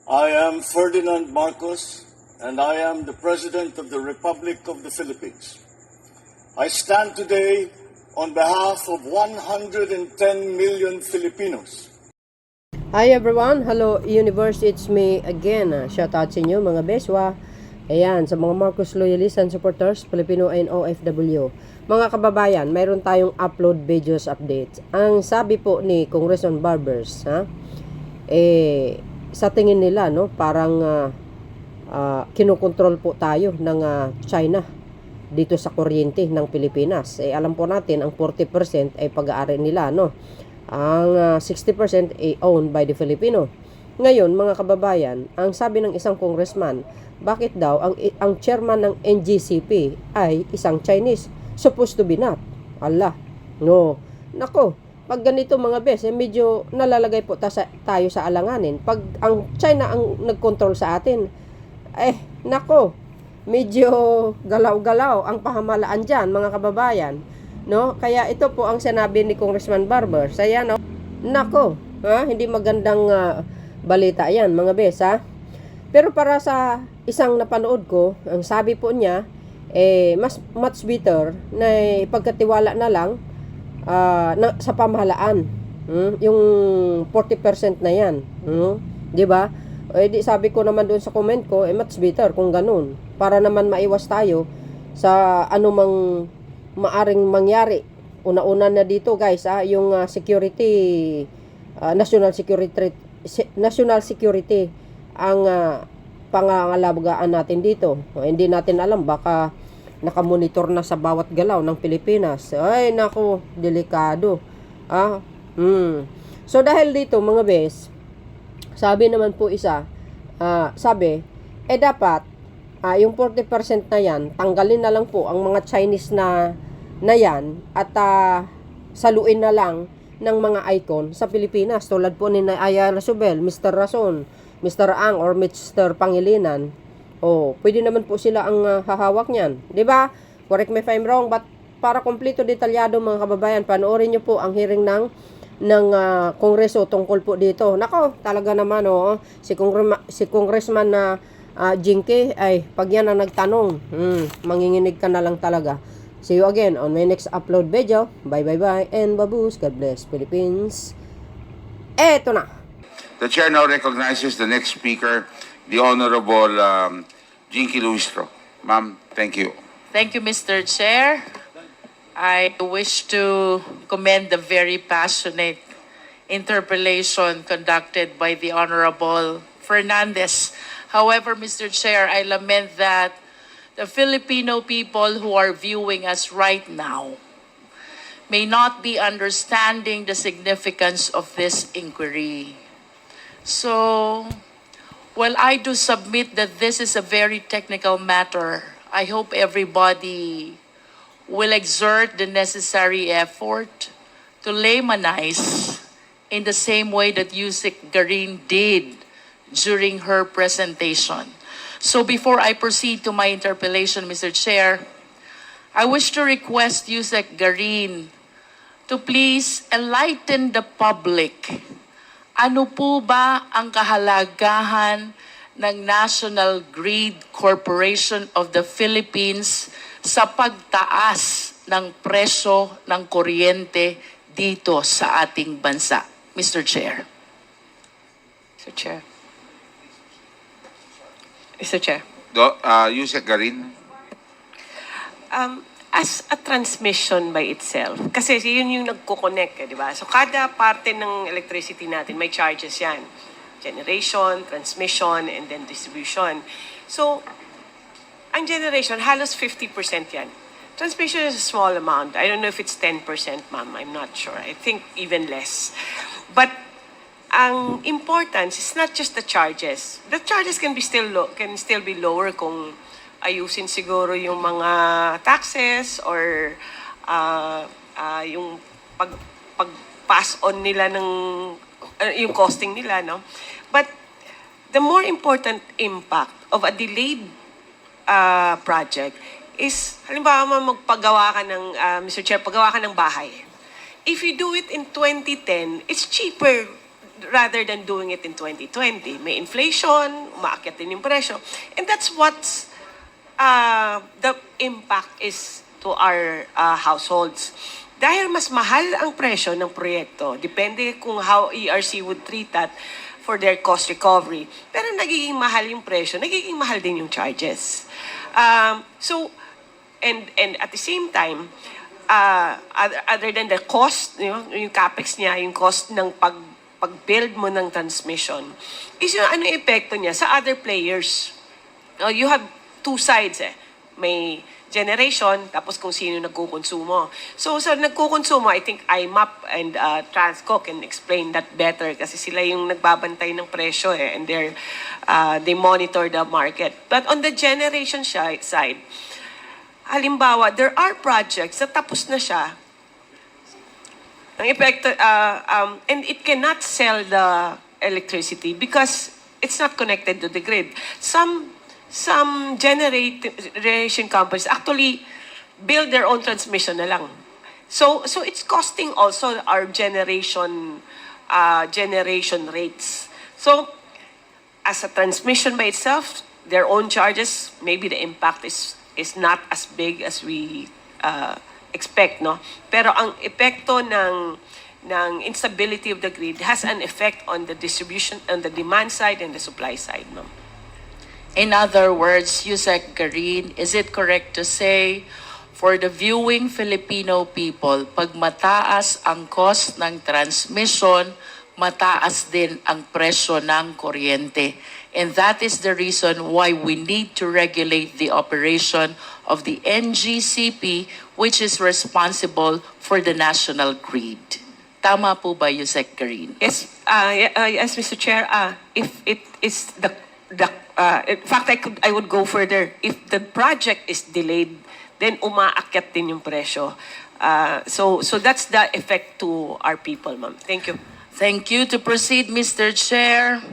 I am Ferdinand Marcos, and I am the President of the Republic of the Philippines. I stand today on behalf of 110 million Filipinos. Hi everyone, hello universe, it's me again. Shout out sa inyo mga beswa. Ayan, sa mga Marcos loyalists and supporters, Filipino and OFW. Mga kababayan, mayroon tayong upload videos updates. Ang sabi po ni Congressman Barbers, sa tingin nila, no, parang kinokontrol po tayo ng China dito sa kuryente ng Pilipinas. Alam po natin, ang 40% ay pag-aari nila, no? Ang 60% ay owned by the Filipino. Ngayon, mga kababayan, ang sabi ng isang congressman, bakit daw ang chairman ng NGCP ay isang Chinese? Supposed to be not. Allah. No. Nako, pag ganito mga bes, medyo nalalagay po tayo sa alanganin. Pag ang China ang nagkontrol sa atin, nako, medyo galaw-galaw ang pahamalaan dyan, mga kababayan. No? Kaya ito po ang sinabi ni Congressman Barber. Saya, no? Nako, hindi magandang balita yan, mga bes, ha? Pero para sa isang napanood ko, ang sabi po niya, much better na ipagkatiwala na lang sa pamahalaan. Yung 40% na yan. Di ba? Di sabi ko naman doon sa comment ko, much better kung ganun. Para naman maiwas tayo sa anumang maaring mangyari. Una-una na dito guys, yung security, national security ang pangangalagaan natin dito. Hindi natin alam, baka nakamonitor na sa bawat galaw ng Pilipinas. Ay, naku, delikado. So, dahil dito, mga bes, sabi naman po isa, dapat, yung 40% na yan, tanggalin na lang po ang mga Chinese na yan, at saluin na lang ng mga icon sa Pilipinas. Tulad po ni Aya Rasubel, Mr. Rason, Mr. Ang, or Mr. Pangilinan. Pwede naman po sila ang hahawak niyan. Diba? Correct me if I'm wrong, but para kompleto detalyado mga kababayan, panoorin nyo po ang hearing ng Kongreso tungkol po dito. Nako, talaga naman, si Congressman na Jinky, pag yan ang nagtanong, manginginig ka na lang talaga. See you again on my next upload video. Bye, and baboos. God bless, Philippines. Eto na. The chair now recognizes the next speaker, the Honorable Jinky Luistro. Ma'am, thank you. Thank you, Mr. Chair. I wish to commend the very passionate interpellation conducted by the Honorable Fernandez. However, Mr. Chair, I lament that the Filipino people who are viewing us right now may not be understanding the significance of this inquiry. So, while I do submit that this is a very technical matter, I hope everybody will exert the necessary effort to laymanize in the same way that Yusek Garin did during her presentation. So before I proceed to my interpellation, Mr. Chair, I wish to request Yusek Garin to please enlighten the public. Ano po ba ang kahalagahan ng National Grid Corporation of the Philippines sa pagtaas ng presyo ng kuryente dito sa ating bansa? Mr. Chair. Mr. Chair. Mr. Chair. Yusek Garin. As a transmission by itself, kasi yun yung nagko-connect, di ba? So, kada parte ng electricity natin, may charges yan. Generation, transmission, and then distribution. So, ang generation, halos 50% yan. Transmission is a small amount. I don't know if it's 10%, ma'am. I'm not sure. I think even less. But, ang importance is not just the charges. The charges can still be lower kung ayusin siguro yung mga taxes or yung pag-pass on nila ng yung costing nila, no? But the more important impact of a delayed project is, halimbawa magpagawa ka ng, Mr. Chair, paggawa ka ng bahay. If you do it in 2010, it's cheaper rather than doing it in 2020. May inflation, umaakyat din yung presyo. And that's what's the impact is to our households. Dahil mas mahal ang presyo ng proyekto, depende kung how ERC would treat that for their cost recovery. Pero nagiging mahal yung presyo, nagiging mahal din yung charges. And at the same time, other than the cost, yung capex niya, yung cost ng pag-build mo ng transmission, is yung ano epekto niya sa other players. You have two sides May generation, tapos kung sino nagkukonsumo. So sa nagkukonsumo, I think IMAP and Transco can explain that better kasi sila yung nagbabantay ng presyo and they monitor the market. But on the generation side, halimbawa, there are projects na tapos na siya. Ang epekto, and it cannot sell the electricity because it's not connected to the grid. Some generation companies actually build their own transmission na lang. So it's costing also our generation rates. So as a transmission by itself, their own charges, maybe the impact is not as big as we expect, no? Pero ang epekto ng instability of the grid has an effect on the distribution, on the demand side and the supply side, no? In other words, Yusek Garin, is it correct to say, for the viewing Filipino people, pag mataas ang cost ng transmission, mataas din ang presyo ng kuryente. And that is the reason why we need to regulate the operation of the NGCP, which is responsible for the national grid. Tama po ba, Yusek Garin? Yes, yes, Mr. Chair. If it is in fact, I would go further. If the project is delayed, then umaakyat din yung presyo. So that's the effect to our people, ma'am. Thank you. Thank you. To proceed, Mr. Chair,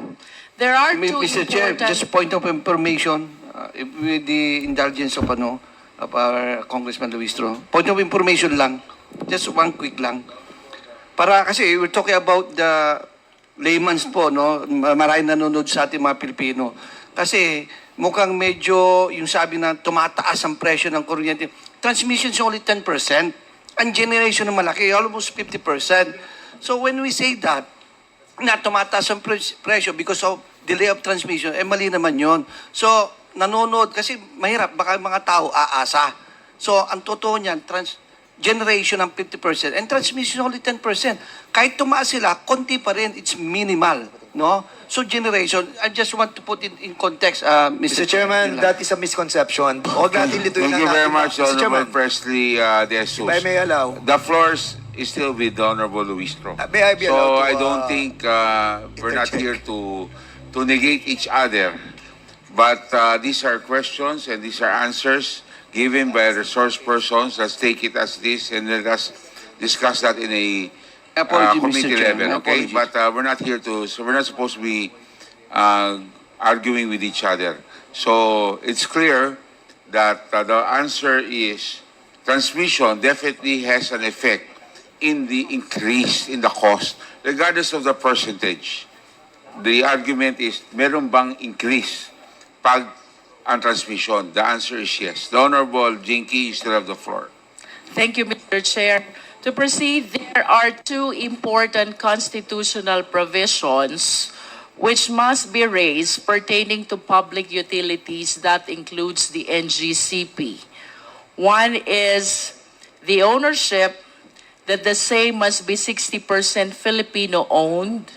there are two Mr. Chair, important... just a point of information, with the indulgence of our Congressman Luistro. Point of information lang, just one quick lang. Para kasi we're talking about the layman's po, no? Maraming nanonood sa ating mga Pilipino. Kasi mukhang medyo yung sabi na tumataas ang presyo ng kuryente. Transmission is only 10%. Ang generation na malaki, almost 50%. So when we say that, na tumataas ang presyo because of delay of transmission, mali naman yon. So, nanonood, kasi mahirap, baka mga tao aasa. So, ang totoo niyan, generation ng 50% and transmission only 10%. Kahit tumaas sila, konti pa rin, it's minimal, no? So generation, I just want to put it in context, Mr. Chairman, that is a misconception. Huwag natin lituin Thank you very much, Mr. Honorable Chairman, Presley De Jesus. if I may allow. The floors is still with the Honorable Luistro. May I be So allowed to, I don't think we're not interject? here to negate each other. But these are questions and these are answers given by resource persons. Let's take it as this and let us discuss that in a Apology, Mr. committee Chairman. level, okay? Apologies. But we're not here to, so we're not supposed to be arguing with each other. So it's clear that the answer is transmission definitely has an effect in the increase in the cost, regardless of the percentage. The argument is, meron bang increase pag ang transmission? The answer is yes. The Honorable Jinky, you still have the floor. Thank you, Mr. Chair. To proceed, there are two important constitutional provisions which must be raised pertaining to public utilities. That includes the NGCP. One is the ownership, that the same must be 60% Filipino-owned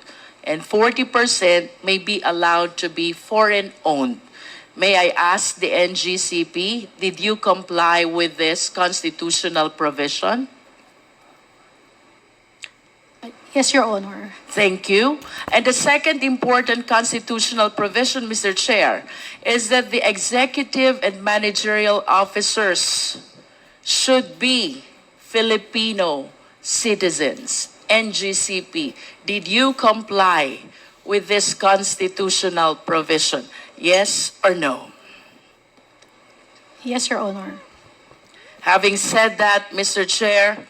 and 40% may be allowed to be foreign-owned. May I ask the NGCP, did you comply with this constitutional provision? Yes, Your Honor. Thank you. And the second important constitutional provision, Mr. Chair, is that the executive and managerial officers should be Filipino citizens. NGCP, did you comply with this constitutional provision? Yes or no? Yes, Your Honor. Having said that, Mr. Chair,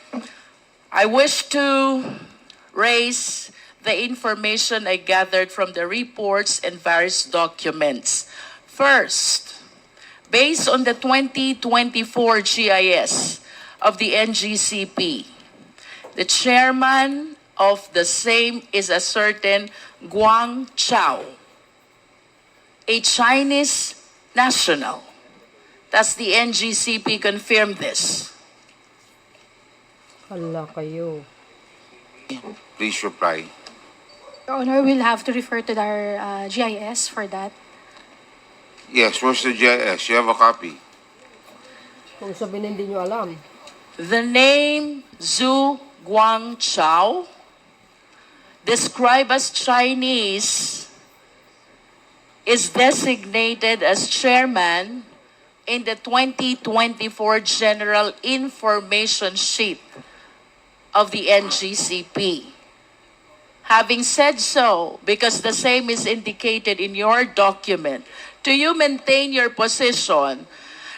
I wish to raise the information I gathered from the reports and various documents. First, based on the 2024 GIS of the NGCP, the chairman of the same is a certain Guang Chao, a Chinese national. Does the NGCP confirm this? Hala kayo. Please reply. Your Honor, we'll have to refer to our GIS for that. Yes, where's the GIS? You have a copy. Kung sabihin hindi nyo alam. The name Zhu Guangchao, described as Chinese, is designated as chairman in the 2024 General Information Sheet of the NGCP. Having said so, because the same is indicated in your document, do you maintain your position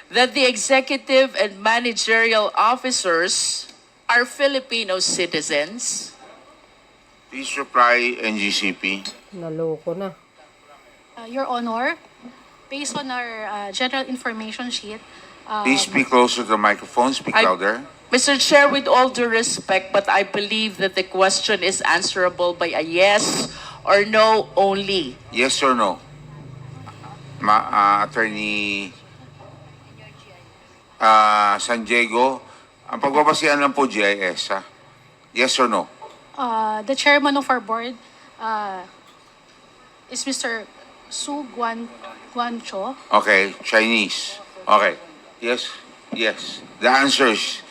that the executive and managerial officers are Filipino citizens? Please reply, NGCP. Naloko na. Your Honor, based on our general information sheet, Please speak closer to the microphone. Speak louder. Mr. Chair, with all due respect, but I believe that the question is answerable by a yes or no only. Yes or no? Attorney San Diego, ang pagbabasihan lang po GIS, ha? Yes or no? the chairman of our board is Mr. Su Guancho. Okay, Chinese. Okay. Yes, yes. The answer is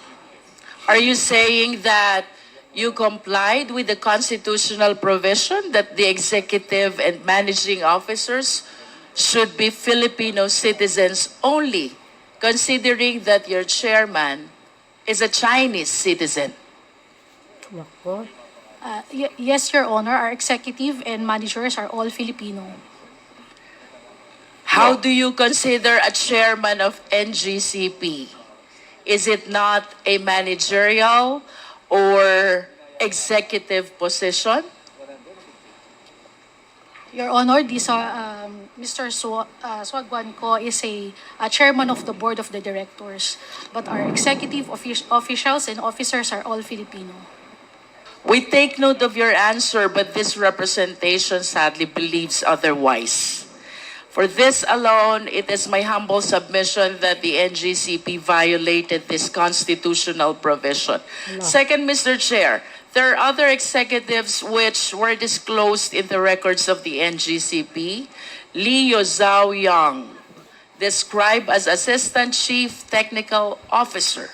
Are you saying that you complied with the constitutional provision that the executive and managing officers should be Filipino citizens only, considering that your chairman is a Chinese citizen? Nako. Yes, Your Honor, our executive and managers are all Filipino. How do you consider a chairman of NGCP? Is it not a managerial or executive position? Your Honor, Mr. Suaguanco is a chairman of the board of the directors, but our executive officials and officers are all Filipino. We take note of your answer, but this representation sadly believes otherwise. For this alone, it is my humble submission that the NGCP violated this constitutional provision. Second, Mr. Chair, there are other executives which were disclosed in the records of the NGCP. Leo Zhao Yang, described as Assistant Chief Technical Officer.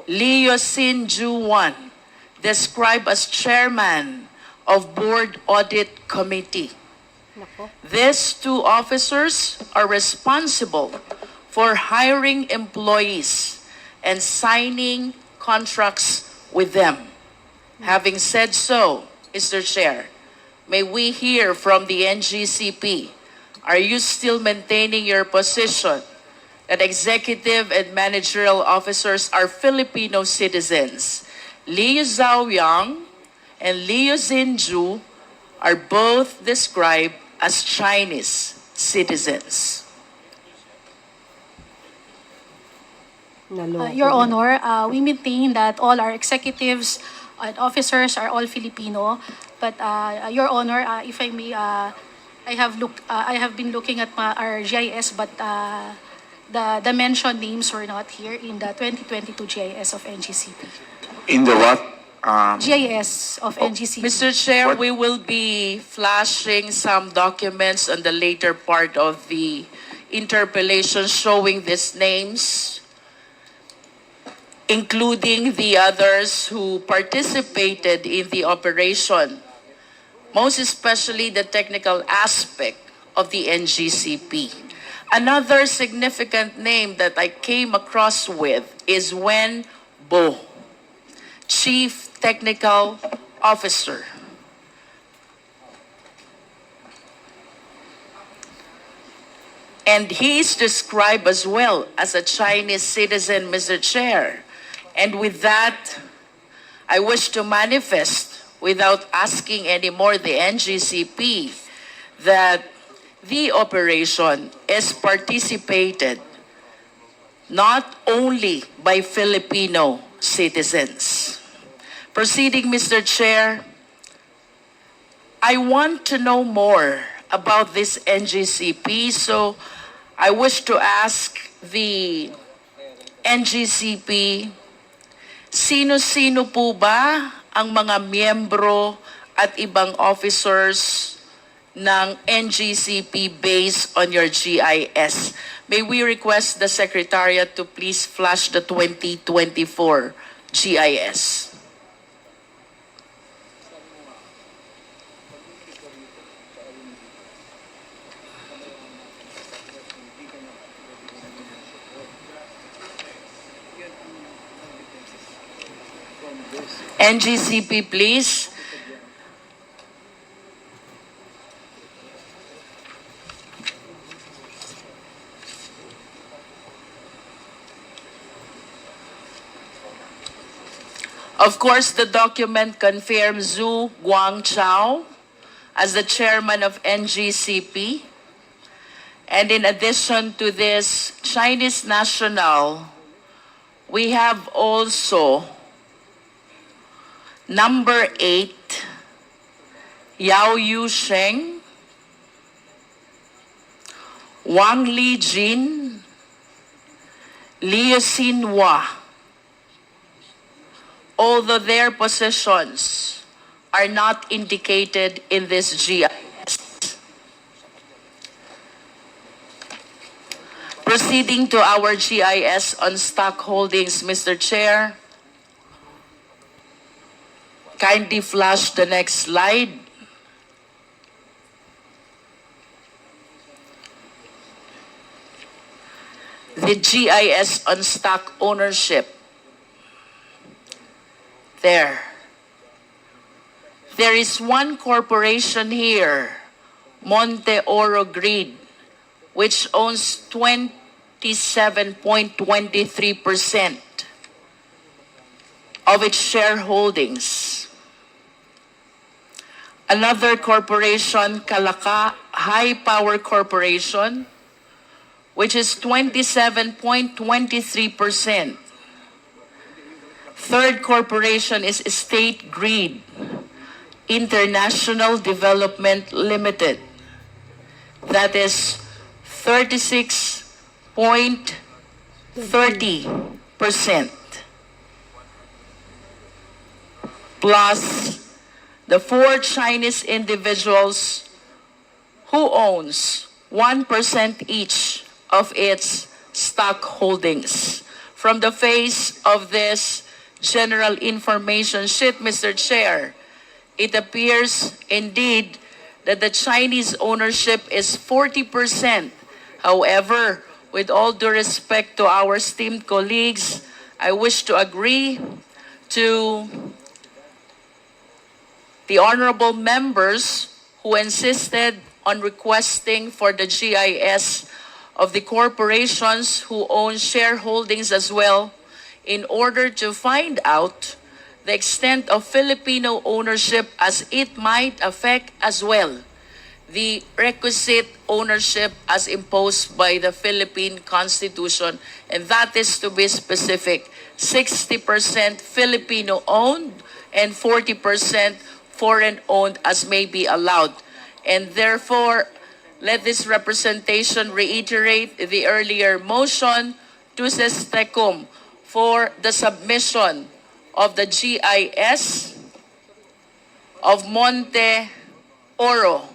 Leo Sin Ju Wan, described as Chairman of Board Audit Committee. These two officers are responsible for hiring employees and signing contracts with them. Having said so, Mr. Chair, may we hear from the NGCP, are you still maintaining your position that executive and managerial officers are Filipino citizens? Liu Zhaoyang and Liu Xinju are both described as Chinese citizens. Your Honor, we maintain that all our executives and officers are all Filipino. But Your Honor, if I may, I have been looking at our GIS, but the mentioned names were not here in the 2022 GIS of NGCP. in the what? GIS of NGCP. Mr. Chair, What- we will be flashing some documents on the later part of the interpellation showing these names, including the others who participated in the operation, most especially the technical aspect of the NGCP. Another significant name that I came across with is Wen Bo, Chief Technical Officer. And he is described as well as a Chinese citizen, Mr. Chair. And with that, I wish to manifest without asking anymore the NGCP that the operation is participated not only by Filipino citizens. Proceeding, Mr. Chair, I want to know more about this NGCP, so I wish to ask the NGCP, sino-sino po ba ang mga miyembro at ibang officers ng NGCP based on your GIS? May we request the Secretariat to please flash the 2024 GIS. NGCP, please. Of course, the document confirms Zhu Guangchao as the chairman of NGCP. And in addition to this Chinese national, we have also number 8, Yao Yusheng, Wang Lijin, Liu Xinhua. Although their positions are not indicated in this GIS. Proceeding to our GIS on stock holdings, Mr. Chair. Kindly flash the next slide. The GIS on stock ownership. There is one corporation here, Monte Oro Grid, which owns 27.23% of its shareholdings. Another corporation, Kalaka High Power Corporation, which is 27.23%. Third corporation is State Grid International Development Limited. That is 36.30%. Plus the 4 Chinese individuals who owns 1% each of its stock holdings. From the face of this general information sheet, Mr. Chair, it appears indeed that the Chinese ownership is 40%. However, with all due respect to our esteemed colleagues, I wish to agree to the honorable members who insisted on requesting for the GIS of the corporations who own shareholdings as well, in order to find out the extent of Filipino ownership, as it might affect as well the requisite ownership as imposed by the Philippine Constitution, and that is, to be specific, 60% Filipino owned and 40% foreign owned as may be allowed. And therefore, let this representation reiterate the earlier motion to Sestecum for the submission of the GIS of Monte Oro,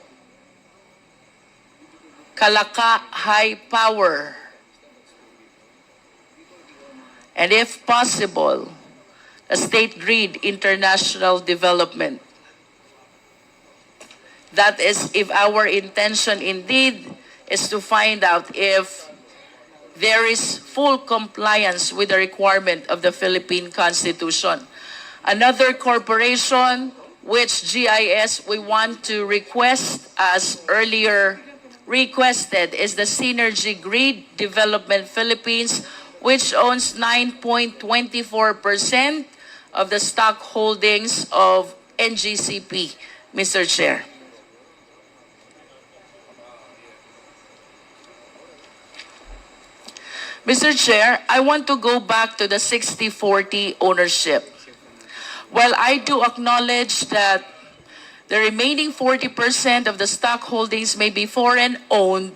Kalaka High Power, and if possible, the State Grid International Development. That is, if our intention indeed is to find out if there is full compliance with the requirement of the Philippine Constitution. Another corporation which GIS we want to request, as earlier requested, is the Synergy Grid Development Philippines, which owns 9.24% of the stock holdings of NGCP, Mr. Chair. Mr. Chair, I want to go back to the 60-40 ownership. While I do acknowledge that the remaining 40% of the stock holdings may be foreign-owned,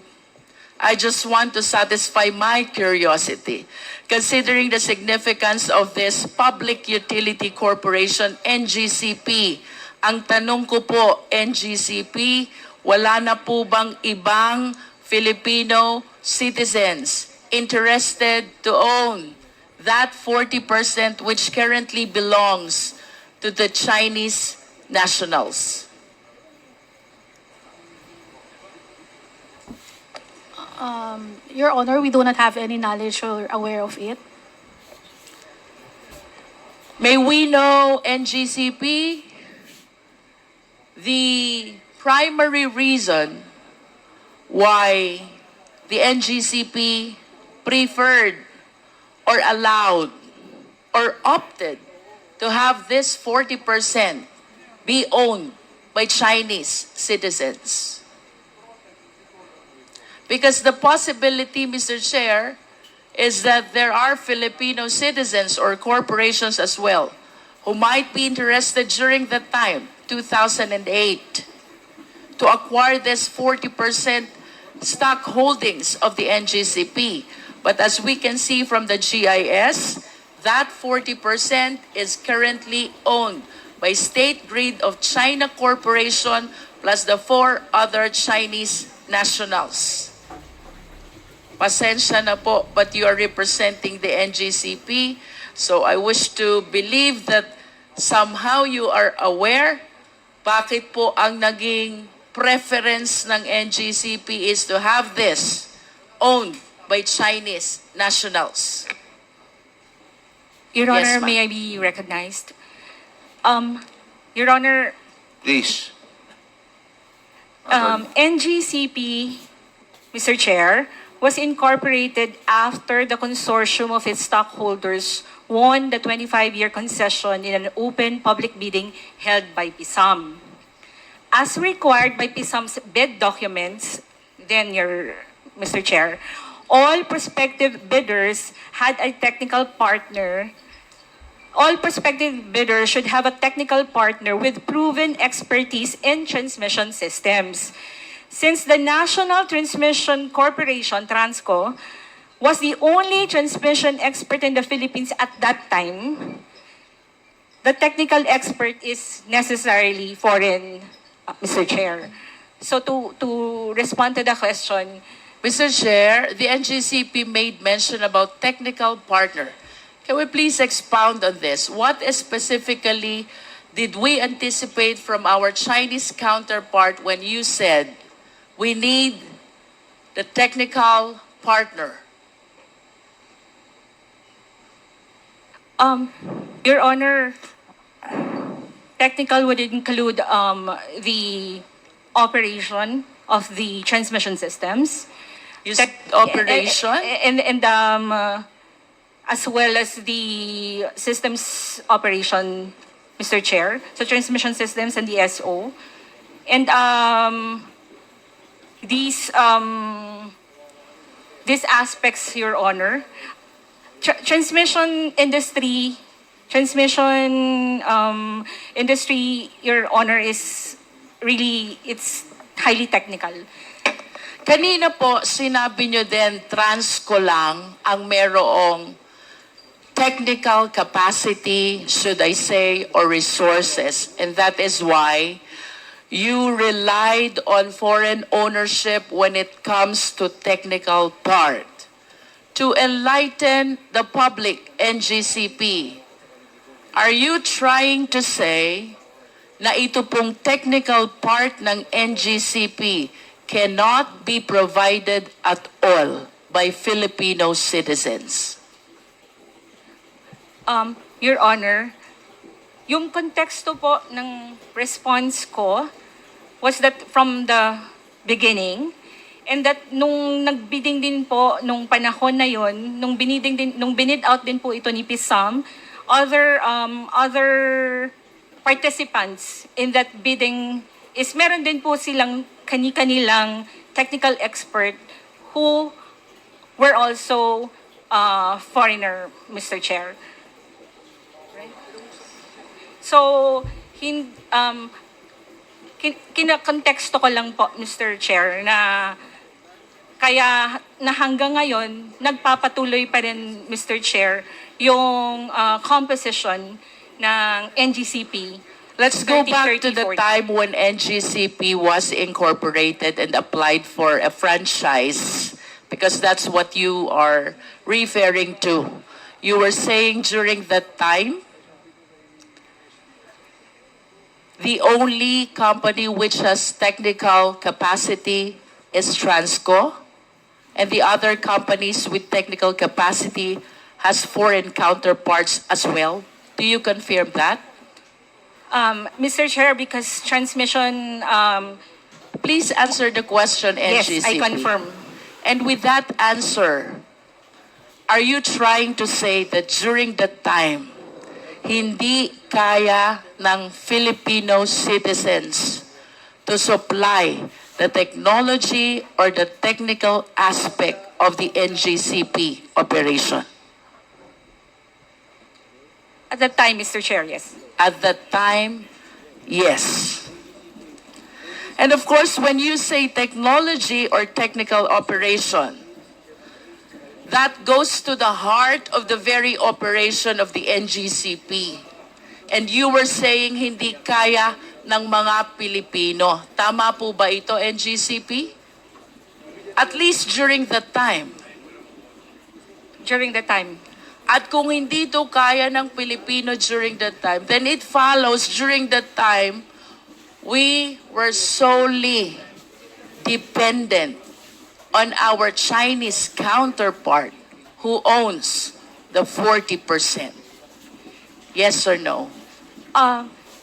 I just want to satisfy my curiosity. Considering the significance of this Public Utility Corporation, NGCP, ang tanong ko po, NGCP, wala na po bang ibang Filipino citizens interested to own that 40% which currently belongs to the Chinese nationals? Your Honor, we do not have any knowledge or aware of it. May we know, NGCP, the primary reason why the NGCP preferred or allowed or opted to have this 40% be owned by Chinese citizens? Because the possibility, Mr. Chair, is that there are Filipino citizens or corporations as well who might be interested during that time, 2008, to acquire this 40% stock holdings of the NGCP. But as we can see from the GIS, that 40% is currently owned by State Grid of China Corporation plus the 4 other Chinese nationals. Pasensya na po, but you are representing the NGCP. So I wish to believe that somehow you are aware bakit po ang naging preference ng NGCP is to have this owned by Chinese nationals. Your Yes, Honor, ma'am. may I be recognized? Your Honor, Please. NGCP, Mr. Chair, was incorporated after the consortium of its stockholders won the 25-year concession in an open public bidding held by PISAM. As required by PISAM's bid documents, Mr. Chair, all prospective bidders had a technical partner. All prospective bidders should have a technical partner with proven expertise in transmission systems. Since the National Transmission Corporation, Transco, was the only transmission expert in the Philippines at that time, the technical expert is necessarily foreign, Mr. Chair. So to respond to the question, Mr. Chair, the NGCP made mention about technical partner. Can we please expound on this? What specifically did we anticipate from our Chinese counterpart when you said we need the technical partner? Your Honor, technical would include the operation of the transmission systems. You said operation? And as well as the systems operation, Mr. Chair. So transmission systems and the SO. And these aspects, Your Honor, transmission industry, Your Honor, is really, it's highly technical. Kanina po, sinabi nyo din, Transco lang ang merong technical capacity, should I say, or resources. And that is why you relied on foreign ownership when it comes to technical part. To enlighten the public, NGCP, are you trying to say na ito pong technical part ng NGCP cannot be provided at all by Filipino citizens? Your Honor, yung konteksto po ng response ko was that from the beginning, and that nung nagbidding din po nung panahon na yon, nung binid out din po ito ni PISAM, other participants in that bidding is meron din po silang kani-kanilang technical expert who were also foreigner, Mr. Chair. So, kinakonteksto ko lang po, Mr. Chair, na kaya na hanggang ngayon, nagpapatuloy pa rin, Mr. Chair, yung composition ng NGCP. Let's go back to the 30-40. time when NGCP was incorporated and applied for a franchise, because that's what you are referring to. You were saying during that time, the only company which has technical capacity is Transco, and the other companies with technical capacity has foreign counterparts as well. Do you confirm that? Mr. Chair, because transmission, Please answer the question, yes, NGCP. I confirm. And with that answer, are you trying to say that during that time, hindi kaya ng Filipino citizens to supply the technology or the technical aspect of the NGCP operation? At that time, Mr. Chair, yes. At that time, yes. And of course, when you say technology or technical operation, that goes to the heart of the very operation of the NGCP. And you were saying hindi kaya ng mga Pilipino. Tama po ba ito, NGCP? At least during that time. During the time. At kung hindi ito kaya ng Pilipino during that time, then it follows during that time, we were solely dependent on our Chinese counterpart who owns the 40%. Yes or no?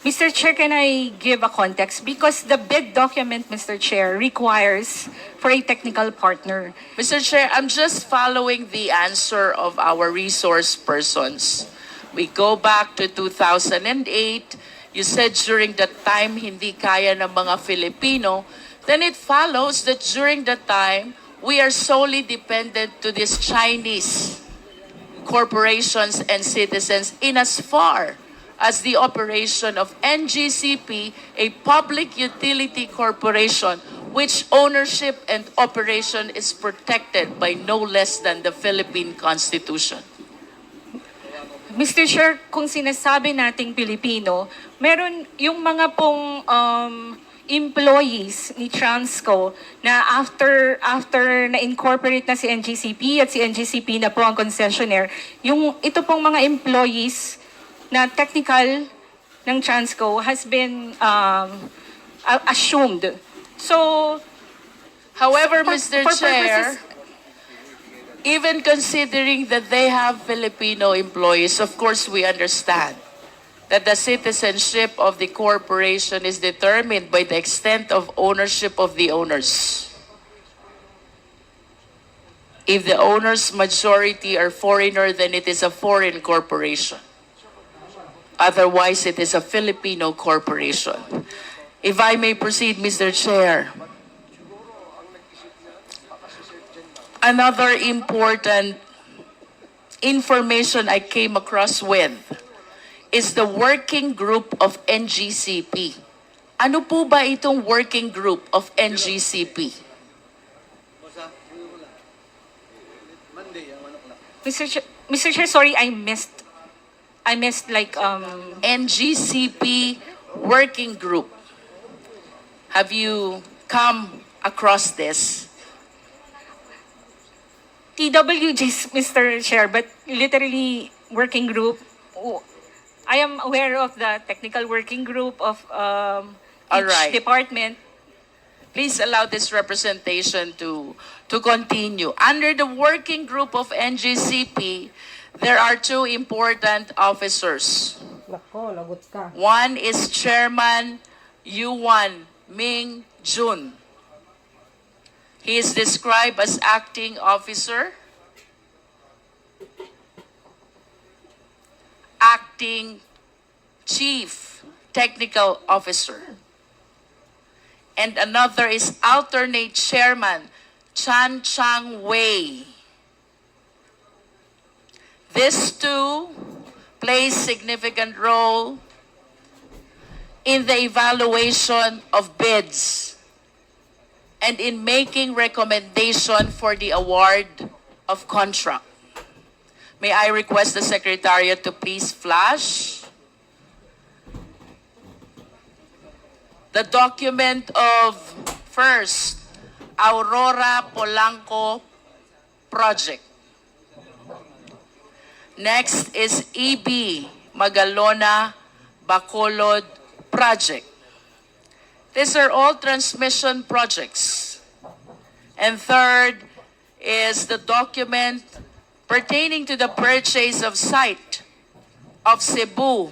Mr. Chair, can I give a context? Because the bid document, Mr. Chair, requires for a technical partner. Mr. Chair, I'm just following the answer of our resource persons. We go back to 2008. You said during that time, hindi kaya ng mga Filipino. Then it follows that during that time, we are solely dependent to these Chinese corporations and citizens in as far as the operation of NGCP, a public utility corporation, which ownership and operation is protected by no less than the Philippine Constitution. Mr. Chair, kung sinasabi nating Pilipino, meron yung mga pong employees ni Transco na after na-incorporate na si NGCP at si NGCP na po ang concessionaire, yung ito pong mga employees na technical ng Transco has been assumed. So, However, Mr. for Chair, purposes- even considering that they have Filipino employees, of course we understand that the citizenship of the corporation is determined by the extent of ownership of the owners. If the owners' majority are foreigner, then it is a foreign corporation. Otherwise, it is a Filipino corporation. If I may proceed, Mr. Chair. Another important information I came across with is the working group of NGCP. Ano po ba itong working group of NGCP? Mr. Chair, sorry, I missed like NGCP working group. Have you come across this? TWGs, Mr. Chair, but literally working group. I am aware of the technical working group of All each right. department. Please allow this representation to continue. Under the working group of NGCP, there are two important officers. Nako, lagot ka. One is Chairman Yuan Ming Jun. He is described as acting officer, acting chief technical officer. And another is alternate chairman, Chan Chang Wei. These two play significant role in the evaluation of bids and in making recommendation for the award of contract. May I request the Secretariat to please flash the document of first, Aurora Polanco project. Next is EB Magalona Bacolod project. These are all transmission projects. And third is the document pertaining to the purchase of site of Cebu,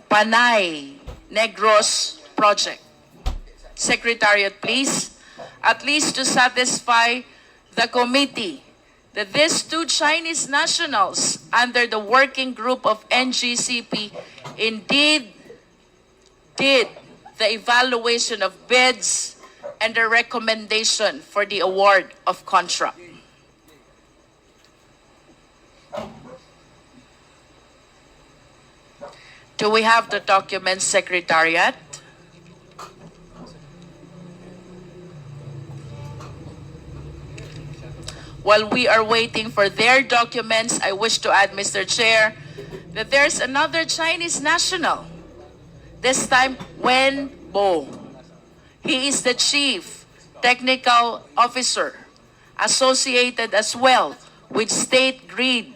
Panay, Negros project. Secretariat, please, at least to satisfy the committee that these two Chinese nationals under the working group of NGCP indeed did the evaluation of bids and the recommendation for the award of contract. Do we have the documents, Secretariat? While we are waiting for their documents, I wish to add, Mr. Chair, that there's another Chinese national, this time Wen Bo. He is the Chief Technical Officer, associated as well with State Grid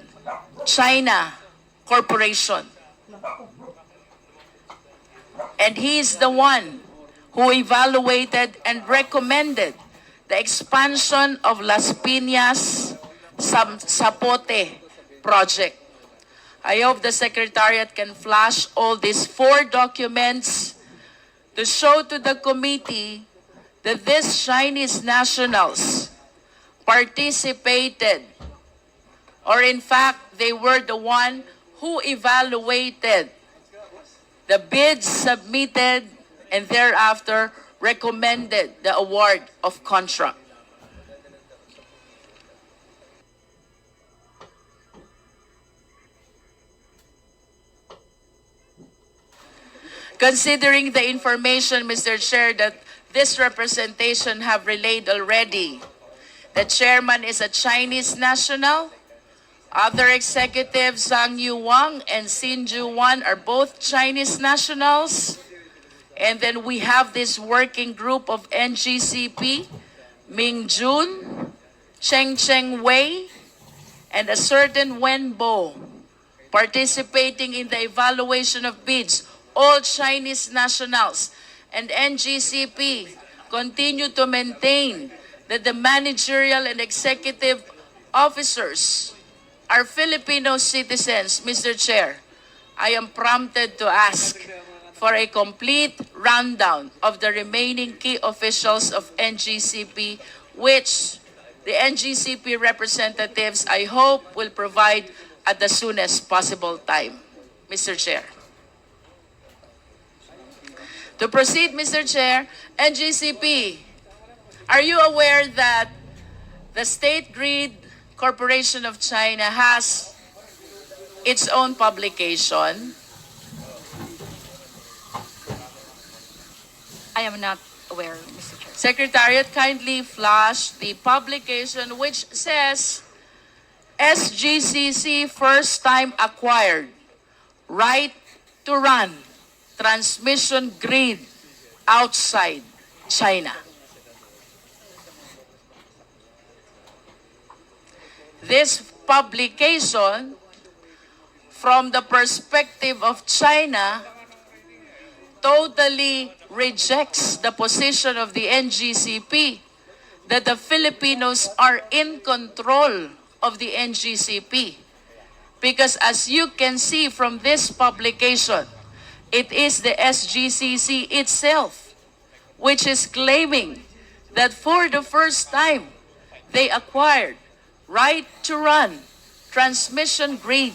China Corporation. And he is the one who evaluated and recommended the expansion of Las Piñas Zapote project. I hope the Secretariat can flash all these 4 documents to show to the committee that these Chinese nationals participated, or in fact, they were the one who evaluated the bids submitted and thereafter recommended the award of contract. Considering the information, Mr. Chair, that this representation have relayed already, the chairman is a Chinese national. Other executives, Zhang Yu Wang and Xin Ju Wan, are both Chinese nationals. And then we have this working group of NGCP, Ming Jun, Cheng Wei, and a certain Wen Bo, participating in the evaluation of bids, all Chinese nationals. And NGCP continue to maintain that the managerial and executive officers are Filipino citizens. Mr. Chair, I am prompted to ask for a complete rundown of the remaining key officials of NGCP, which the NGCP representatives, I hope, will provide at the soonest possible time. Mr. Chair. To proceed, Mr. Chair, NGCP, are you aware that the State Grid Corporation of China has its own publication? I am not aware, Mr. Chair. Secretariat, kindly flash the publication which says SGCC first time acquired right to run transmission grid outside China. This publication, from the perspective of China, totally rejects the position of the NGCP that the Filipinos are in control of the NGCP. Because as you can see from this publication, it is the SGCC itself which is claiming that for the first time they acquired right to run transmission grid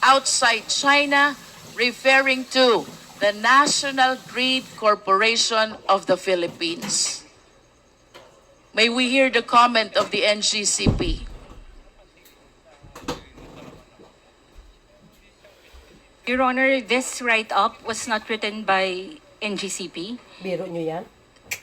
outside China referring to the National Grid Corporation of the Philippines. May we hear the comment of the NGCP? Your Honor, this write-up was not written by NGCP. Biro nyo yan?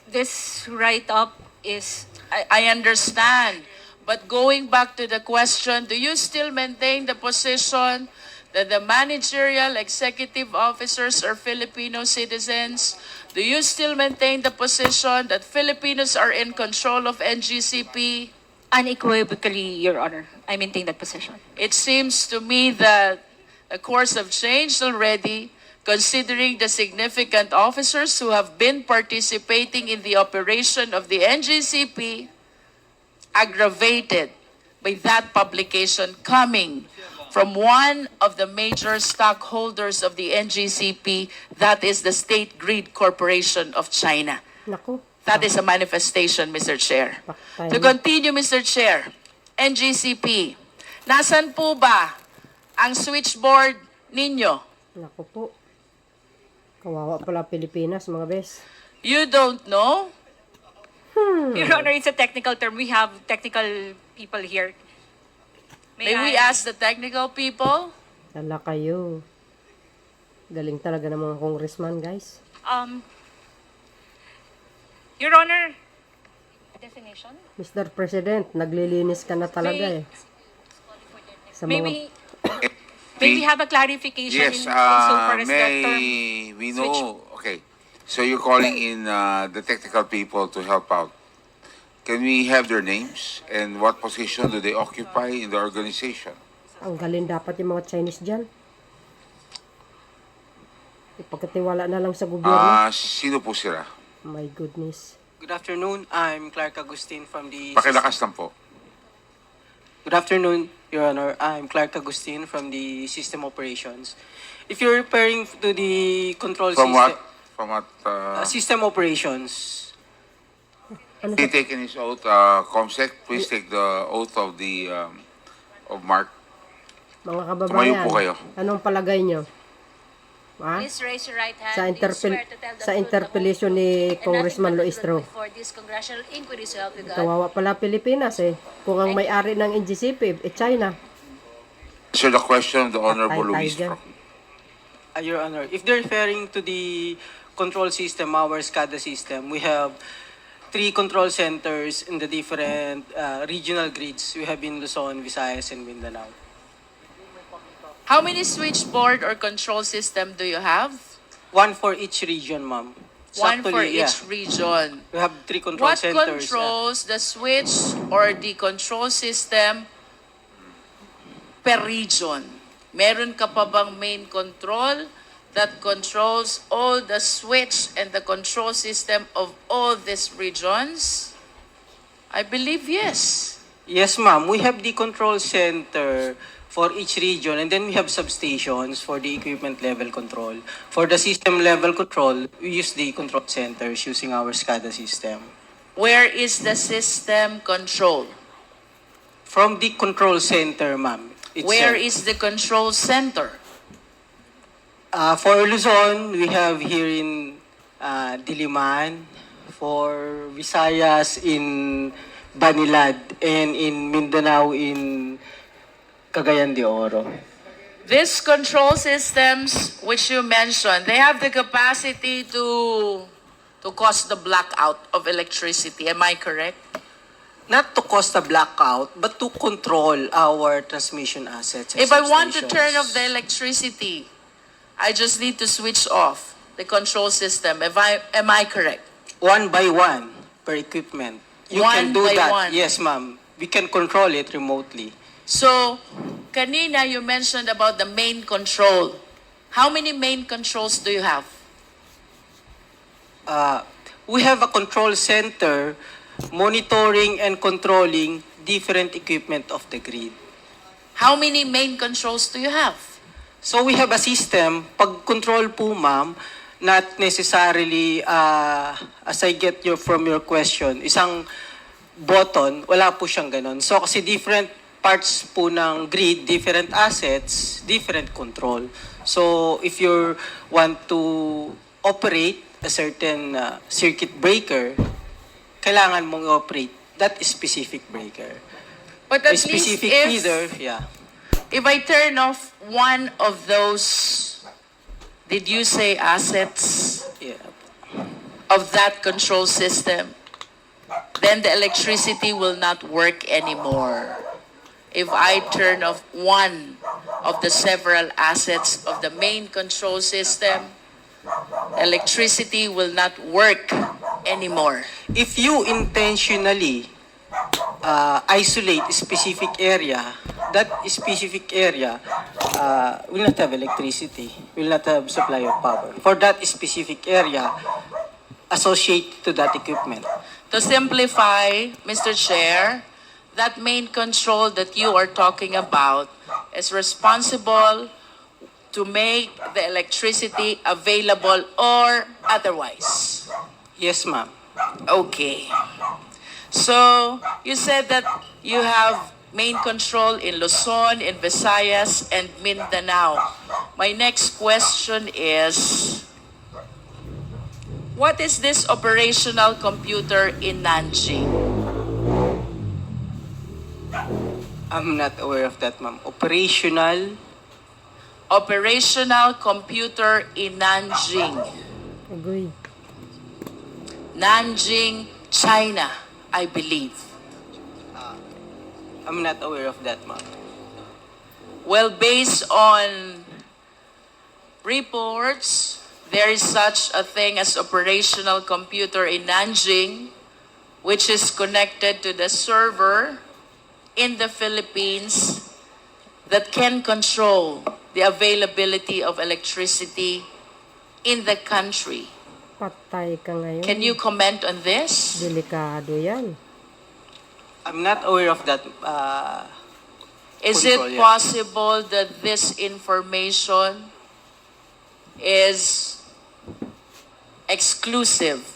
This write-up is I understand. But going back to the question, do you still maintain the position that the managerial executive officers are Filipino citizens? Do you still maintain the position that Filipinos are in control of NGCP? unequivocally, Your Honor. I maintain that position. It seems to me that the course have changed already, considering the significant officers who have been participating in the operation of the NGCP, aggravated by that publication coming from one of the major stockholders of the NGCP, that is the State Grid Corporation of China. Naku. That is a manifestation, Mr. Chair. Paktay. To continue, Mr. Chair, NGCP, nasan po ba ang switchboard ninyo? Naku po. Kawawa pala Pilipinas, mga bes. You don't know? Your Honor, it's a technical term. We have technical people here. May we ask the technical people? Tala kayo. Galing talaga ng mga congressman, guys. Your Honor, definition? Mr. President, naglilinis ka na talaga eh. Sa May mga... we have a clarification Yes, so far as that term. may we know, okay. So you're calling in the technical people to help out. Can we have their names and what position do they occupy in the organization? Ang galing dapat yung mga Chinese dyan. Ipagkatiwala na lang sa gobyerno. Sino po sila? My goodness. Good afternoon. I'm Clark Agustin from the... Pakilakas lang po. Good afternoon, Your Honor. I'm Clark Agustin from the System Operations. If you're referring to the control From system... what? From what? System Operations. Ano He sa... taken his oath, Comsec, please take the oath of the of Mark. Mga Tumayo kababayan, po kayo. anong palagay nyo? Ha? Please raise your right hand. Sa, Do you swear to tell the sa truth, interpellation the whole ni truth, Congressman and nothing but the Luistro. truth before this congressional inquiry so help you God? Kawawa pala Pilipinas eh. Kung ang may-ari ng NGCP, China. Sir, the question of the Honorable Patay Luistro. tayo Your Honor, if they're referring to the control system, our SCADA system, we have 3 control centers in the different regional grids. We have in Luzon, Visayas, and Mindanao. How many switchboard or control system do you have? 1 for each region, ma'am. One for Actually, each region. We have 3 control What centers. controls the switch or the control system per region? Meron ka pa bang main control that controls all the switch and the control system of all these regions? I believe yes. Yes, ma'am. We have the control center for each region, and then we have substations for the equipment level control. For the system level control, we use the control centers using our SCADA system. Where is the system control? From the control center, ma'am. Where is the control center? For Luzon, we have here in Diliman. For Visayas, in Banilad. And in Mindanao, in Cagayan de Oro. These control systems, which you mentioned, they have the capacity to cause the blackout of electricity. Am I correct? Not to cause a blackout, but to control our transmission assets. and If I want to substations. turn off the electricity, I just need to switch off the control system. Am I correct? 1 by 1 per equipment. You One can do by that. one. Yes, ma'am. We can control it remotely. So, kanina you mentioned about the main control. How many main controls do you have? We have a control center monitoring and controlling different equipment of the grid. How many main controls do you have? So we have a system, pag control po ma'am, not necessarily, as I get from your question, isang button, wala po siyang ganun. So kasi different parts po ng grid, different assets, different control. So if you want to operate a certain circuit breaker, kailangan mong operate that specific breaker. But A at least specific if, feeder, yeah. if I turn off one of those, did you say assets Yeah. of that control system, then the electricity will not work anymore. If I turn off one of the several assets of the main control system, electricity will not work anymore. If you intentionally isolate a specific area, that specific area will not have electricity, will not have supply of power. For that specific area, associated to that equipment. To simplify, Mr. Chair, that main control that you are talking about is responsible to make the electricity available or otherwise. Yes, ma'am. Okay. So, you said that you have main control in Luzon, in Visayas, and Mindanao. My next question is, what is this operational computer in Nanjing? I'm not aware of that, ma'am. Operational computer in Nanjing. Agree. Nanjing, China, I believe. I'm not aware of that, ma'am. Well, based on reports, there is such a thing as operational computer in Nanjing, which is connected to the server in the Philippines that can control the availability of electricity in the country. Patay ka ngayon. Can you comment on this? Delikado yan. I'm not aware of that. Is Control, it yeah. possible that this information is exclusive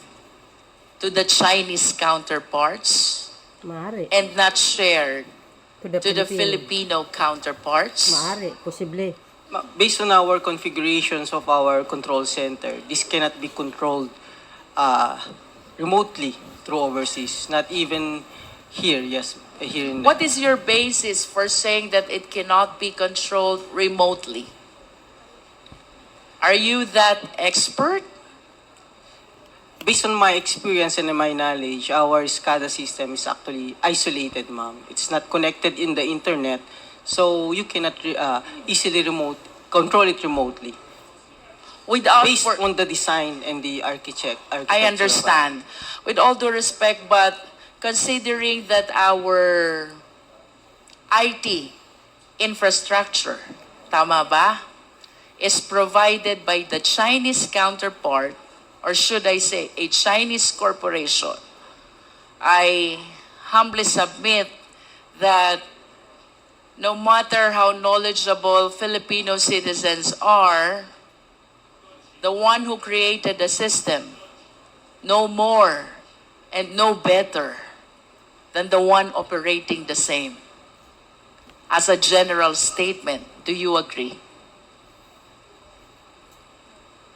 to the Chinese counterparts Maaari. and not shared To the, to the Filipino. Filipino counterparts? Maaari. Posible. Based on our configurations of our control center, this cannot be controlled remotely through overseas. Not even here, yes, here in What is your basis for saying that it cannot be controlled remotely? Are you that expert? Based on my experience and my knowledge, our SCADA system is actually isolated, ma'am. It's not connected in the internet, so you cannot easily control it remotely. Without Based on the design and the architecture. I understand. With all due respect, but considering that our IT infrastructure, tama ba, is provided by the Chinese counterpart, or should I say, a Chinese corporation, I humbly submit that no matter how knowledgeable Filipino citizens are, the one who created the system know more and know better than the one operating the same. As a general statement, do you agree?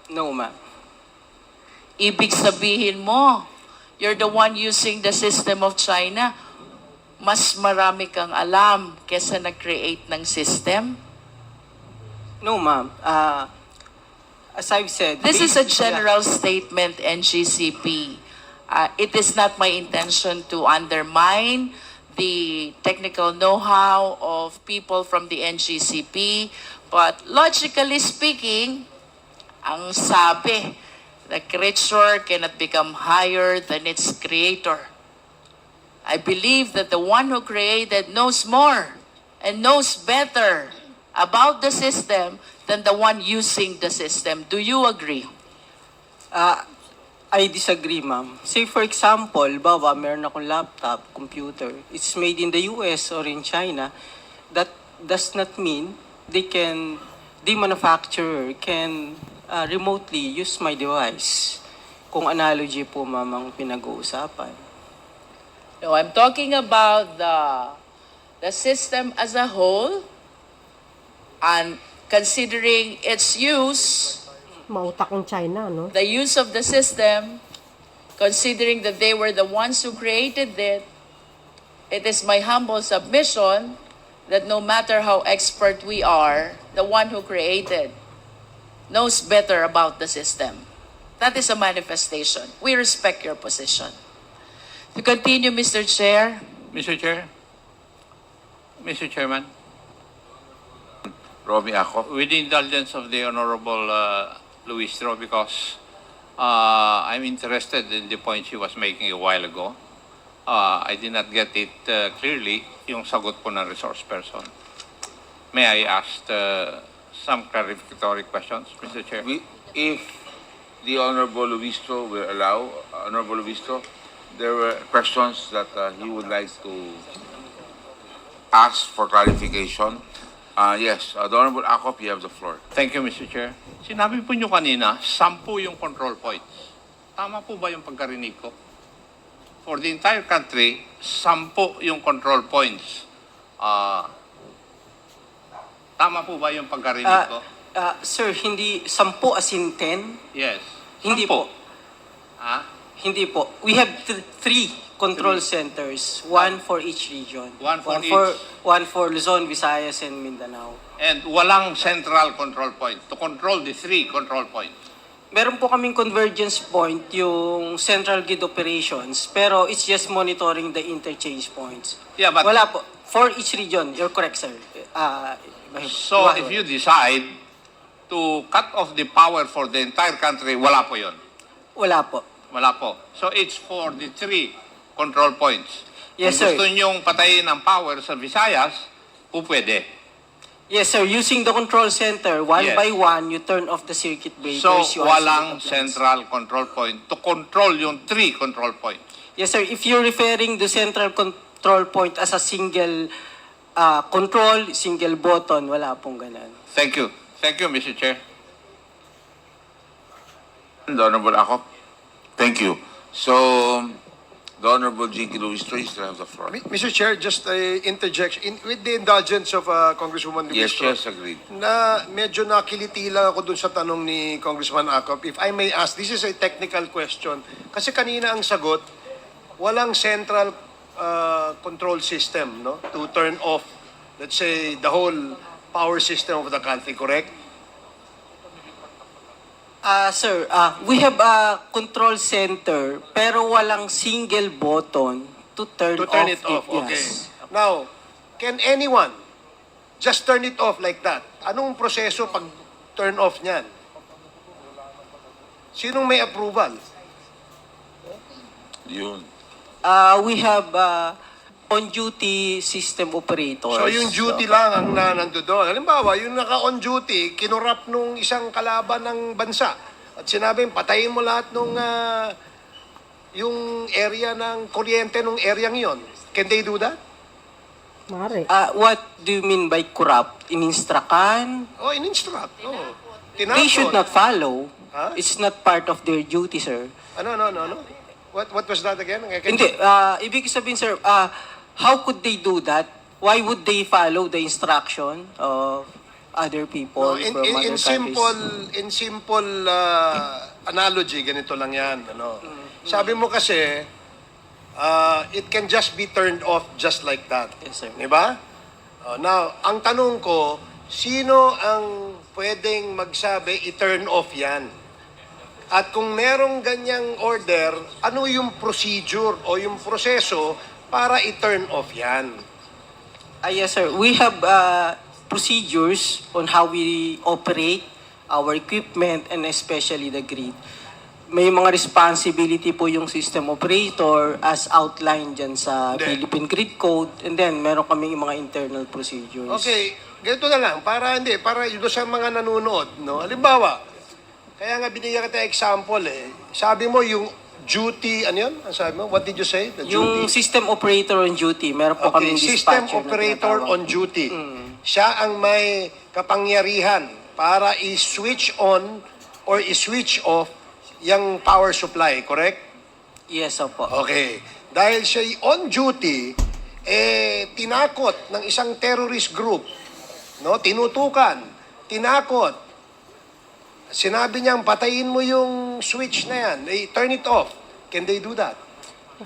No, ma'am. Ibig sabihin mo, you're the one using the system of China. Mas marami kang alam kesa nag-create ng system? No, ma'am. As I've said, This is a general statement, NGCP. It is not my intention to undermine the technical know-how of people from the NGCP, but logically speaking, ang sabi, the creature cannot become higher than its creator. I believe that the one who created knows more and knows better about the system than the one using the system. Do you agree? I disagree, ma'am. Say for example, bawa, meron akong laptop, computer. It's made in the US or in China. That does not mean the manufacturer can remotely use my device. Kung analogy po, ma'am, ang pinag-uusapan. No, I'm talking about the the system as a whole, and considering its use, Mautak ang China, no? the use of the system, considering that they were the ones who created it, it is my humble submission that no matter how expert we are, the one who created knows better about the system. That is a manifestation. We respect your position. To continue, Mr. Chair. Mr. Chair, Mr. Chairman, Romy Acop. with the indulgence of the Honorable Luistro, because I'm interested in the point she was making a while ago. I did not get it clearly, yung sagot po ng resource person. May I ask some clarificatory questions, Mr. Chair? If the Honorable Luistro will allow, Honorable Luistro, there were questions that he would like to ask for clarification. Yes, the Honorable Acop, you have the floor. Thank you, Mr. Chair. Sinabi po nyo kanina, 10 yung control points. Tama po ba yung pagkarinig ko? For the entire country, 10 yung control points. Tama po ba yung pagkarinig ko? Sir, hindi 10 as in 10? Yes. Hindi 10. po. Hindi po. We have three control centers, one for each region. One for each. One for Luzon, Visayas, and Mindanao. And walang central control point to control the 3 control points. Meron po kaming convergence point, yung central grid operations, pero it's just monitoring the interchange points. Yeah, but Wala po. For each region, you're correct, sir. so if you decide to cut off the power for the entire country, wala po yun. Wala po. Wala po. So it's for the 3 control points. Yes, Kung sir. gusto nyong patayin ang power sa Visayas, po pwede. Yes, sir. Using the control center, one Yes. by one, you turn off the circuit breakers. So you walang isolate the plants. central control point to control yung 3 control points. Yes, sir. If you're referring the central control point as a single control, single button, wala pong ganun. Thank you. Thank you, Mr. Chair. The Honorable Acop. Thank you. So, the Honorable Jinky Luistro, you still have the floor. Mr. Chair, just a interjection. With the indulgence of Congresswoman Yes, Luistro, yes, agreed. na medyo nakiliti lang ako dun sa tanong ni Congressman Acop. If I may ask, this is a technical question. Kasi kanina ang sagot, walang central control system, no, to turn off, let's say, the whole power system of the country, correct? Sir, we have a control center, pero walang single button to turn It off. Okay. Yes. Now, can anyone just turn it off like that? Anong proseso pag turn off niyan? Sinong may approval? Yun. We have on-duty system operators. So yung duty lang ang nandoon. Halimbawa, yung naka-on duty, kinurap nung isang kalaban ng bansa. At sinabing, patayin mo lahat nung yung area ng kuryente nung area yon. Can they do that? Mare. What do you mean by corrupt? In-instruct-an? Oh, in-instruct. Oh. They should not follow. Huh? It's not part of their duty, sir. No. What was that again? Hindi. Ibig sabihin, sir, how could they do that? Why would they follow the instruction of other people No, in, from in, other in countries? simple analogy, ganito lang yan. Ano? Sabi mo kasi, it can just be turned off just like that. Yes, sir. Diba? Now, ang tanong ko, sino ang pwedeng magsabi i-turn off yan? At kung merong ganyang order, ano yung procedure o yung proseso para i-turn off yan? Yes, sir. We have procedures on how we operate our equipment and especially the grid. May mga responsibility po yung system operator as outlined dyan sa Philippine Grid Code, and then meron kaming mga internal procedures. Okay, ganito na lang, para doon sa mga nanonood, no? Halimbawa, kaya nga binigyan kita example Sabi mo yung duty, ano yun? Ang sabi mo? What did you say? The Yung duty? system operator on duty, meron po kaming System dispatcher operator na tinatawag. on duty. Siya ang may kapangyarihan para i-switch on or i-switch off yung power supply, correct? Yes, opo. Okay. Dahil siya on duty, tinakot ng isang terrorist group, no? Tinutukan, tinakot. Sinabi niyang patayin mo yung switch na yan, turn it off. Can they do that?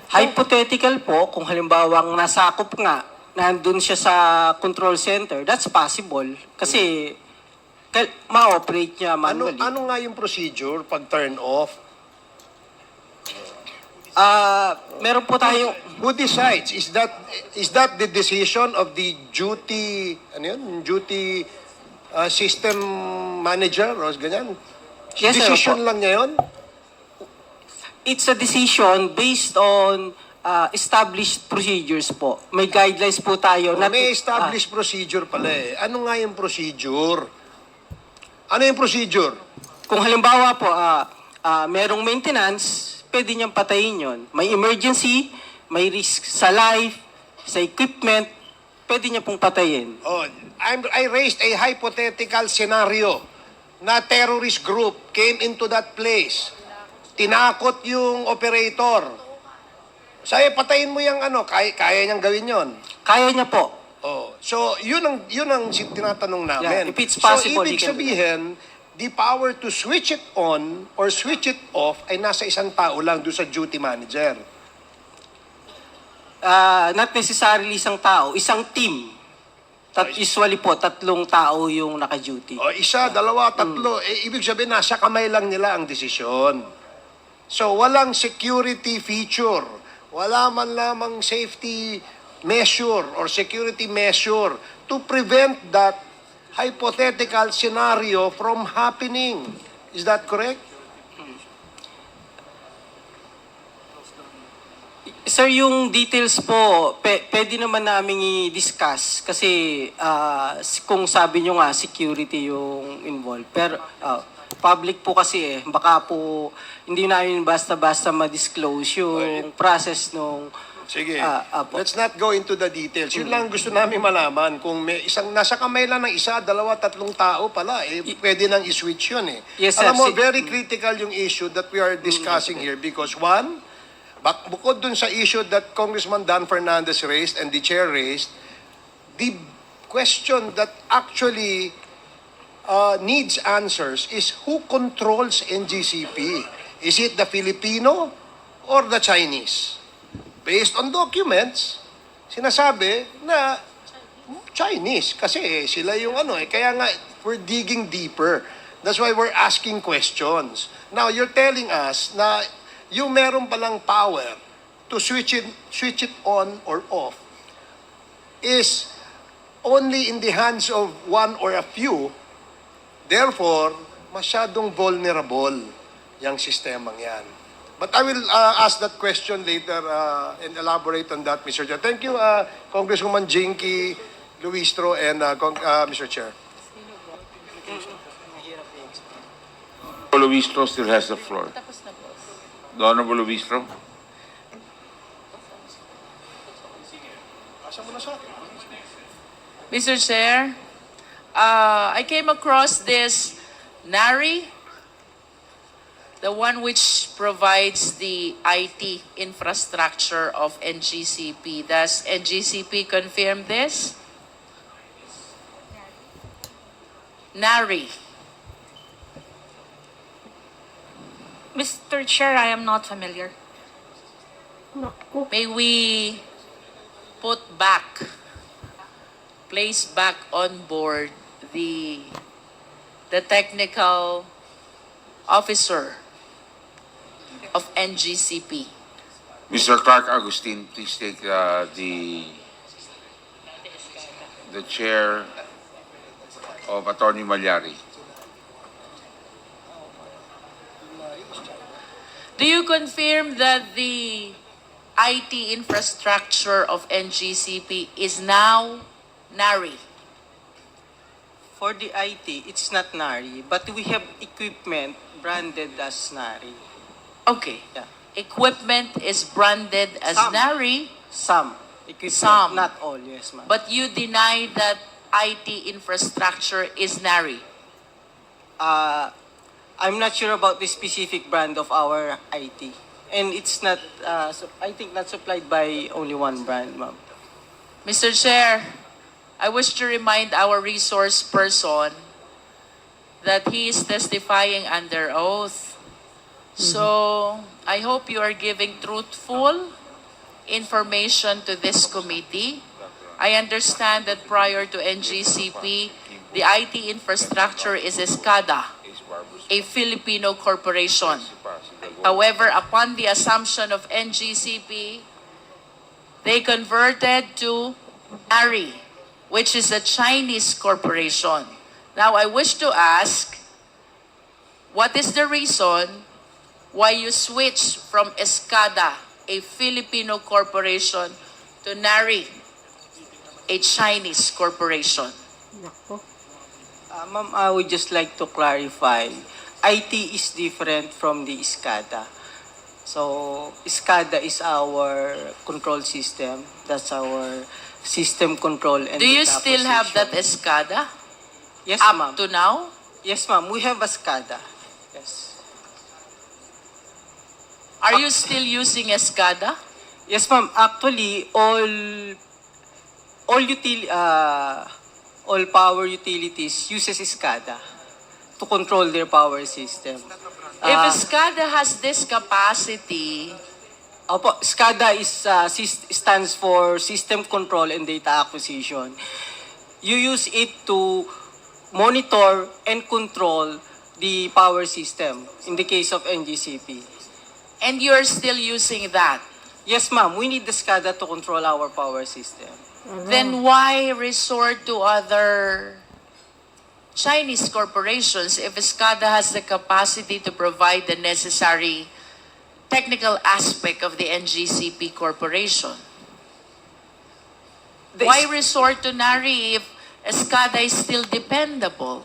Hypothetical po, kung halimbawang nasakop nga, nandun siya sa control center, that's possible. Kasi ma-operate niya manually. Ano nga yung procedure pag turn off? Meron po tayong... Who decides? Is that the decision of the duty, duty system manager o ganyan? Yes, sir, Decision opo. lang niya yun? It's a decision based on established procedures po. May guidelines po tayo. May established procedure pala eh. Ano nga yung procedure? Ano yung procedure? Kung halimbawa po, merong maintenance, pwede niyang patayin yon. May emergency, may risk sa life, sa equipment, pwede niya pong patayin. I raised a hypothetical scenario na terrorist group came into that place. Tinakot yung operator. Sabi, patayin mo yung kaya niyang gawin yon. Kaya niya po. So, yun ang tinatanong namin. Yeah, if it's possible, so, ibig sabihin, the power to switch it on or switch it off ay nasa isang tao lang doon sa duty manager. Not necessarily isang tao, isang team. Usually po, 3 tao yung naka-duty. Isa, dalawa, tatlo. Ibig sabihin, nasa kamay lang nila ang desisyon. So, walang security feature. Wala man lamang safety measure or security measure to prevent that hypothetical scenario from happening. Is that correct? Sir, yung details po, pwede naman namin i-discuss kasi kung sabi nyo nga, security yung involved. Pero public po kasi baka po hindi namin basta-basta ma-disclose yung process nung... Sige, let's not go into the details. Yun lang gusto namin malaman. Kung may nasa kamay lang ng isa, dalawa, 3 tao pala, pwede nang i-switch yun eh. Yes, sir. Alam mo, very critical yung issue that we are discussing here because one, bukod dun sa issue that Congressman Dan Fernandez raised and the chair raised, the question that actually needs answers is who controls NGCP? Is it the Filipino or the Chinese? Based on documents, sinasabi na Chinese kasi sila yung kaya nga we're digging deeper. That's why we're asking questions. Now, you're telling us na yung meron palang power to switch it on or off is only in the hands of one or a few. Therefore, masyadong vulnerable yung sistemang yan. But I will ask that question later and elaborate on that, Mr. Chair. Thank you, Congresswoman Jinky, Luistro, and Mr. Chair. Luistro still has the floor. The Honorable Luistro. Mr. Chair, I came across this NARI, the one which provides the IT infrastructure of NGCP. Does NGCP confirm this? NARI. Mr. Chair, I am not familiar. May we place back on board the technical officer of NGCP. Mr. Clark Agustin, please take the chair of Attorney Malyari. Do you confirm that the IT infrastructure of NGCP is now NARI? For the IT, it's not NARI, but we have equipment branded as NARI. Okay. Yeah. Equipment is branded as NARI, Some equipment, Some. not all, yes, ma'am. but you deny that IT infrastructure is NARI. I'm not sure about the specific brand of our IT. And it's not, I think not supplied by only one brand, ma'am. Mr. Chair, I wish to remind our resource person that he is testifying under oath. So, I hope you are giving truthful information to this committee. I understand that prior to NGCP, the IT infrastructure is ESCADA, a Filipino corporation. However, upon the assumption of NGCP, they converted to NARI, which is a Chinese corporation. Now, I wish to ask, what is the reason why you switched from ESCADA, a Filipino corporation, to NARI, a Chinese corporation? Ma'am, I would just like to clarify. IT is different from the SCADA. So, SCADA is our control system. That's our system control and Do you data still have that acquisition. ESCADA Yes, up ma'am. to now? Yes, ma'am. We have a SCADA. Yes. Are you still using ESCADA? Yes, ma'am. Actually, all power utilities uses SCADA to control their power system. If ESCADA has this capacity, Opo, SCADA stands for System Control and Data Acquisition. You use it to monitor and control the power system in the case of NGCP. and you're still using that, Yes, ma'am. We need the SCADA to control our power system. then why resort to other Chinese corporations if ESCADA has the capacity to provide the necessary technical aspect of the NGCP corporation? The Why resort to NARI if ESCADA is still dependable?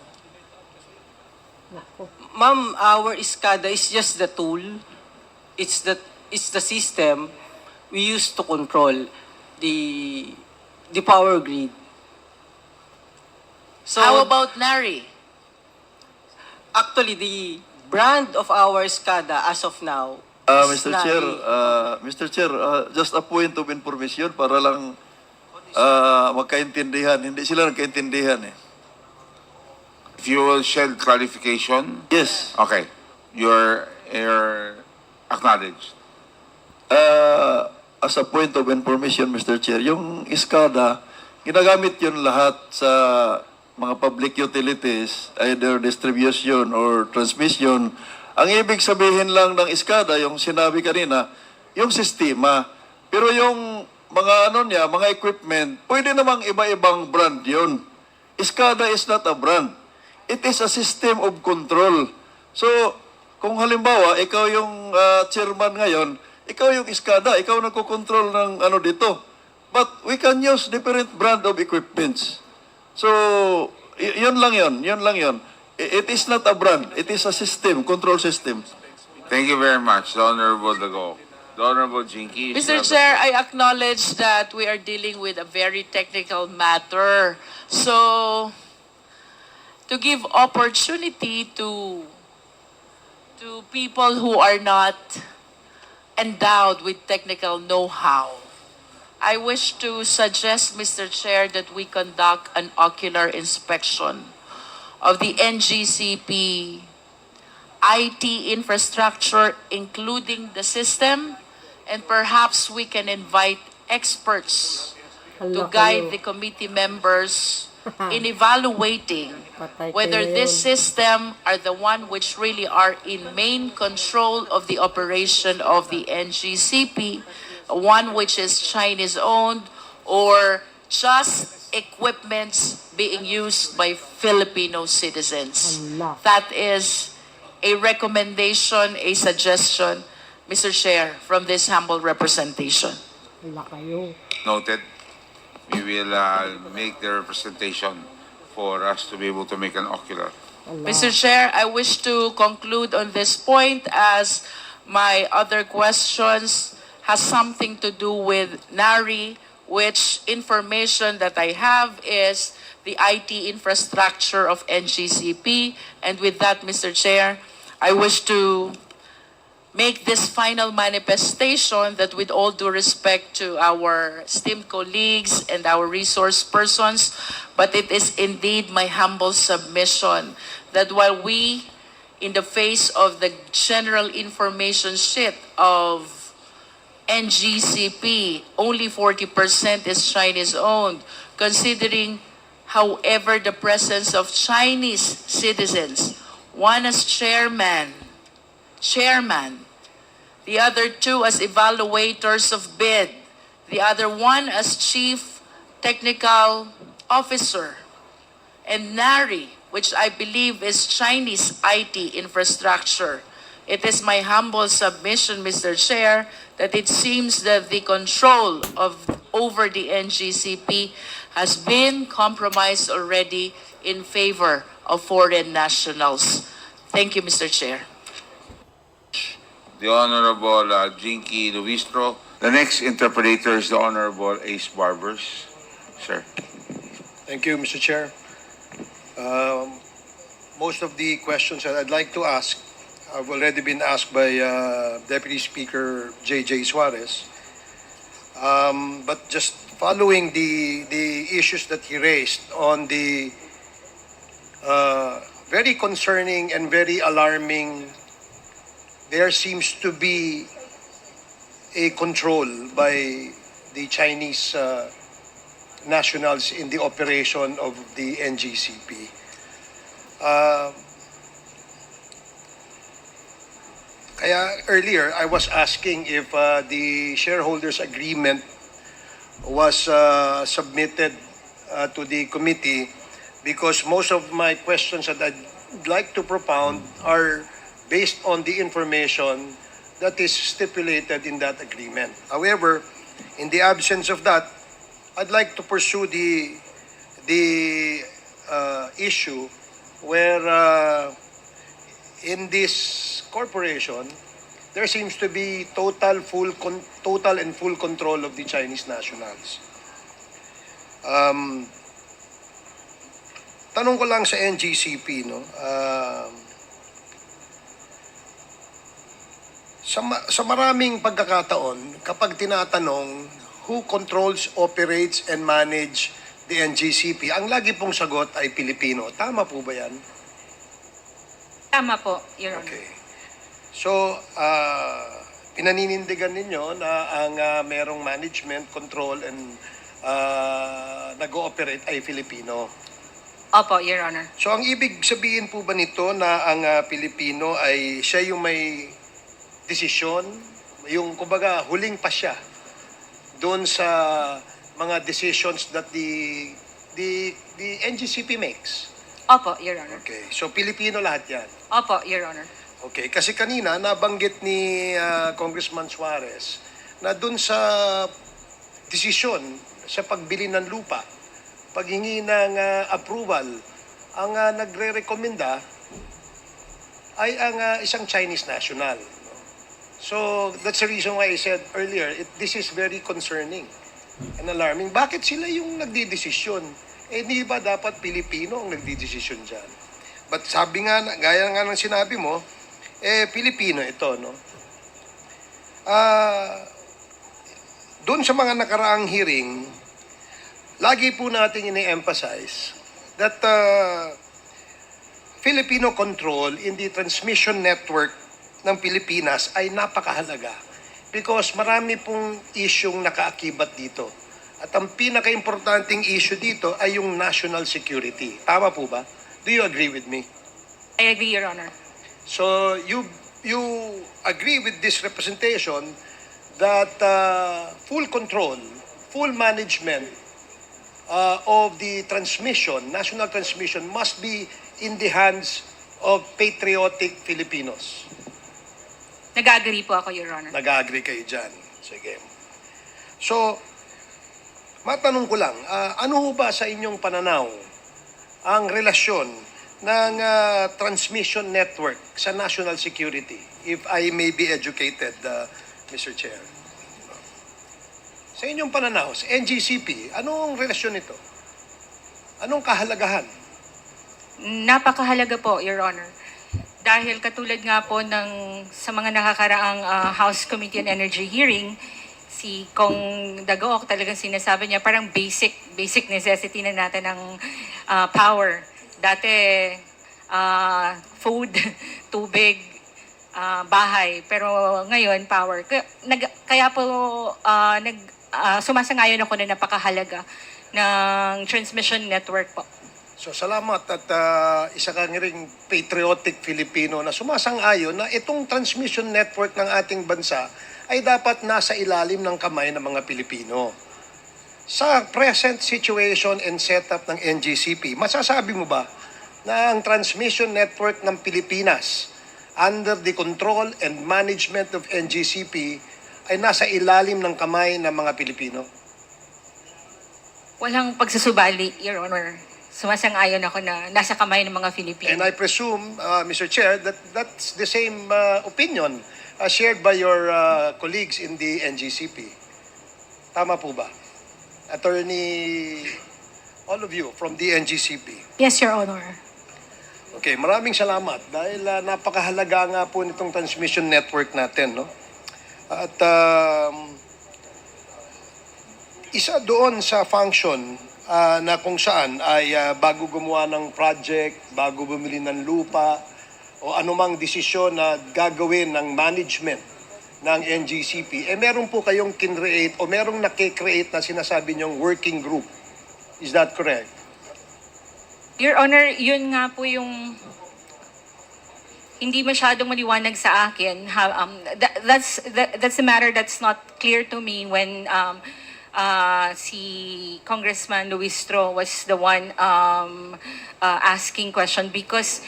Ma'am, our SCADA is just the tool. It's the system we use to control the power grid. So How about NARI? actually the brand of our SCADA as of now is Mr. Nari. Chair, just a point of information para lang magkaintindihan. Hindi sila nagkaintindihan eh. If you will shed clarification, Yes. okay, you're acknowledged. As a point of information, Mr. Chair, yung SCADA, ginagamit yun lahat sa mga public utilities, either distribution or transmission. Ang ibig sabihin lang ng SCADA, yung sinabi kanina, yung sistema. Pero yung mga mga equipment, pwede namang iba-ibang brand yun. SCADA is not a brand. It is a system of control. So, kung halimbawa, ikaw yung chairman ngayon, ikaw yung SCADA, ikaw nagko-control ng dito. But we can use different brand of equipments. So, yun lang yun. It is not a brand. It is a system, control system. Thank you very much, the Honorable Dago. The Honorable Jinky. Mr. Chair, I acknowledge that we are dealing with a very technical matter. So, to give opportunity to people who are not endowed with technical know-how, I wish to suggest, Mr. Chair, that we conduct an ocular inspection of the NGCP IT infrastructure, including the system, and perhaps we can invite experts to guide the committee members in evaluating whether this system are the one which really are in main control of the operation of the NGCP, one which is Chinese owned, or just equipments being used by Filipino citizens. That is a recommendation, a suggestion, Mr. Chair, from this humble representation. Noted. We will make the representation for us to be able to make an ocular. Mr. Chair, I wish to conclude on this point as my other questions has something to do with NARI, which information that I have is the IT infrastructure of NGCP. And with that, Mr. Chair, I wish to make this final manifestation that, with all due respect to our esteemed colleagues and our resource persons, but it is indeed my humble submission that while we, in the face of the general information sheet of NGCP, only 40% is Chinese-owned, considering, however, the presence of Chinese citizens, one as chairman, the other two as evaluators of bid, the other one as chief technical officer, and NARI, which I believe is Chinese IT infrastructure. It is my humble submission, Mr. Chair, that it seems that the control over the NGCP has been compromised already in favor of foreign nationals. Thank you, Mr. Chair. The Honorable Jinky Luistro. The next interpreter is the Honorable Ace Barbers. Sir. Thank you, Mr. Chair. Most of the questions that I'd like to ask have already been asked by Deputy Speaker J.J. Suarez. But just following the issues that he raised on the very concerning and very alarming, there seems to be a control by the Chinese nationals in the operation of the NGCP. Kaya earlier, I was asking if the shareholders' agreement was submitted to the committee, because most of my questions that I'd like to propound are based on the information that is stipulated in that agreement. However, in the absence of that, I'd like to pursue the issue where in this corporation, there seems to be total and full control of the Chinese nationals. Tanong ko lang sa NGCP, no? Sa maraming pagkakataon, kapag tinatanong who controls, operates, and manage the NGCP, ang lagi pong sagot ay Pilipino. Tama po ba yan? Tama po, Your Honor. Okay. So, pinaninindigan ninyo na ang merong management, control, and nag-ooperate ay Filipino. Opo, Your Honor. So, ang ibig sabihin po ba nito na ang Pilipino ay siya yung may desisyon, yung kumbaga huling pa siya doon sa mga decisions that the NGCP makes? Opo, Your Honor. Okay. So, Pilipino lahat yan? Opo, Your Honor. Okay, kasi kanina nabanggit ni Congressman Suarez na dun sa desisyon sa pagbili ng lupa, paghingi ng approval, ang nagre-rekomenda ay ang isang Chinese national. So that's the reason why I said earlier, this is very concerning and alarming. Bakit sila yung nagdidesisyon? Di ba dapat Pilipino ang nagdidesisyon dyan? But sabi nga, gaya nga ng sinabi mo, Pilipino ito, no? Doon sa mga nakaraang hearing, lagi po natin ini-emphasize that Filipino control in the transmission network ng Pilipinas ay napakahalaga because marami pong isyong nakaakibat dito. At ang pinaka-importanting issue dito ay yung national security. Tama po ba? Do you agree with me? I agree, Your Honor. So you agree with this representation that full control, full management of the transmission, national transmission, must be in the hands of patriotic Filipinos. Nag-agree po ako, Your Honor. Nag-agree kayo dyan. Sige. So, matanong ko lang, ano ho ba sa inyong pananaw ang relasyon ng transmission network sa national security, if I may be educated, Mr. Chair? Sa inyong pananaw, sa NGCP, anong relasyon nito? Anong kahalagahan? Napakahalaga po, Your Honor. dahil katulad nga po sa mga nakakaraang House Committee on Energy hearing, si Kong Dagook talagang sinasabi niya parang basic necessity na natin ng power. Dati food, tubig, bahay, pero ngayon power. Kaya po sumasangayon ako na napakahalaga ng transmission network po. So salamat at isa kang ring patriotic Filipino na sumasang-ayon na itong transmission network ng ating bansa ay dapat nasa ilalim ng kamay ng mga Pilipino. Sa present situation and setup ng NGCP, masasabi mo ba na ang transmission network ng Pilipinas under the control and management of NGCP ay nasa ilalim ng kamay ng mga Pilipino? Walang pagsusubali, Your Honor. Sumasang-ayon ako na nasa kamay ng mga Filipino. And I presume, Mr. Chair, that that's the same opinion shared by your colleagues in the NGCP. Tama po ba? Attorney, all of you from the NGCP. Yes, Your Honor. Okay, maraming salamat dahil napakahalaga nga po nitong transmission network natin, no? At isa doon sa function na kung saan ay bago gumawa ng project, bago bumili ng lupa, o anumang desisyon na gagawin ng management ng NGCP, meron po kayong kinreate o merong nakikreate na sinasabi niyong working group. Is that correct? Your Honor, yun nga po yung hindi masyadong maliwanag sa akin. That's a matter that's not clear to me when si Congressman Luistro was the one asking question, because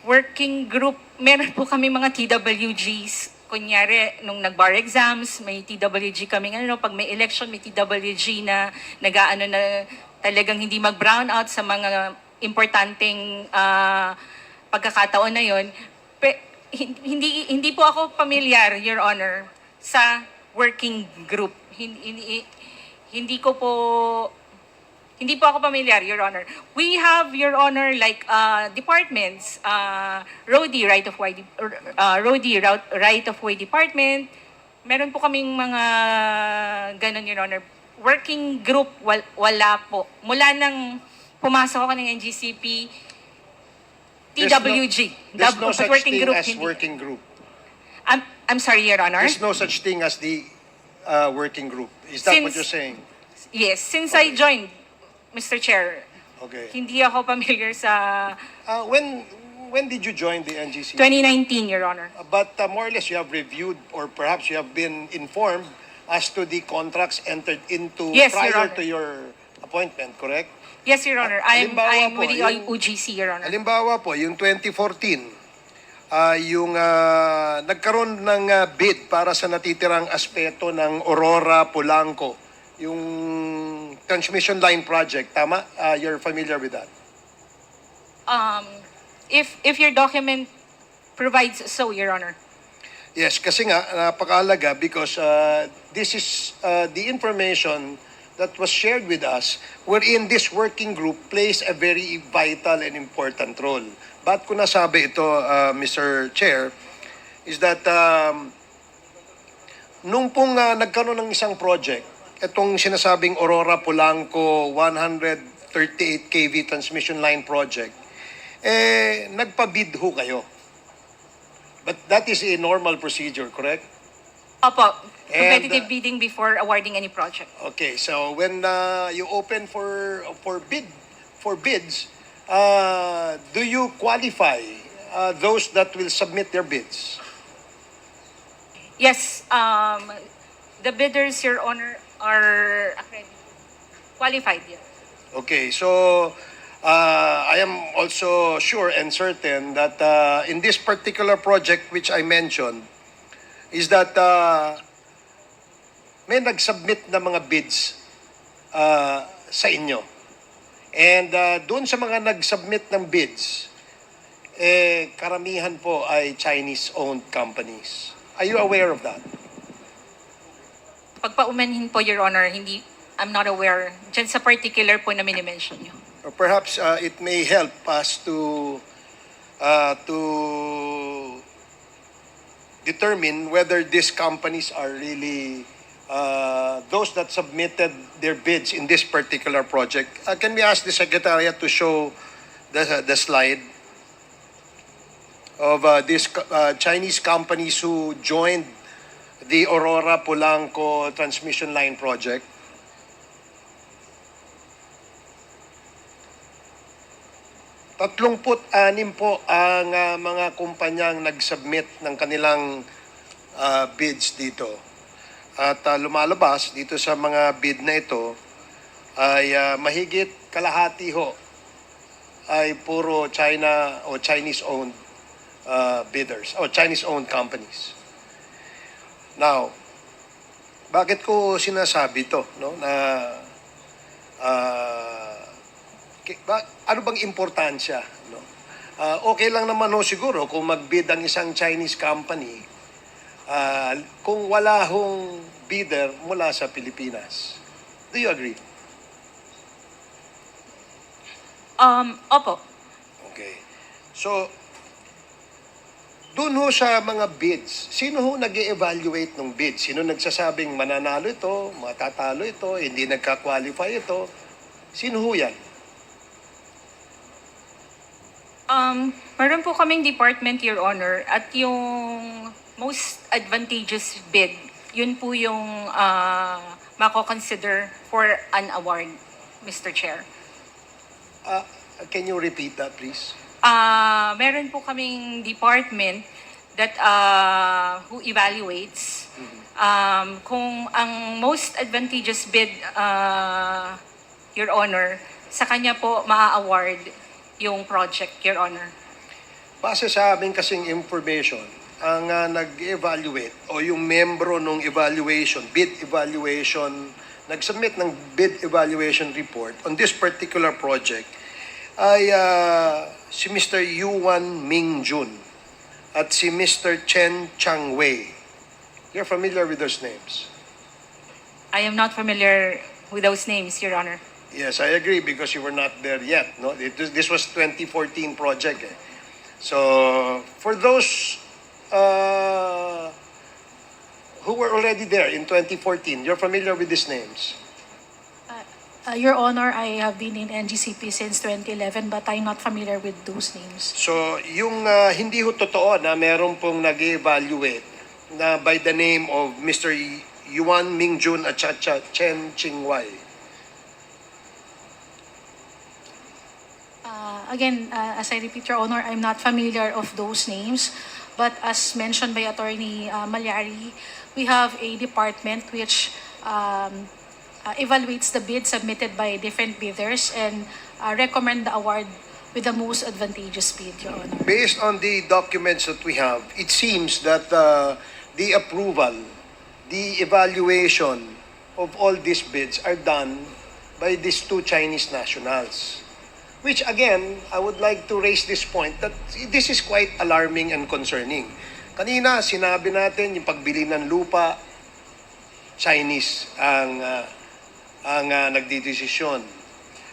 working group, meron po kami mga TWGs. Kunyari, nung nag-bar exams, may TWG kami. Pag may election, may TWG na nag-aano na talagang hindi mag-brown out sa mga importanteng pagkakataon na yon. Hindi po ako pamilyar, Your Honor, sa working group. Hindi po ako pamilyar, Your Honor. We have, Your Honor, like departments, roadie right-of-way department. Meron po kaming mga ganun, Your Honor. Working group, wala po. Mula nang pumasok ako ng NGCP, TWG. There's no such thing as working group. I'm sorry, Your Honor. There's no such thing as the working group. Is that what you're saying? Yes, since I joined, Mr. Chair, Okay. hindi ako familiar sa When did you join the NGCP? 2019, Your Honor. But more or less you have reviewed or perhaps you have been informed as to the contracts entered into Yes, Your prior Honor. to your appointment, correct? Yes, Your Honor. I'm halimbawa po, with the yung- UGC, Your Honor. Halimbawa po, yung 2014, yung nagkaroon ng bid para sa natitirang aspeto ng Aurora Polanco, yung transmission line project, tama? You're familiar with that? If your document provides so, Your Honor. Yes, kasi nga, napakahalaga because this is the information that was shared with us wherein this working group plays a very vital and important role. Ba't ko nasabi ito, Mr. Chair, is that nung pong nagkaroon ng isang project, itong sinasabing Aurora Polanco 138 kV transmission line project, nagpabid ho kayo. But that is a normal procedure, correct? Opo, competitive bidding before awarding any project. Okay, so when you open for bids, do you qualify those that will submit their bids? Yes, the bidders, Your Honor, are qualified. Yes. Okay, so I am also sure and certain that in this particular project which I mentioned, is that may nag-submit na mga bids sa inyo. And doon sa mga nag-submit ng bids, karamihan po ay Chinese-owned companies. Are you aware of that? Pagpaumanhin po, Your Honor, I'm not aware dyan sa particular po na minimension nyo. Or perhaps it may help us to to determine whether these companies are really those that submitted their bids in this particular project. Can we ask the Secretariat to show the slide of these Chinese companies who joined the Aurora Polanco transmission line project? Tatlongput-anim po ang mga kumpanyang nag-submit ng kanilang bids dito. At lumalabas dito sa mga bid na ito ay mahigit kalahati ho ay puro China o Chinese-owned bidders o Chinese-owned companies. Now, bakit ko sinasabi to, no, na ano bang importansya, no? Okay lang naman ho siguro kung mag-bid ang isang Chinese company kung wala hong bidder mula sa Pilipinas. Do you agree? Opo. Okay. So, dun ho sa mga bids, sino ho nag-evaluate ng bids? Sino nagsasabing mananalo ito, matatalo ito, hindi nagka-qualify ito? Sino ho yan? Meron po kaming department, Your Honor, at yung most advantageous bid, yun po yung mako-consider for an award, Mr. Chair. Can you repeat that, please? Meron po kaming department that who evaluates kung ang most advantageous bid, Your Honor, sa kanya po maa-award yung project, Your Honor. Base sa amin kasing information, ang nag-evaluate o yung membro ng evaluation, bid evaluation, nag-submit ng bid evaluation report on this particular project ay si Mr. Yuan Mingjun at si Mr. Chen Changwei. You're familiar with those names? I am not familiar with those names, Your Honor. Yes, I agree because you were not there yet. No, this was 2014 project. So for those who were already there in 2014, you're familiar with these names? Your Honor, I have been in NGCP since 2011 but I'm not familiar with those names. So yung hindi ho totoo na meron pong nag-evaluate na by the name of Mr. Yuan Mingjun at Chen Chingwei. Again, as I repeat, Your Honor, I'm not familiar of those names. But as mentioned by Attorney Malyari, we have a department which evaluates the bid submitted by different bidders and recommend the award with the most advantageous bid, Your Honor. Based on the documents that we have, it seems that the approval, the evaluation of all these bids are done by these two Chinese nationals. Which again, I would like to raise this point that this is quite alarming and concerning. Kanina, sinabi natin yung pagbili ng lupa, Chinese ang nagdidesisyon.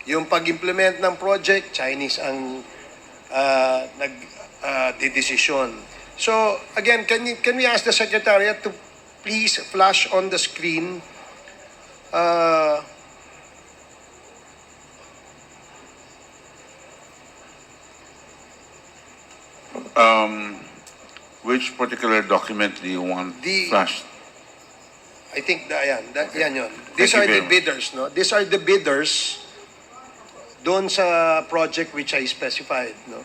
Yung pag-implement ng project, Chinese ang nagdidesisyon. So again, can we ask the Secretariat to please flash on the screen which particular document do you want flashed? I think yan yun. These are the bidders, no? These are the bidders doon sa project which I specified, no?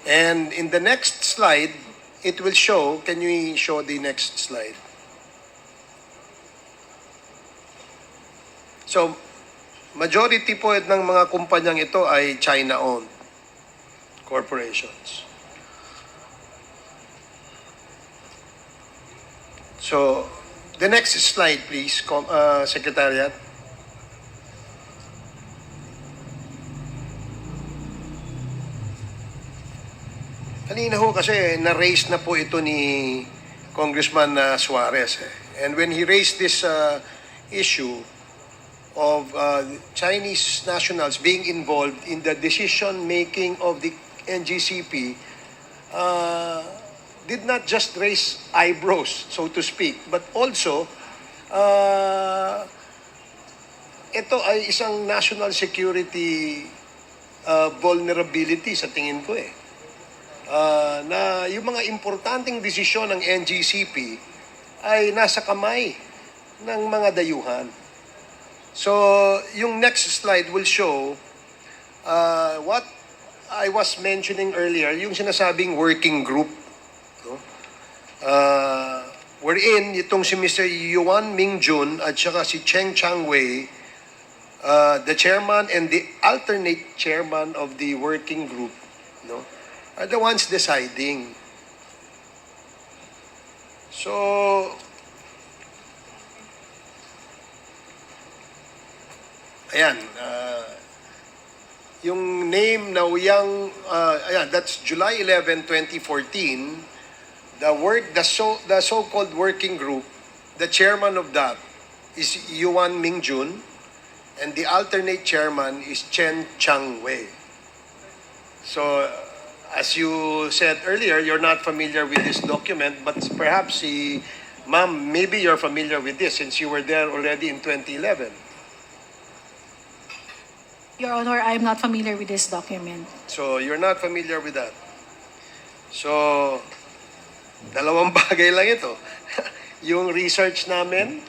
And in the next slide, it will show, can you show the next slide? So, majority po ng mga kumpanyang ito ay China-owned corporations. So, the next slide, please, Secretariat. Kanina ho kasi na-raise na po ito ni Congressman Suarez. And when he raised this issue of Chinese nationals being involved in the decision-making of the NGCP, did not just raise eyebrows, so to speak, but also ito ay isang national security vulnerability sa tingin ko eh. Na yung mga importanteng desisyon ng NGCP ay nasa kamay ng mga dayuhan. So, yung next slide will show what I was mentioning earlier, yung sinasabing working group. No? Wherein itong si Mr. Yuan Mingjun at saka si Cheng Changwei, the chairman and the alternate chairman of the working group, no, are the ones deciding. So, ayan, yung name na Uyang, ayan, that's July 11, 2014, the so-called working group, the chairman of that is Yuan Mingjun, and the alternate chairman is Chen Changwei. So, as you said earlier, you're not familiar with this document, but perhaps ma'am, maybe you're familiar with this since you were there already in 2011. Your Honor, I'm not familiar with this document. So, you're not familiar with that. So, dalawang bagay lang ito. Yung research namin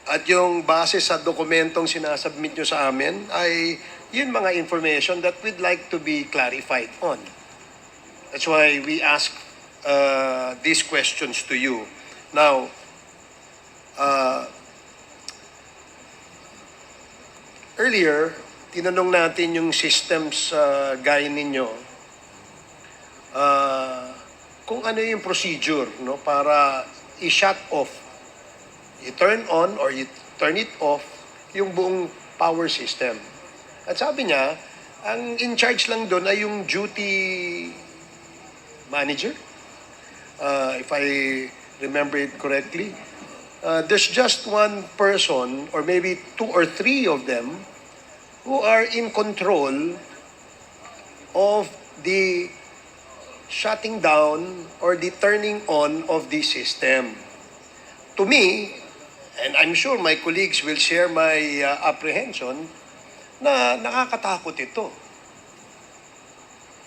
at yung base sa dokumentong sinasubmit nyo sa amin ay yun mga information that we'd like to be clarified on. That's why we ask these questions to you. Now, earlier, tinanong natin yung systems gaya ninyo kung ano yung procedure, no, para i-shut off, i-turn on or i-turn it off yung buong power system. At sabi niya, ang in charge lang doon ay yung duty manager. If I remember it correctly, there's just one person or maybe 2 or 3 of them who are in control of the shutting down or the turning on of the system. To me, and I'm sure my colleagues will share my apprehension, na nakakatakot ito.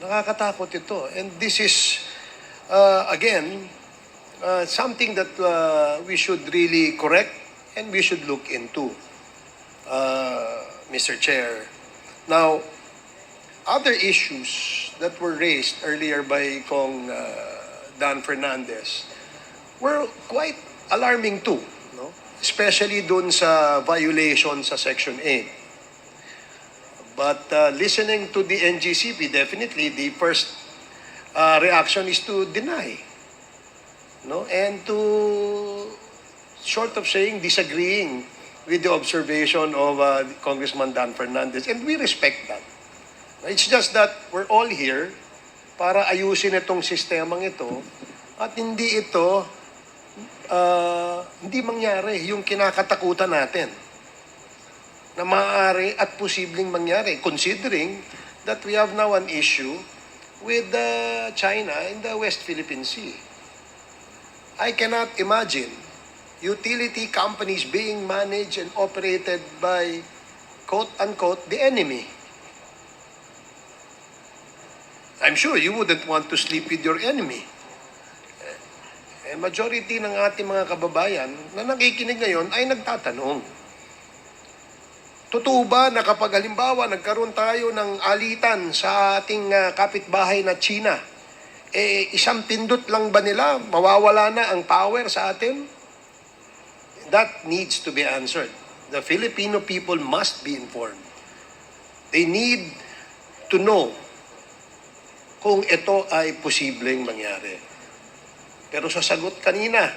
Nakakatakot ito. And this is, again, something that we should really correct and we should look into, Mr. Chair. Now, other issues that were raised earlier by Kong Dan Fernandez were quite alarming too, no? Especially dun sa violation sa Section 8. But listening to the NGCP, definitely the first reaction is to deny, no, and to, short of saying, disagreeing with the observation of Congressman Dan Fernandez, and we respect that. It's just that we're all here para ayusin itong sistemang ito at hindi ito hindi mangyari yung kinakatakutan natin na maaari at posibleng mangyari, considering that we have now an issue with China in the West Philippine Sea. I cannot imagine utility companies being managed and operated by, quote-unquote, the enemy. I'm sure you wouldn't want to sleep with your enemy. And majority ng ating mga kababayan na nakikinig ngayon ay nagtatanong, totoo ba na kapag halimbawa nagkaroon tayo ng alitan sa ating kapitbahay na Tsina, isang pindot lang ba nila, mawawala na ang power sa atin? That needs to be answered. The Filipino people must be informed. They need to know kung ito ay posibleng mangyari. Pero sa sagot kanina,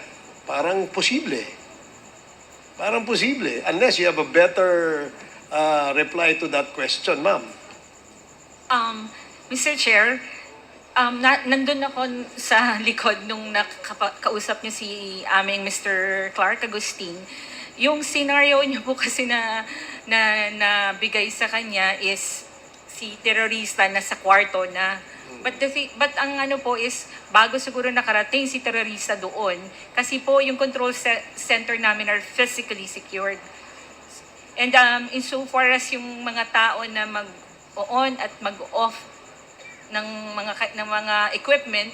parang posible. Parang posible. Unless you have a better reply to that question, ma'am. Mr. Chair, nandun ako sa likod nung kausap niyo si aming Mr. Clark Agustin. Yung scenario niyo po kasi na bigay sa kanya is si terorista na sa kwarto na But ang ano po is, bago siguro nakarating si terorista doon, kasi po yung control center namin are physically secured. And insofar as yung mga tao na mag-on at mag-off ng mga equipment,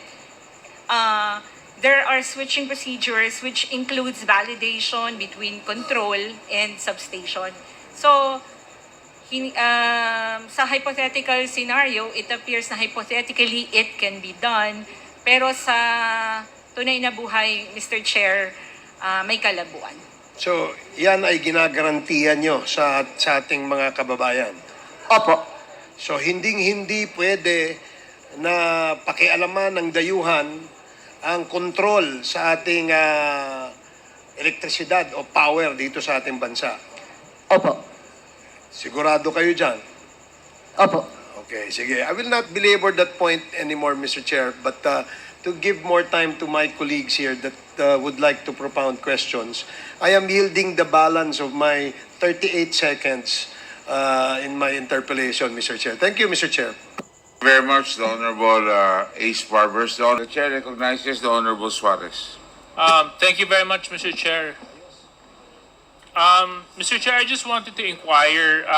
there are switching procedures which includes validation between control and substation. So, sa hypothetical scenario, it appears na hypothetically it can be done, pero sa tunay na buhay, Mr. Chair, may kalabuan. So, yan ay ginagarantiyan nyo sa ating mga kababayan. Opo. So, hindi pwede na pakialaman ng dayuhan ang control sa ating elektrisidad o power dito sa ating bansa. Opo. Sigurado kayo dyan? Opo. Okay, sige. I will not belabor that point anymore, Mr. Chair, but to give more time to my colleagues here that would like to propound questions, I am yielding the balance of my 38 seconds in my interpellation, Mr. Chair. Thank you, Mr. Chair. Very much, the Honorable Ace Barbers. The Chair recognizes the Honorable Suarez. Thank you very much, Mr. Chair. Mr. Chair, I just wanted to inquire,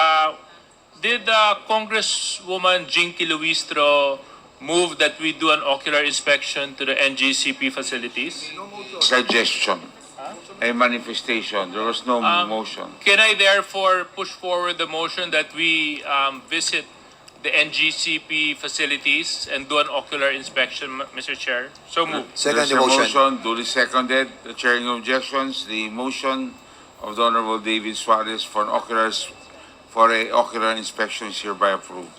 did Congresswoman Jinky Luistro move that we do an ocular inspection to the NGCP facilities? Suggestion. A manifestation. There was no motion. Can I therefore push forward the motion that we visit the NGCP facilities and do an ocular inspection, Mr. Chair? So moved. Second There's a motion. motion, duly seconded. The Chair, no objections. The motion of the Honorable David Suarez for a ocular inspection is hereby approved.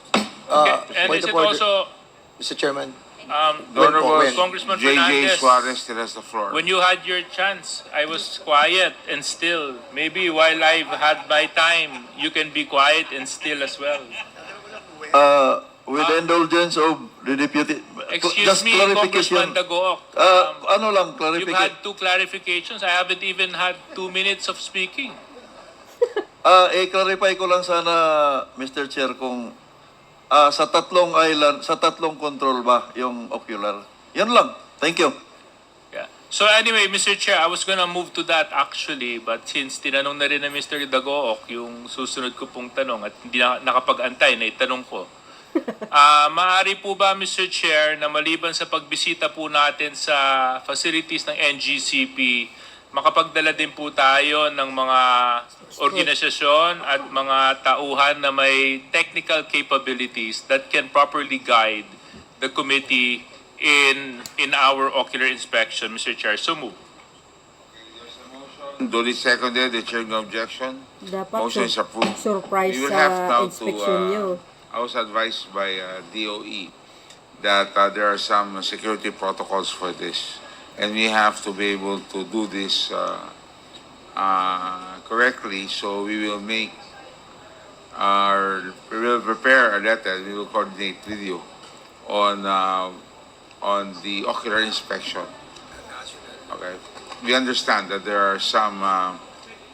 Okay. And point is of it order. also, Mr. Chairman. The Honorable Congressman J.J. Fernandez, Suarez still has the floor. when you had your chance, I was quiet and still. Maybe while I've had my time, you can be quiet and still as well. With the indulgence of the deputy, Excuse just me, Congressman clarification. Dagook. Ano lang, You've clarification. had 2 clarifications. I haven't even had 2 minutes of speaking. Clarify ko lang sana, Mr. Chair, kung sa tatlong island, sa tatlong control ba yung ocular? Yan lang. Thank you. Yeah. So anyway, Mr. Chair, I was gonna move to that actually, but since tinanong na rin na Mr. Dagook yung susunod ko pong tanong at hindi na nakapag-antay na itanong ko, maaari po ba, Mr. Chair, na maliban sa pagbisita po natin sa facilities ng NGCP, makapagdala din po tayo ng mga organisasyon at mga tauhan na may technical capabilities that can properly guide the committee in our ocular inspection, Mr. Chair. So move. Duly seconded. The Chair, no objection. Dapat Motion is approved. surprise We will have sa now inspection nyo. I was advised by DOE that there are some security protocols for this, and we have to be able to do this correctly. So we will prepare a letter. We will coordinate with you on the ocular inspection. Okay. We understand that there are some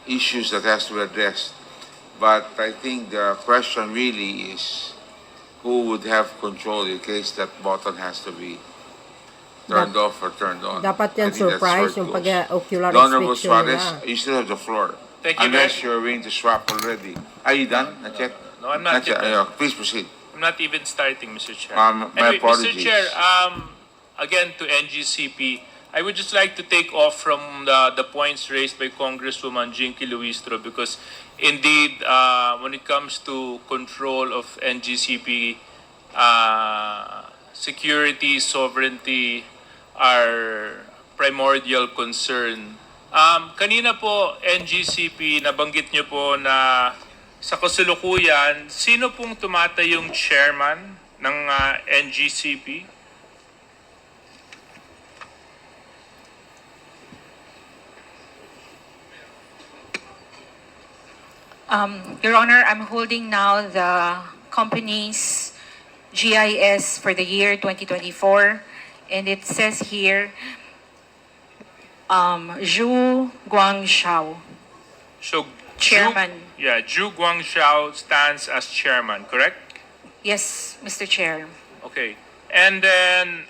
issues that has to be addressed. But I think the question really is who would have control in case that button has to be turned off or turned on. Dapat I yan think that's surprise where it yung goes. pag-ocular The Honorable inspection Suarez, nila. you still have the floor. Thank you, Unless Mayor. you're willing to swap already. Are you done? Not yet? No, I'm not yet. Please proceed. I'm not even starting, Mr. Chair. My Anyway, apologies. Mr. Chair, again to NGCP, I would just like to take off from the points raised by Congresswoman Jinky Luistro because indeed, when it comes to control of NGCP, security, sovereignty are primordial concern. Kanina po, NGCP, nabanggit niyo po na sa kasalukuyan, sino pong tumatayong chairman ng NGCP? Your Honor, I'm holding now the company's GIS for the year 2024, and it says here, Zhu Guangxiao, So, Chairman. Zhu Guangxiao stands as chairman, correct? Yes, Mr. Chair. Okay. And then,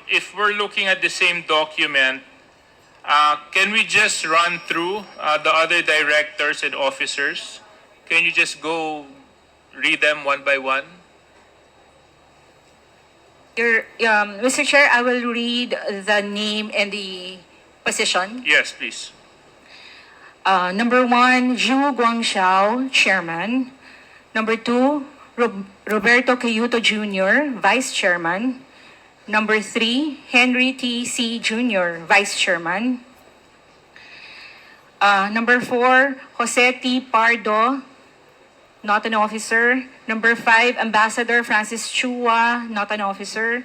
if we're looking at the same document, can we just run through the other directors and officers? Can you just go read them one by one? Mr. Chair, I will read the name and the position. Yes, please. Number 1, Zhu Guangxiao, Chairman. Number 2, Roberto Cayuto Jr., Vice Chairman. Number 3, Henry T. C. Jr., Vice Chairman. Number 4, Jose T. Pardo, not an officer. Number 5, Ambassador Francis Chua, not an officer.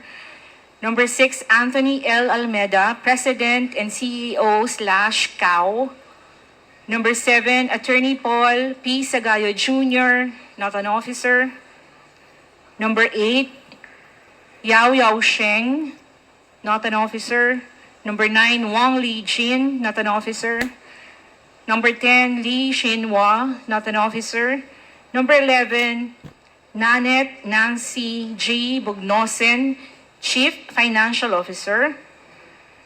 Number 6, Anthony L. Almeda, President and CEO/CAO. Number 7, Attorney Paul P. Sagayo Jr., not an officer. Number 8, Yao Yao Sheng, not an officer. Number 9, Wang Li Jin, not an officer. Number 10, Li Xinhua, not an officer. Number 11, Nanette Nancy G. Bugnosen, Chief Financial Officer.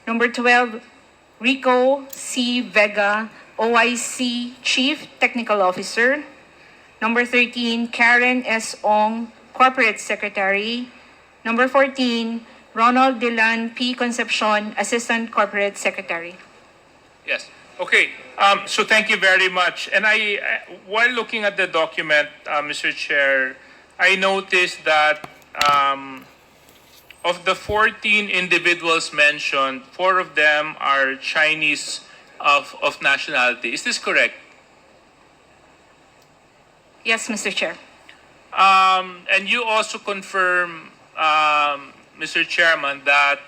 Number 12, Rico C. Vega, OIC Chief Technical Officer. Number 13, Karen S. Ong, Corporate Secretary. Number 14, Ronald Dilan P. Concepcion, Assistant Corporate Secretary. Yes. Okay. So thank you very much. And while looking at the document, Mr. Chair, I noticed that of the 14 individuals mentioned, 4 of them are Chinese of nationality. Is this correct? Yes, Mr. Chair. And you also confirm, Mr. Chairman, that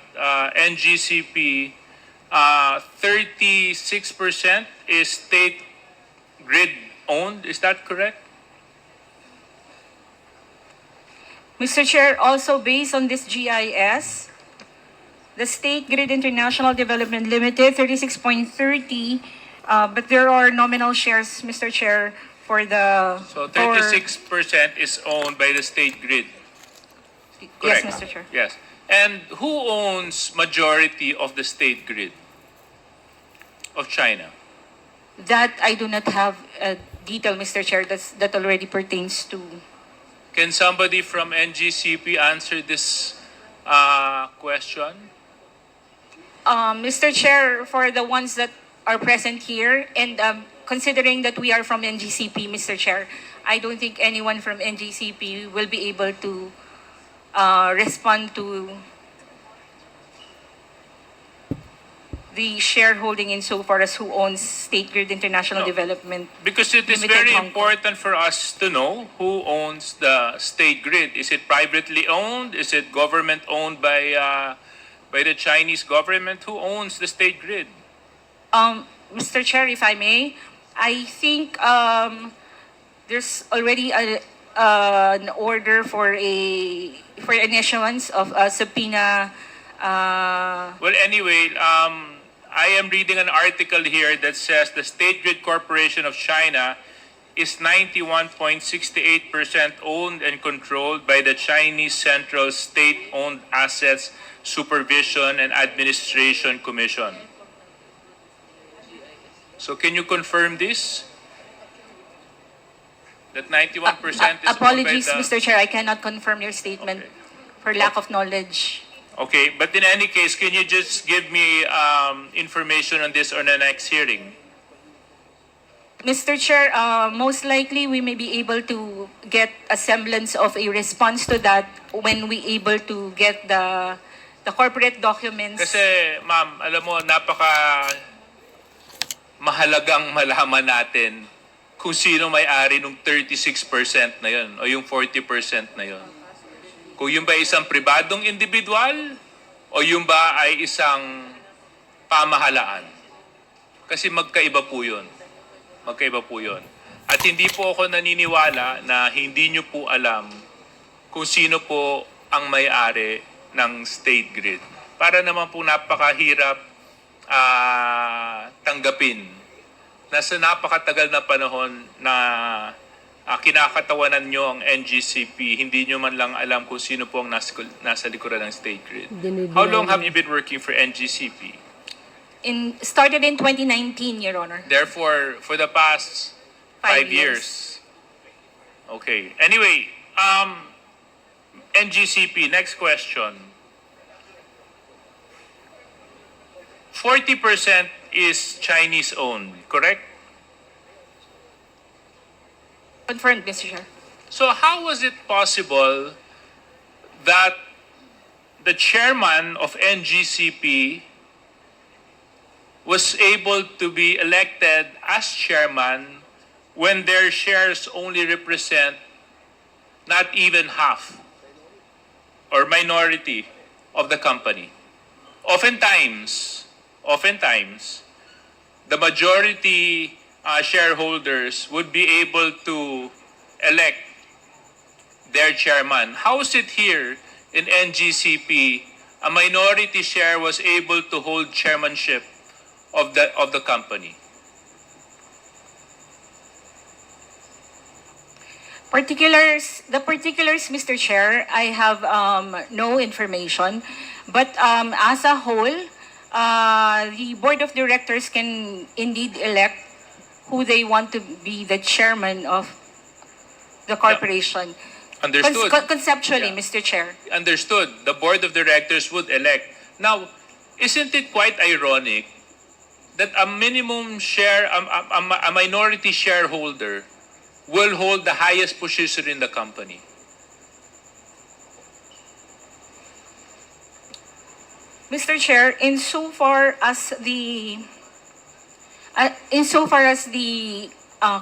NGCP 36% is state grid owned. Is that correct? Mr. Chair, also based on this GIS, the State Grid International Development Limited, 36.30, but there are nominal shares, Mr. Chair, for the... So 36% is owned by the state grid. Yes, Correct. Mr. Chair. Yes. And who owns majority of the state grid of China? That I do not have detail, Mr. Chair, that already pertains to... Can somebody from NGCP answer this question? Mr. Chair, for the ones that are present here, and considering that we are from NGCP, Mr. Chair, I don't think anyone from NGCP will be able to respond to the shareholding insofar as who owns State Grid International Development. Because it is Limited very Hong Kong. important for us to know who owns the state grid. Is it privately owned? Is it government owned by the Chinese government? Who owns the state grid? Mr. Chair, if I may, I think there's already an order for an issuance of a subpoena. Well, anyway, I am reading an article here that says the State Grid Corporation of China is 91.68% owned and controlled by the Chinese Central State-Owned Assets Supervision and Administration Commission. So can you confirm this? That 91% is Apologies, owned by the... Mr. Chair, I cannot confirm your statement for lack of knowledge. Okay, but in any case, can you just give me information on this on the next hearing? Mr. Chair, most likely we may be able to get a semblance of a response to that when we able to get the corporate documents. Kasi, ma'am, alam mo, napaka mahalagang malaman natin kung sino may-ari ng 36% na yun o yung 40% na yun. Kung yung ba isang pribadong individual o yung ba ay isang pamahalaan. Kasi magkaiba po yun. Magkaiba po yun. At hindi po ako naniniwala na hindi nyo po alam kung sino po ang may-ari ng state grid. Para naman po napakahirap tanggapin na sa napakatagal na panahon na kinakatawanan nyo ang NGCP, hindi nyo man lang alam kung sino po ang nasa likuran ng State Grid. How long have you been working for NGCP? Started in 2019, Your Honor. Therefore, for the past 5 years. Okay. Anyway, NGCP, next question. 40% is Chinese-owned, correct? Confirmed, Mr. Chair. So how was it possible that the chairman of NGCP was able to be elected as chairman when their shares only represent not even half or minority of the company? Oftentimes, the majority shareholders would be able to elect their chairman. How is it here in NGCP, a minority share was able to hold chairmanship of the company? The particulars, Mr. Chair, I have no information. But as a whole, the board of directors can indeed elect who they want to be the chairman of the corporation. Understood. Conceptually, Mr. Chair. Understood. The board of directors would elect. Now, isn't it quite ironic that a minimum share, a minority shareholder will hold the highest position in the company? Mr. Chair, insofar as the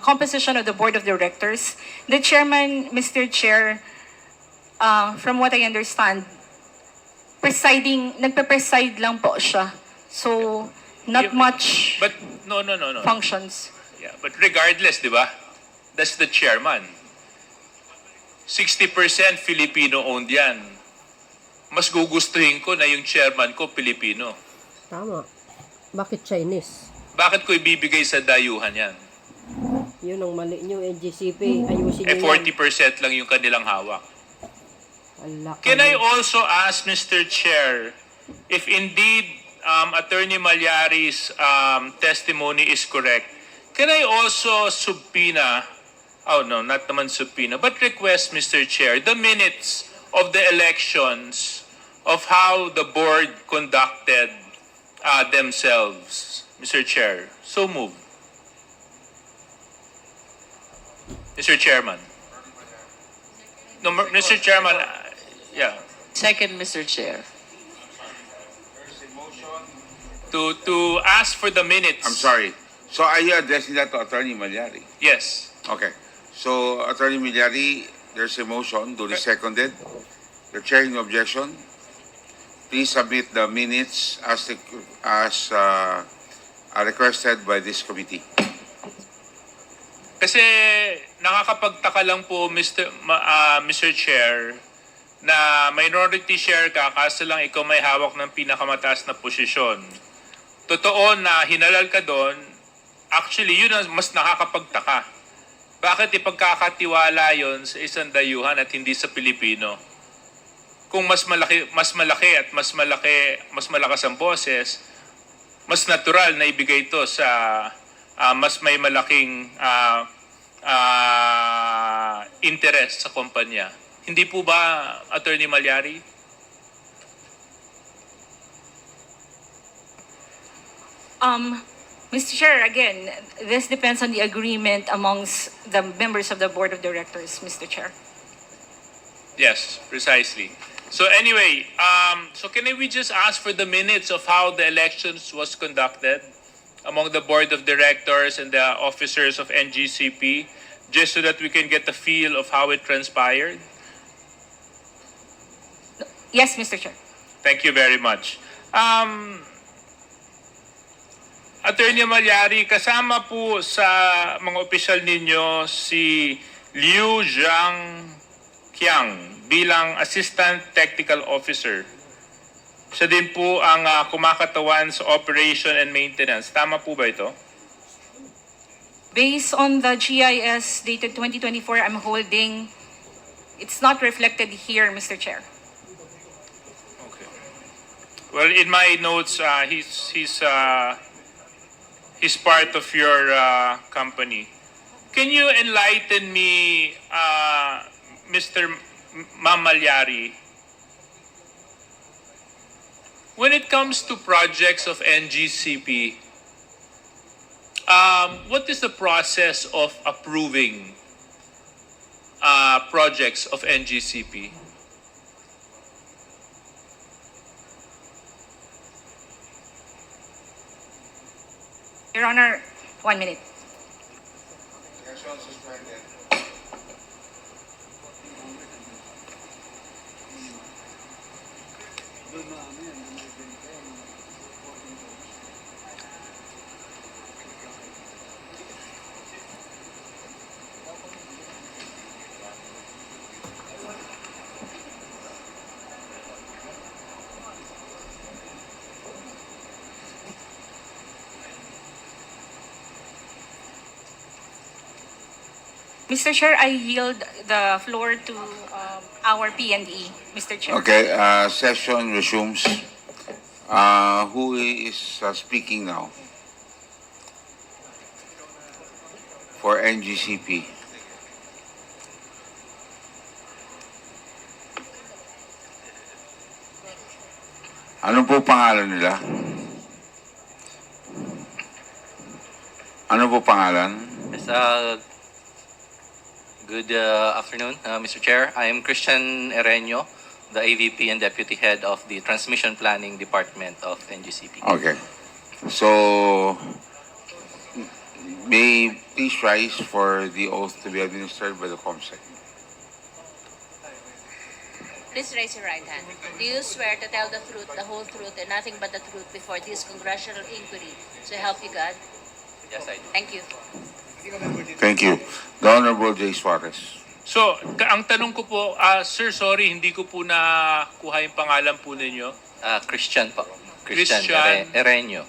composition of the board of directors, the chairman, Mr. Chair, from what I understand, nagpe-preside lang po siya. So, not much But no. functions. Yeah, but regardless, di ba? That's the chairman. 60% Filipino-owned yan. Mas gugustuhin ko na yung chairman ko Pilipino. Tama. Bakit Chinese? Bakit ko ibibigay sa dayuhan yan? Yun ang mali nyo, NGCP. Ayusin nyo 40% lang yung kanilang hawak. yan. Can I also ask, Mr. Chair, if indeed Attorney Malyari's testimony is correct, can I also subpoena, not naman subpoena, but request, Mr. Chair, the minutes of the elections of how the board conducted themselves, Mr. Chair? So moved. Mr. Chairman. No, Mr. Chairman, yeah. Second, Mr. Chair. To ask for the minutes. I'm sorry. So are you addressing that to Attorney Malyari? Yes. Okay. So, Attorney Malyari, there's a motion, duly seconded. The chair in objection. Please submit the minutes as requested by this committee. Kasi nakakapagtaka lang po, Mr. Chair, na minority share ka kaso lang ikaw may hawak ng pinakamataas na posisyon. Totoo na hinalal ka doon, actually yun ang mas nakakapagtaka. Bakit ipagkakatiwala yon sa isang dayuhan at hindi sa Pilipino? Kung mas malaki at mas malakas ang boses, mas natural na ibigay ito sa mas may malaking interest sa kumpanya. Hindi po ba, Attorney Malyari? Mr. Chair, again, this depends on the agreement amongst the members of the board of directors, Mr. Chair. Yes, precisely. So anyway, so can we just ask for the minutes of how the elections was conducted among the board of directors and the officers of NGCP, just so that we can get a feel of how it transpired? Yes, Mr. Chair. Thank you very much. Attorney Malyari, kasama po sa mga opisyal ninyo si Liu Zhangqiang bilang Assistant Technical Officer. Siya din po ang kumakatawan sa operation and maintenance. Tama po ba ito? Based on the GIS dated 2024 I'm holding, it's not reflected here, Mr. Chair. Okay. Well, in my notes, he's part of your company. Can you enlighten me, Mr. Mamalyari? When it comes to projects of NGCP, what is the process of approving projects of NGCP? Your Honor, 1 minute. Mr. Chair, I yield the floor to our P&E, Mr. Chair. Okay, session resumes. Who is speaking now? For NGCP. Ano po pangalan nila? Ano po pangalan? Yes, good afternoon, Mr. Chair. I am Christian Ereño, the AVP and Deputy Head of the Transmission Planning Department of NGCP. Okay. So, may please rise for the oath to be administered by the COMSEC. Please raise your right hand. Do you swear to tell the truth, the whole truth, and nothing but the truth before this congressional inquiry? So help you God? Yes, I do. Thank you. Thank you. The Honorable J. Suarez. So, ang tanong ko po, sir, sorry, hindi ko po nakuha yung pangalan po ninyo. Christian po. Christian. Ereño.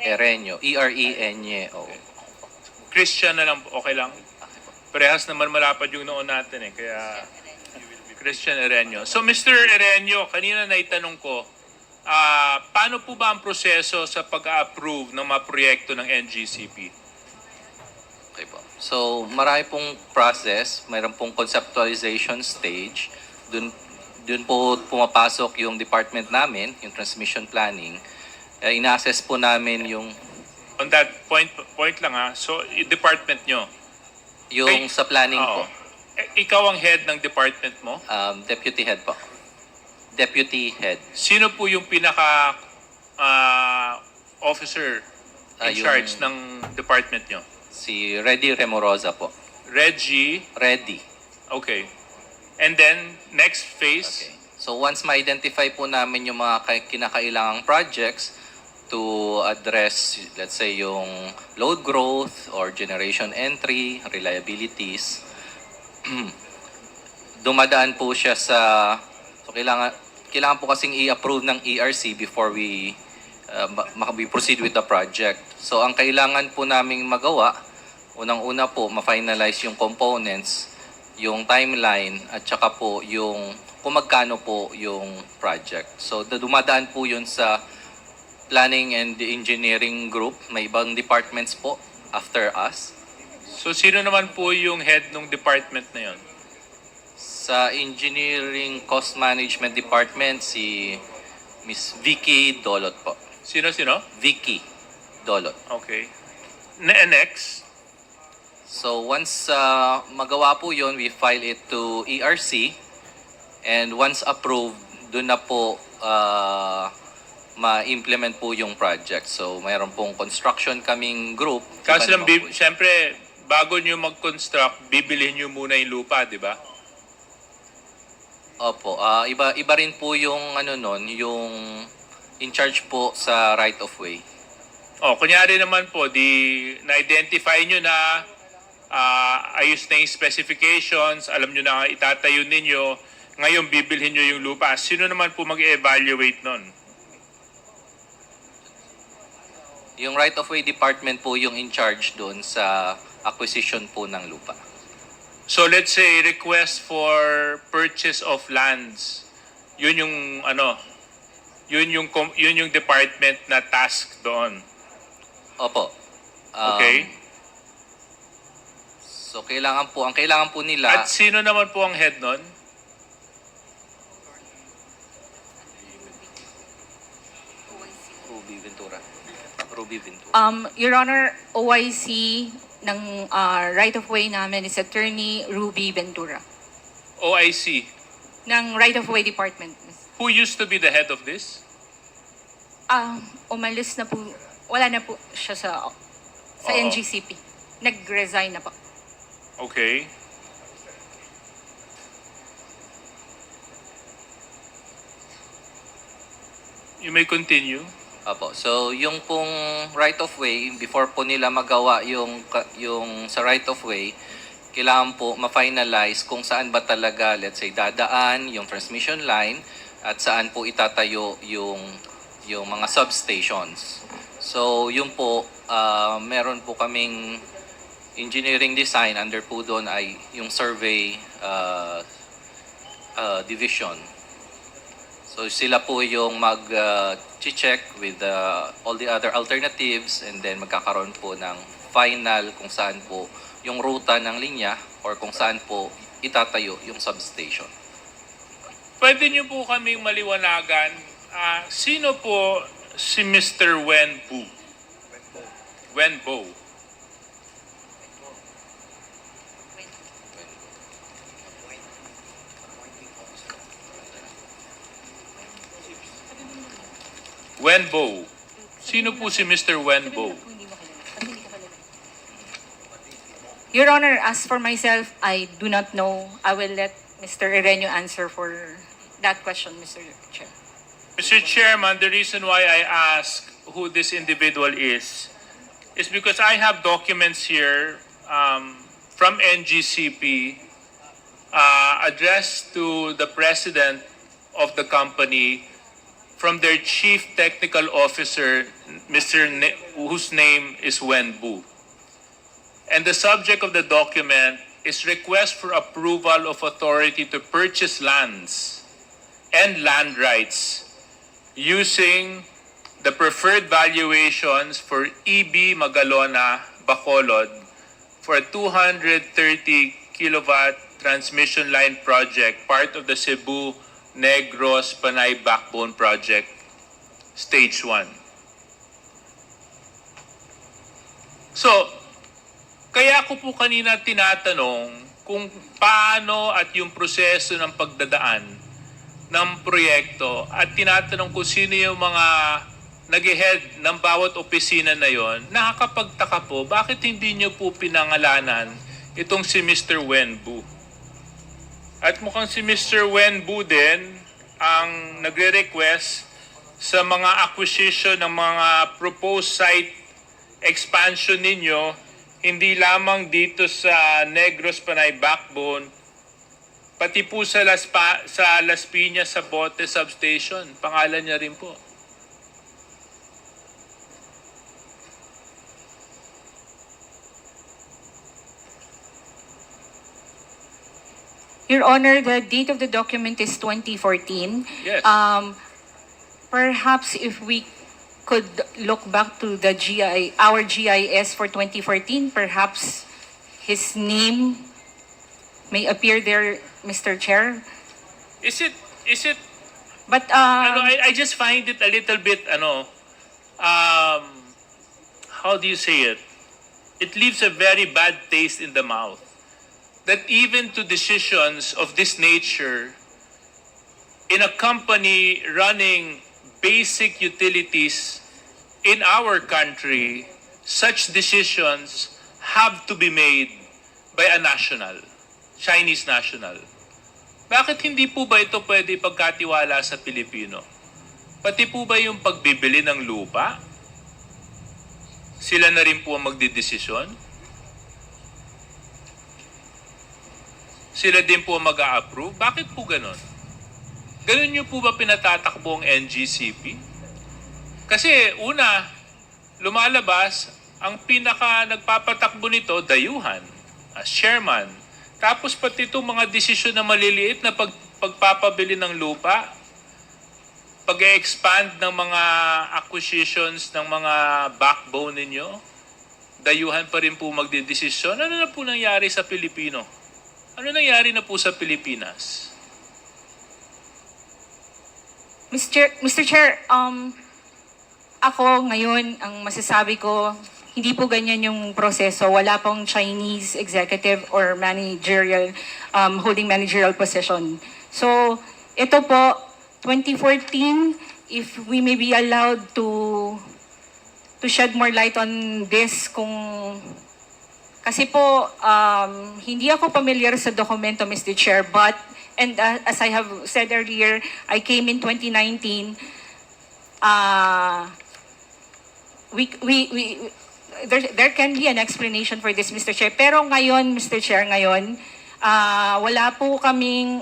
Ereño. E-R-E-N-Y-O. Christian na lang, okay lang. Parehas naman malapad yung noon natin eh, kaya Christian Ereño. So, Mr. Ereño, kanina naitanong ko, paano po ba ang proseso sa pag-approve ng mga proyekto ng NGCP? Okay po. So, marami pong process. Mayroon pong conceptualization stage. Dun po pumapasok yung department namin, yung transmission planning. Ina-assess po namin yung... On that point lang so department nyo? Yung sa planning po. Ikaw ang head ng department mo? Deputy head po. Deputy head. Sino po yung pinaka officer in charge ng department nyo? Si Reddy Remorosa po. Reggie? Reddy. Okay. And then, next phase? Okay. So once ma-identify po namin yung mga kinakailangang projects to address, let's say, yung load growth or generation entry, reliabilities, dumadaan po siya sa... So kailangan po kasing i-approve ng ERC before we proceed with the project. So ang kailangan po naming magawa, unang-una po, ma-finalize yung components, yung timeline, at saka po yung kung magkano po yung project. So dumadaan po yun sa planning and engineering group. May ibang departments po after us. So sino naman po yung head ng department na yun? Sa engineering cost management department, si Miss Vicky Dolot po. Sino? Vicky Dolot. Okay. Next? So once magawa po yun, we file it to ERC. And once approved, doon na po ma-implement po yung project. So mayroon pong construction kaming group. Kasi lang, siyempre, bago nyo mag-construct, bibilihin nyo muna yung lupa, di ba? Opo. Iba rin po yung yung in charge po sa right of way. Kunyari naman po, na-identify nyo na ayos na yung specifications, alam nyo na itatayo ninyo, ngayon bibilhin nyo yung lupa. Sino naman po mag-evaluate nun? Yung right-of-way department po yung in charge doon sa acquisition po ng lupa. So let's say request for purchase of lands. Yun yung yun yung department na task doon. Opo. Okay? So ang kailangan po nila. At sino naman po ang head nun? Ruby Ventura. Your Honor, OIC ng right-of-way namin is Attorney Ruby Ventura. OIC. Ng right-of-way department. Who used to be the head of this? Umalis na po, wala na po siya sa NGCP. Nag-resign na po. Okay. You may continue. Apo. So, yung pong right-of-way, before po nila magawa yung sa right-of-way, kailangan po ma-finalize kung saan ba talaga, let's say, dadaan yung transmission line at saan po itatayo yung mga substations. So, yung po, meron po kaming engineering design, under po doon ay yung survey division. So sila po yung mag-check with all the other alternatives and then magkakaroon po ng final kung saan po yung ruta ng linya or kung saan po itatayo yung substation. Pwede niyo po kaming maliwanagan, sino po si Mr. Wenbo? Wenbo. Wenbo. Sino po si Mr. Wenbo? Your Honor, as for myself, I do not know. I will let Mr. Ireneo answer for that question, Mr. Chair. Mr. Chairman, the reason why I ask who this individual is because I have documents here from NGCP addressed to the president of the company from their chief technical officer, whose name is Wenbu. And the subject of the document is request for approval of authority to purchase lands and land rights using the preferred valuations for EB Magalona, Bacolod for a 230 kilowatt transmission line project, part of the Cebu Negros Panay Backbone Project, Stage 1. So, kaya ko po kanina tinatanong kung paano at yung proseso ng pagdadaan ng proyekto at tinatanong ko sino yung mga nag-head ng bawat opisina na yon. Nakakapagtaka po, bakit hindi nyo po pinangalanan itong si Mr. Wenbu? At mukhang si Mr. Wenbu din ang nagre-request sa mga acquisition ng mga proposed site expansion ninyo, hindi lamang dito sa Negros Panay Backbone, pati po sa Las Piñas sa Bote Substation. Pangalan niya rin po. Your Honor, the date of the document is 2014. Yes. Perhaps if we could look back to the our GIS for 2014, perhaps his name may appear there, Mr. Chair. Is it? But I just find it a little bit how do you say it? It leaves a very bad taste in the mouth. That even to decisions of this nature in a company running basic utilities in our country, such decisions have to be made by a national, Chinese national. Bakit hindi po ba ito pwede ipagkatiwala sa Pilipino? Pati po ba yung pagbibili ng lupa? Sila na rin po ang magdidesisyon? Sila din po mag-a-approve? Bakit po ganon? Ganon nyo po ba pinatatakbo ang NGCP? Kasi una, lumalabas, ang pinaka nagpapatakbo nito, dayuhan, as chairman. Tapos pati itong mga desisyon na maliliit na pagpapabili ng lupa, pag-expand ng mga acquisitions ng mga backbone ninyo, dayuhan pa rin po magdidesisyon. Ano na po nangyari sa Pilipino? Ano nangyari na po sa Pilipinas? Mr. Chair, ako ngayon, ang masasabi ko, hindi po ganyan yung proseso. Wala pong Chinese executive or managerial, holding managerial position. So, ito po, 2014, if we may be allowed to shed more light on this, kasi po, hindi ako familiar sa dokumento, Mr. Chair, but, and as I have said earlier, I came in 2019, there can be an explanation for this, Mr. Chair. Pero ngayon, Mr. Chair, wala po kaming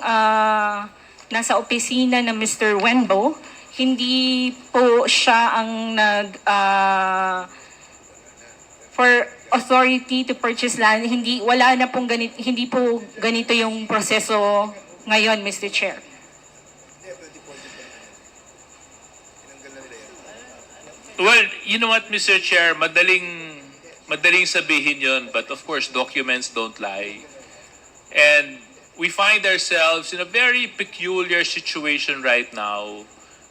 nasa opisina ng Mr. Wenbo. Hindi po siya ang for authority to purchase land. Wala na pong hindi po ganito yung proseso ngayon, Mr. Chair. Well, you know what, Mr. Chair, madaling sabihin yun, but of course, documents don't lie. And we find ourselves in a very peculiar situation right now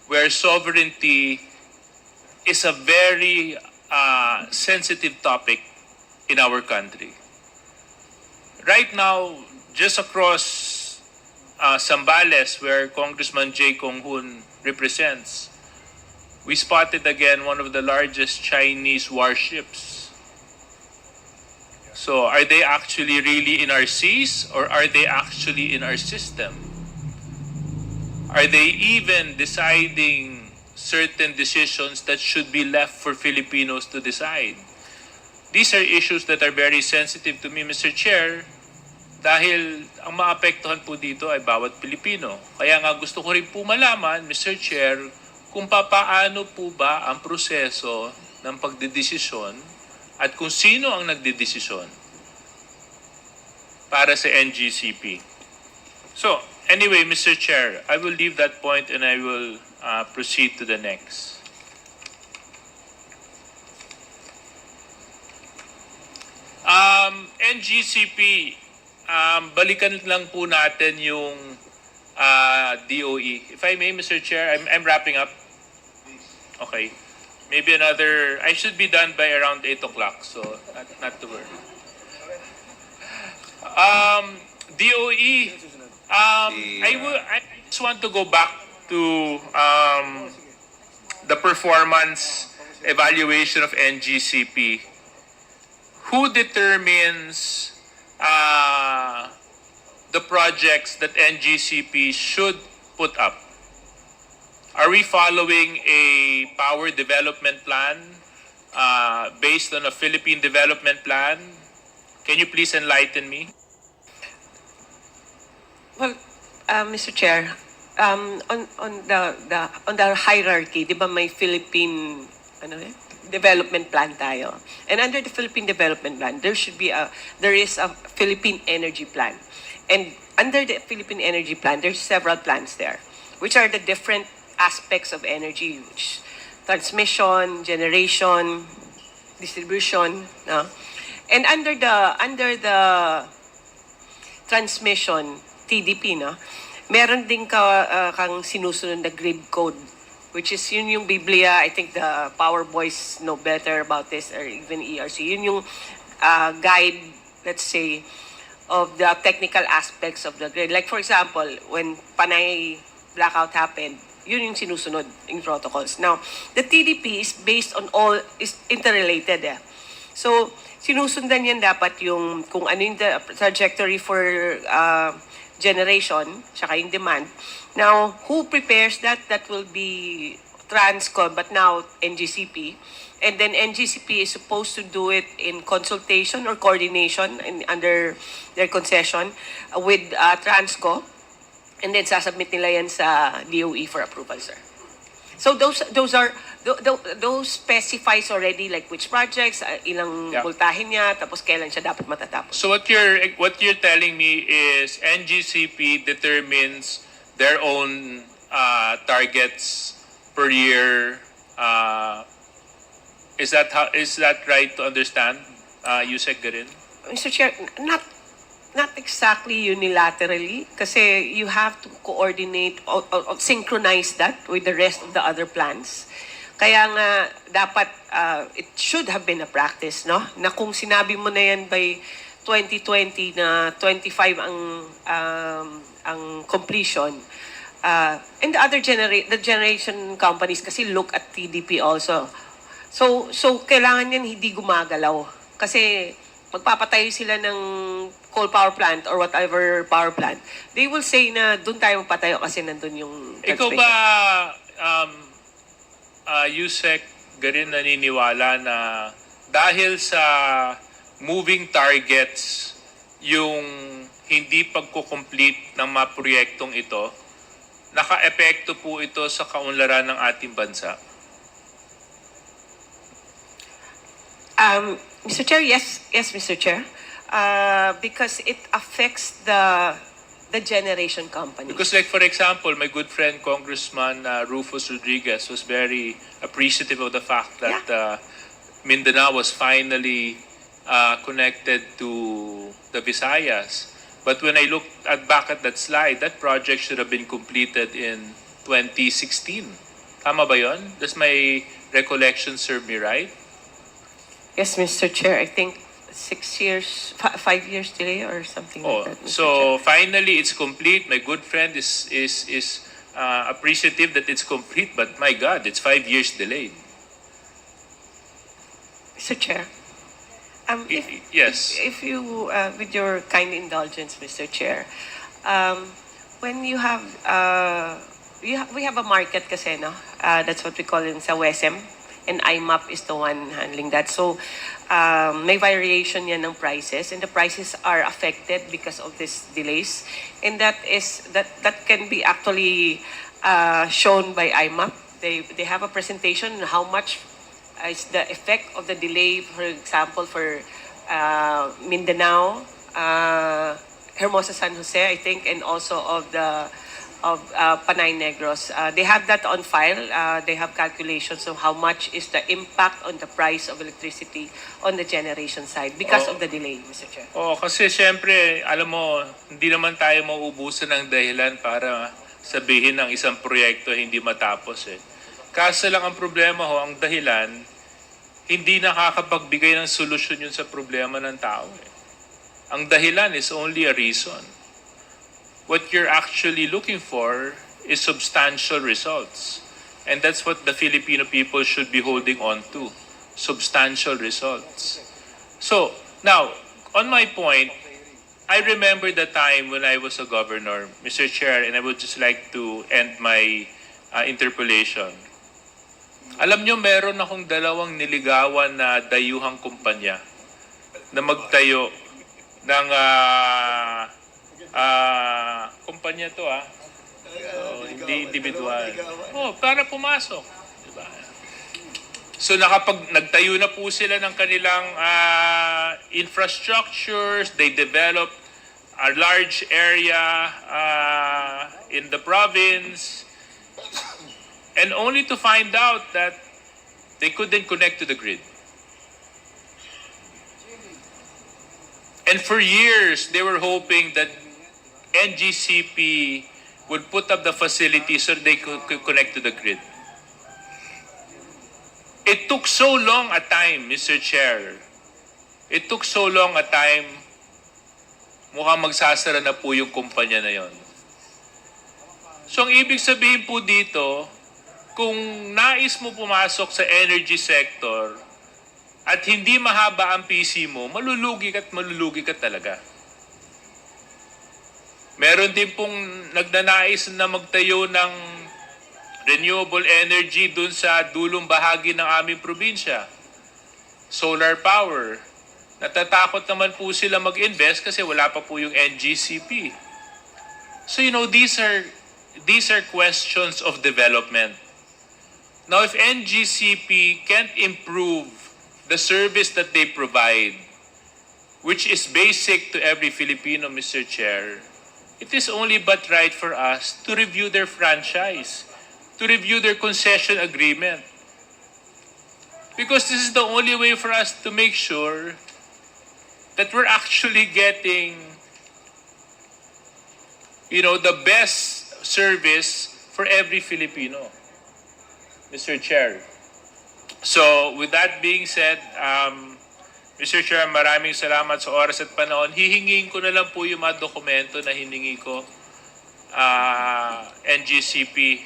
where sovereignty is a very sensitive topic in our country. Right now, just across Zambales, where Congressman J. Kong-Hun represents, we spotted again one of the largest Chinese warships. So are they actually really in our seas or are they actually in our system? Are they even deciding certain decisions that should be left for Filipinos to decide? These are issues that are very sensitive to me, Mr. Chair, dahil ang maapektuhan po dito ay bawat Pilipino. Kaya nga gusto ko rin po malaman, Mr. Chair, kung paano po ba ang proseso ng pagdedesisyon at kung sino ang nagdedesisyon para sa NGCP. So, anyway, Mr. Chair, I will leave that point and I will proceed to the next. NGCP, balikan lang po natin yung DOE. If I may, Mr. Chair, I'm wrapping up. Okay. Maybe another, I should be done by around 8 o'clock, so not to worry. DOE, I just want to go back to the performance evaluation of NGCP. Who determines the projects that NGCP should put up? Are we following a power development plan based on a Philippine development plan? Can you please enlighten me? Well, Mr. Chair, on the hierarchy, di ba may Philippine development plan tayo? And under the Philippine development plan, there is a Philippine energy plan. And under the Philippine energy plan, there's several plans there, which are the different aspects of energy, which transmission, generation, distribution, no? And under the transmission TDP, no, meron din kang sinusunod na grid code, which is yun yung Biblia. I think the Power Boys know better about this, or even ERC. Yun yung guide, let's say, of the technical aspects of the grid. Like for example, when Panay blackout happened, yun yung sinusunod in protocols. Now, the TDP is based on is interrelated. So, sinusundan yan dapat yung kung ano yung the trajectory for generation, saka yung demand. Now, who prepares that? That will be Transcom, but now NGCP. And then NGCP is supposed to do it in consultation or coordination under their concession with Transco. And then sasubmit nila yan sa DOE for approval, sir. So those specifies already like which projects, ilang Yeah. voltahe niya, tapos kailan siya dapat matatapos. So what you're telling me is NGCP determines their own targets per year. Is that right to understand, Yusek Garin? Mr. Chair, not exactly unilaterally kasi you have to coordinate or synchronize that with the rest of the other plans. Kaya nga dapat it should have been a practice, no? Na kung sinabi mo na yan by 2020 na 25 ang completion, and the generation companies kasi look at TDP also. So kailangan yan hindi gumagalaw kasi magpapatayo sila ng coal power plant or whatever power plant, they will say na doon tayo magpatayo kasi nandun yung Ikaw ba, Yusek Garin, naniniwala na dahil sa moving targets yung hindi pagkukomplete ng mga proyektong ito, naka-epekto po ito sa kaunlaran ng ating bansa? Mr. Chair, yes, Mr. Chair. Because it affects the generation company. Because like for example, my good friend Congressman Rufus Rodriguez was very appreciative of the fact that Mindanao was finally connected to the Visayas. But when I looked back at that slide, that project should have been completed in 2016. Tama ba yun? Does my recollection serve me right? Yes, Mr. Chair. I think 6 years, 5 years delay or something like that. Mr. So Chair. finally it's complete. My good friend is appreciative that it's complete, but my God, it's 5 years delayed. Mr. Chair. Yes. If you, with your kind indulgence, Mr. Chair, when you have, we have a market kasi, no? That's what we call in sa WESM, and IMAP is the one handling that. So, may variation yan ng prices, and the prices are affected because of these delays, and that can be actually shown by IMAP. They have a presentation on how much is the effect of the delay, for example, for Mindanao, Hermosa San Jose, I think, and also of Panay Negros. They have that on file. They have calculations of how much is the impact on the price of electricity on the generation side because of the delay, Mr. Chair. Kasi siyempre, alam mo, hindi naman tayo mauubusan ng dahilan para sabihin ng isang proyekto hindi matapos eh. Kaso lang ang problema ho, ang dahilan, hindi nakakapagbigay ng solusyon yun sa problema ng tao eh. Ang dahilan is only a reason. What you're actually looking for is substantial results. And that's what the Filipino people should be holding on to. Substantial results. So, now, on my point, I remember the time when I was a governor, Mr. Chair, and I would just like to end my interpellation. Alam nyo, meron akong dalawang niligawan na dayuhang kumpanya na magtayo ng kumpanya to so, hindi individual. Para pumasok. Diba? So nagtayo na po sila ng kanilang infrastructures, they developed a large area in the province, and only to find out that they couldn't connect to the grid. And for years, they were hoping that NGCP would put up the facility so they could connect to the grid. It took so long a time, Mr. Chair. It took so long a time, mukhang magsasara na po yung kumpanya na yon. So ang ibig sabihin po dito, kung nais mo pumasok sa energy sector at hindi mahaba ang PC mo, malulugi ka talaga. Meron din pong nagnanais na magtayo ng renewable energy dun sa dulong bahagi ng aming probinsya. Solar power. Natatakot naman po sila mag-invest kasi wala pa po yung NGCP. So these are questions of development. Now, if NGCP can't improve the service that they provide, which is basic to every Filipino, Mr. Chair, it is only but right for us to review their franchise, to review their concession agreement. Because this is the only way for us to make sure that we're actually getting, the best service for every Filipino, Mr. Chair. So, with that being said, Mr. Chair, maraming salamat sa oras at panahon. Hihingin ko na lang po yung mga dokumento na hiningi ko, NGCP.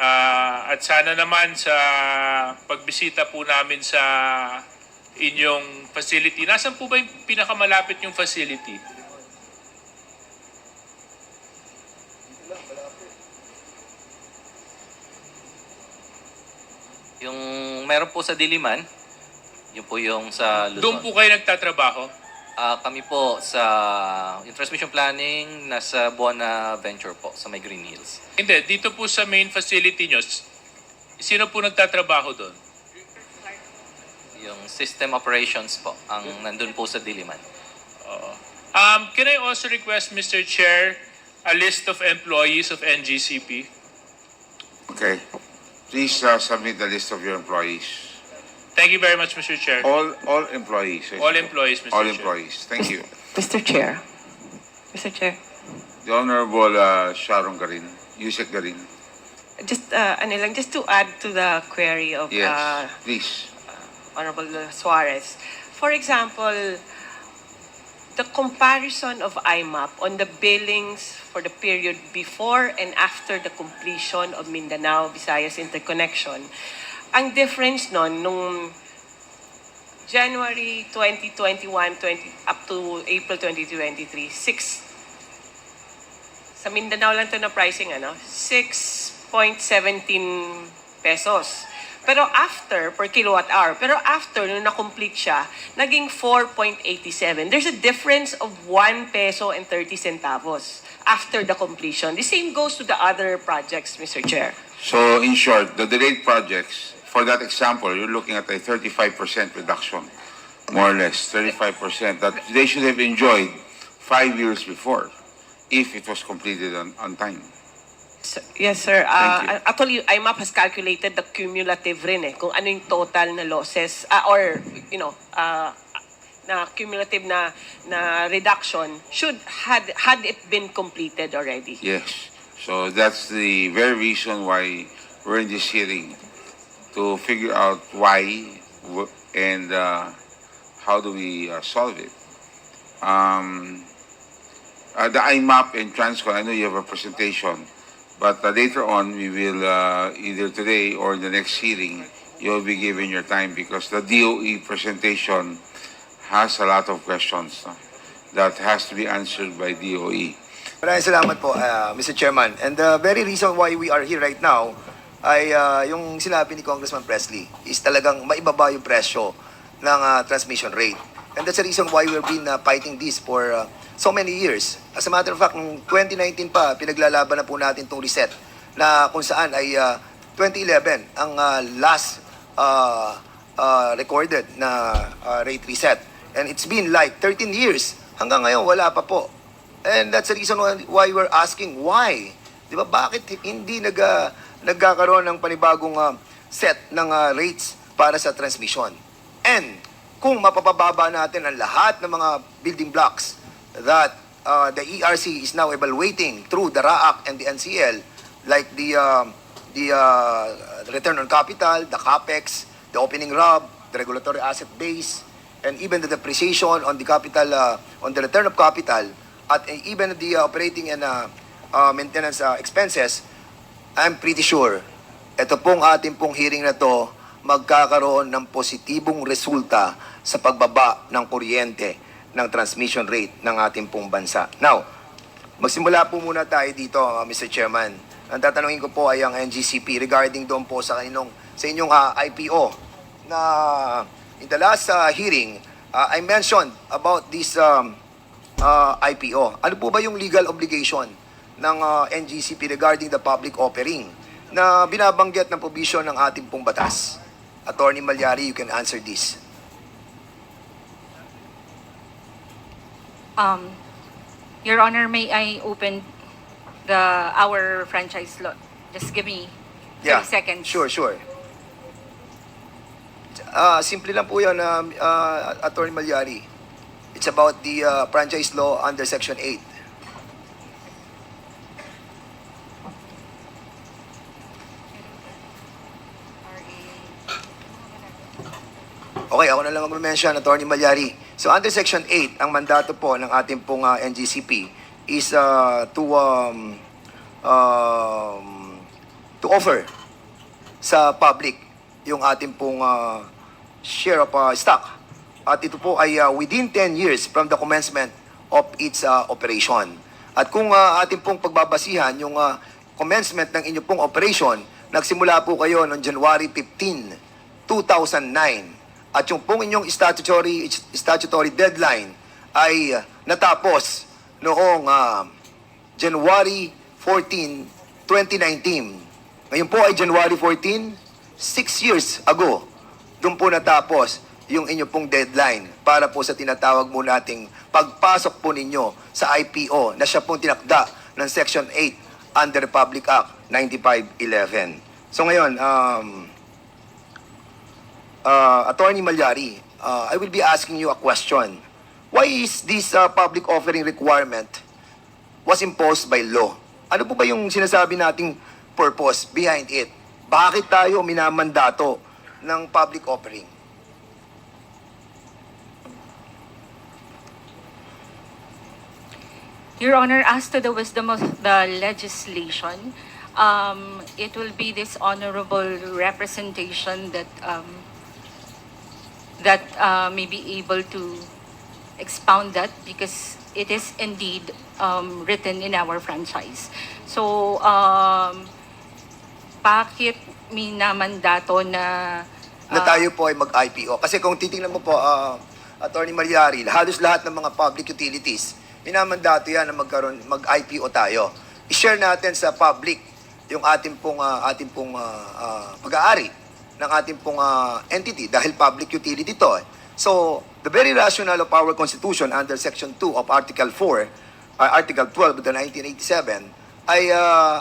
At sana naman sa pagbisita po namin sa inyong facility. Nasaan po ba yung pinakamalapit yung facility? Yung meron po sa Diliman, yun po yung sa Luzon. Doon po kayo nagtatrabaho? Kami po sa yung transmission planning, nasa Buona Venture po, sa may Green Hills. Hindi, dito po sa main facility nyo, sino po nagtatrabaho doon? Yung system operations po, ang nandun po sa Diliman. Can I also request, Mr. Chair, a list of employees of NGCP? Okay. Please submit the list of your employees. Thank you very much, Mr. Chair. All employees. All employees, Mr. All Chair. employees. Thank you. Mr. Chair. Mr. Chair. The Honorable Sharon Garin, Yusek Garin. Just, just to add to the query of Yes, please. Honorable Suarez. For example, the comparison of IMAP on the billings for the period before and after the completion of Mindanao Visayas interconnection. Ang difference nung January 2021 up to April 2023, sa Mindanao lang to na pricing 6.17 pesos. Pero after, per kilowatt hour, nung na-complete siya, naging 4.87. There's a difference of 1 peso and 30 centavos after the completion. The same goes to the other projects, Mr. Chair. So, in short, the delayed projects, for that example, you're looking at a 35% reduction, more or less, 35%, that they should have enjoyed 5 years before, if it was completed on time. Yes, sir. Thank you. Actually, IMAP has calculated the cumulative rin kung ano yung total na losses, na cumulative na reduction had it been completed already. Yes. So that's the very reason why we're in this hearing, to figure out why and how do we solve it. The IMAP and Transcon, I know you have a presentation, but later on we will, either today or in the next hearing, you'll be given your time because the DOE presentation has a lot of questions that has to be answered by DOE. Maraming salamat po, Mr. Chairman. And the very reason why we are here right now ay yung sinabi ni Congressman Presley is talagang maibaba yung presyo ng transmission rate. And that's the reason why we've been fighting this for so many years. As a matter of fact, noong 2019 pa, pinaglalaban na po natin itong reset na kung saan ay 2011 ang last recorded na rate reset. And it's been like 13 years. Hanggang ngayon, wala pa po. And that's the reason why we're asking why. Di ba, bakit hindi nagkakaroon ng panibagong set ng rates para sa transmission? And kung mapapababa natin ang lahat ng mga building blocks that the ERC is now evaluating through the RAAC and the NCL, like the return on capital, the CAPEX, the opening RAB, the regulatory asset base, and even the depreciation on the capital, on the return of capital, at even the operating and maintenance expenses, I'm pretty sure, ito pong ating pong hearing na to, magkakaroon ng positibong resulta sa pagbaba ng kuryente ng transmission rate ng ating pong bansa. Now, magsimula po muna tayo dito, Mr. Chairman. Ang tatanungin ko po ay ang NGCP regarding doon po sa inyong IPO na in the last hearing, I mentioned about this IPO. Ano po ba yung legal obligation ng NGCP regarding the public offering na binabanggit ng provision ng ating pong batas? Attorney Malyari, you can answer this. Your Honor, may I open our franchise law? Just give me 30 seconds. Sure. Simple lang po yan, Attorney Malyari. It's about the franchise law under Section 8. Okay, ako na lang mag-mention, Attorney Malyari. So under Section 8, ang mandato po ng ating pong NGCP is to offer sa public yung ating pong share of stock. At ito po ay within 10 years from the commencement of its operation. At kung ating pong pagbabasihan yung commencement ng inyong pong operation, nagsimula po kayo noong January 15, 2009. At yung pong inyong statutory deadline ay natapos noong January 14, 2019. Ngayon po ay January 14, 6 years ago. Doon po natapos yung inyong pong deadline para po sa tinatawag mo nating pagpasok po ninyo sa IPO na siya pong tinakda ng Section 8 under Republic Act 9511. So ngayon, Attorney Malyari, I will be asking you a question. Why is this public offering requirement was imposed by law? Ano po ba yung sinasabi nating purpose behind it? Bakit tayo minamandato ng public offering? Your Honor, as to the wisdom of the legislation, it will be this honorable representation that may be able to expound that, because it is indeed written in our franchise. So, bakit minamandato na tayo po ay mag-IPO? Kasi kung titingnan mo po, Attorney Malyari, halos lahat ng mga public utilities, minamandato yan na mag-IPO tayo. I-share natin sa public yung ating pong pag-aari ng ating pong entity dahil public utility to. So, the very rationale of our Constitution under Section 2 of Article 4, Article 12 of the 1987 ay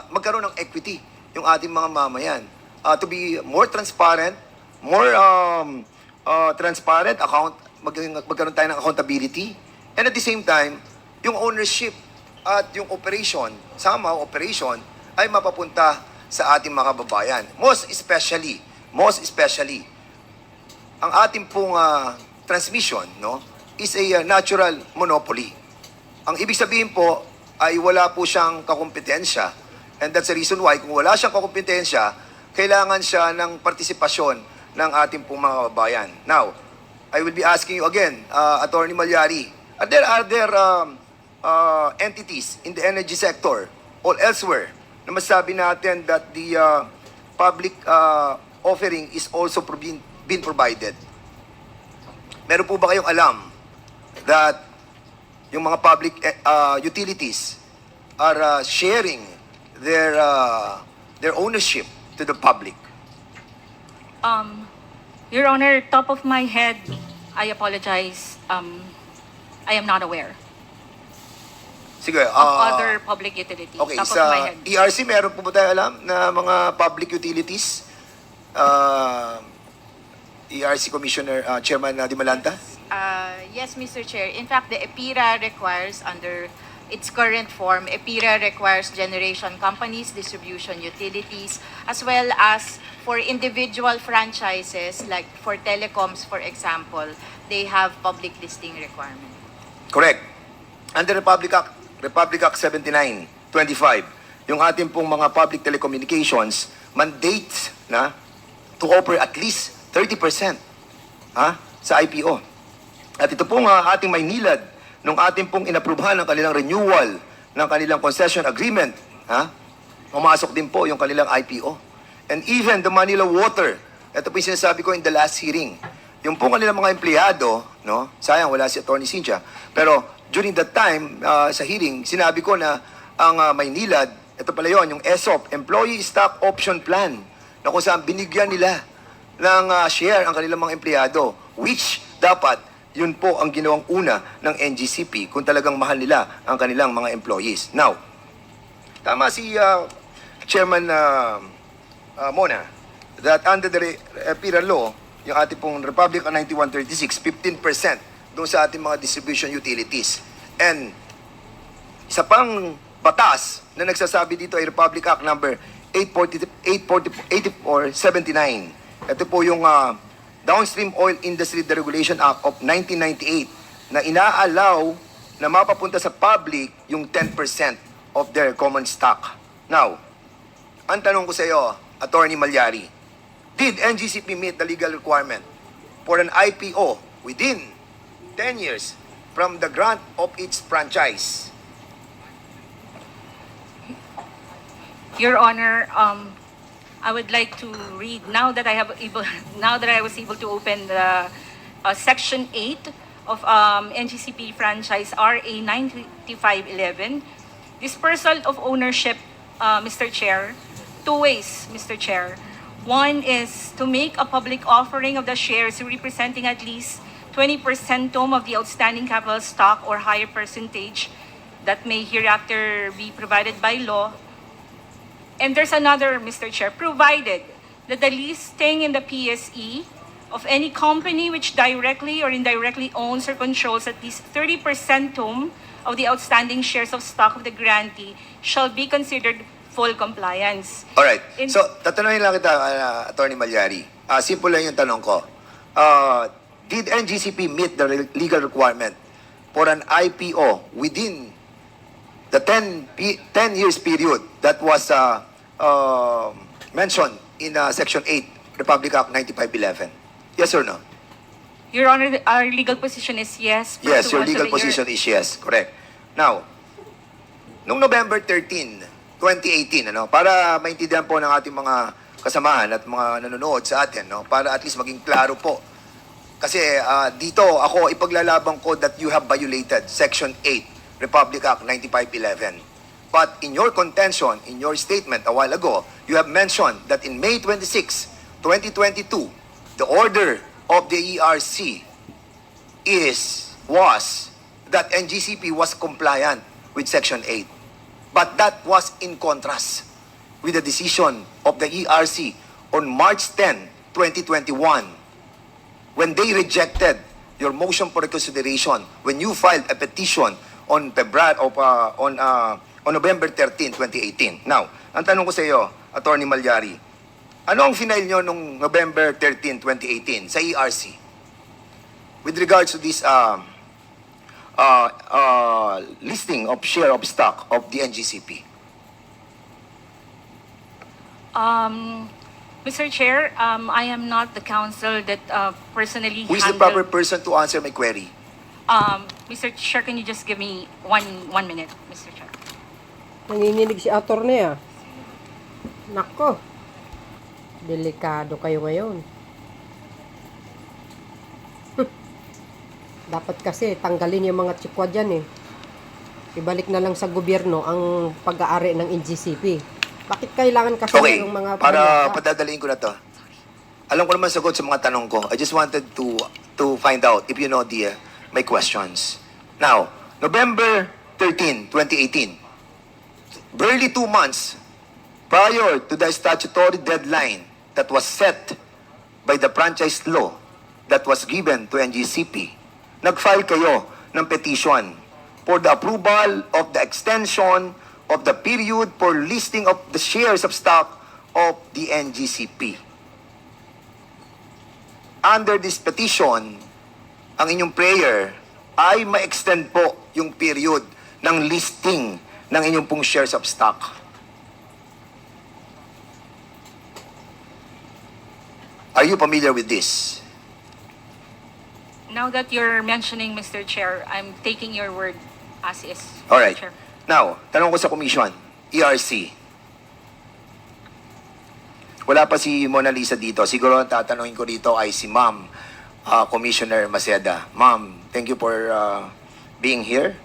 magkaroon ng equity yung ating mga mamayan. To be more transparent, magkaroon tayo ng accountability, and at the same time, yung ownership at yung operation, ay mapapunta sa ating mga kababayan. Most especially, ang ating pong transmission, no, is a natural monopoly. Ang ibig sabihin po ay wala po siyang kakompetensya. And that's the reason why, kung wala siyang kakompetensya, kailangan siya ng partisipasyon ng ating pong mga kababayan. Now, I will be asking you again, Attorney Malyari, are there entities in the energy sector or elsewhere na masabi natin that the public offering is also being provided? Meron po ba kayong alam that yung mga public utilities are sharing their ownership to the public? Your Honor, top of my head, I apologize. I am not aware Sige, of other public utilities. Okay, top of sa my head. ERC, meron po ba tayo alam na mga public utilities? ERC Commissioner, Chairman Dimalanta? Yes, Mr. Chair. In fact, the EPIRA requires, under its current form, EPIRA requires generation companies, distribution utilities, as well as for individual franchises, like for telecoms, for example, they have public listing requirement. Correct. Under Republic Act 79-25, yung ating pong mga public telecommunications mandates na to offer at least 30% sa IPO. At ito pong ating Maynilad, nung ating pong inaprubahan ng kanilang renewal ng kanilang concession agreement, pumasok din po yung kanilang IPO. And even the Manila Water, ito po yung sinasabi ko in the last hearing, yung pong kanilang mga empleyado, no? Sayang wala si Atty. Cynthia, pero during that time sa hearing, sinabi ko na ang Maynilad ito pala yun, yung ESOP, Employee Stock Option Plan, na kung saan binigyan nila ng share ang kanilang mga empleyado, which dapat yun po ang ginawang una ng NGCP kung talagang mahal nila ang kanilang mga employees. Now, tama si Chairman Mona, that under the EPIRA law, yung ating pong Republic Act 9136, 15% doon sa ating mga distribution utilities. And isa pang batas na nagsasabi dito ay Republic Act number 8479. Ito po yung Downstream Oil Industry Deregulation Act of 1998 na inaalaw na mapapunta sa public yung 10% of their common stock. Now, ang tanong ko sa iyo, Attorney Malyari, did NGCP meet the legal requirement for an IPO within 10 years from the grant of its franchise? Your Honor, I would like to read now that I was able to open the Section 8 of NGCP franchise RA 9511. Dispersal of ownership, Mr. Chair, two ways, Mr. Chair. One is to make a public offering of the shares representing at least 20% of the outstanding capital stock or higher percentage that may hereafter be provided by law. And there's another, Mr. Chair, provided that the listing in the PSE of any company which directly or indirectly owns or controls at least 30% of the outstanding shares of stock of the grantee shall be considered full compliance. Alright. So, tatanungin lang kita, Attorney Malyari. Simple lang yung tanong ko. Did NGCP meet the legal requirement for an IPO within the 10 years period that was mentioned in Section 8, Republic Act 9511? Yes or no? Your Honor, our legal position is yes. Yes, your legal position is yes. Correct. Now, nung November 13, 2018, para maintindihan po ng ating mga kasamahan at mga nanonood sa atin, para at least maging klaro po. Kasi dito ako ipaglalaban ko that you have violated Section 8, Republic Act 9511. But in your contention, in your statement a while ago, you have mentioned that in May 26, 2022, the order of the ERC was that NGCP was compliant with Section 8. But that was in contrast with the decision of the ERC on March 10, 2021, when they rejected your motion for reconsideration when you filed a petition on November 13, 2018. Now, ang tanong ko sa iyo, Attorney Malyari, ano ang final nyo nung November 13, 2018 sa ERC with regards to this listing of share of stock of the NGCP? Mr. Chair, I am not the counsel that personally Who is the proper person to answer my query? Mr. Chair, can you just give me one minute, Mr. Chair? Nanginginig si attorney Nako. Delikado kayo ngayon. Dapat kasi tanggalin yung mga tsikwa dyan Ibalik na lang sa gobyerno ang pag-aari ng NGCP. Bakit kailangan kasi yung mga para padadaliin ko na to. Alam ko naman sagot sa mga tanong ko. I just wanted to find out if you know my questions. Now, November 13, 2018, barely 2 months prior to the statutory deadline that was set by the franchise law that was given to NGCP, nag-file kayo ng petition for the approval of the extension of the period for listing of the shares of stock of the NGCP. Under this petition, ang inyong prayer ay ma-extend po yung period ng listing ng inyong pong shares of stock. Are you familiar with this? Now that you're mentioning, Mr. Chair, I'm taking your word as is. Alright. Chair. Now, tanong ko sa commission, ERC. Wala pa si Mona Lisa dito. Siguro ang tatanungin ko dito ay si Ma'am Commissioner Maceda. Ma'am, thank you for being here.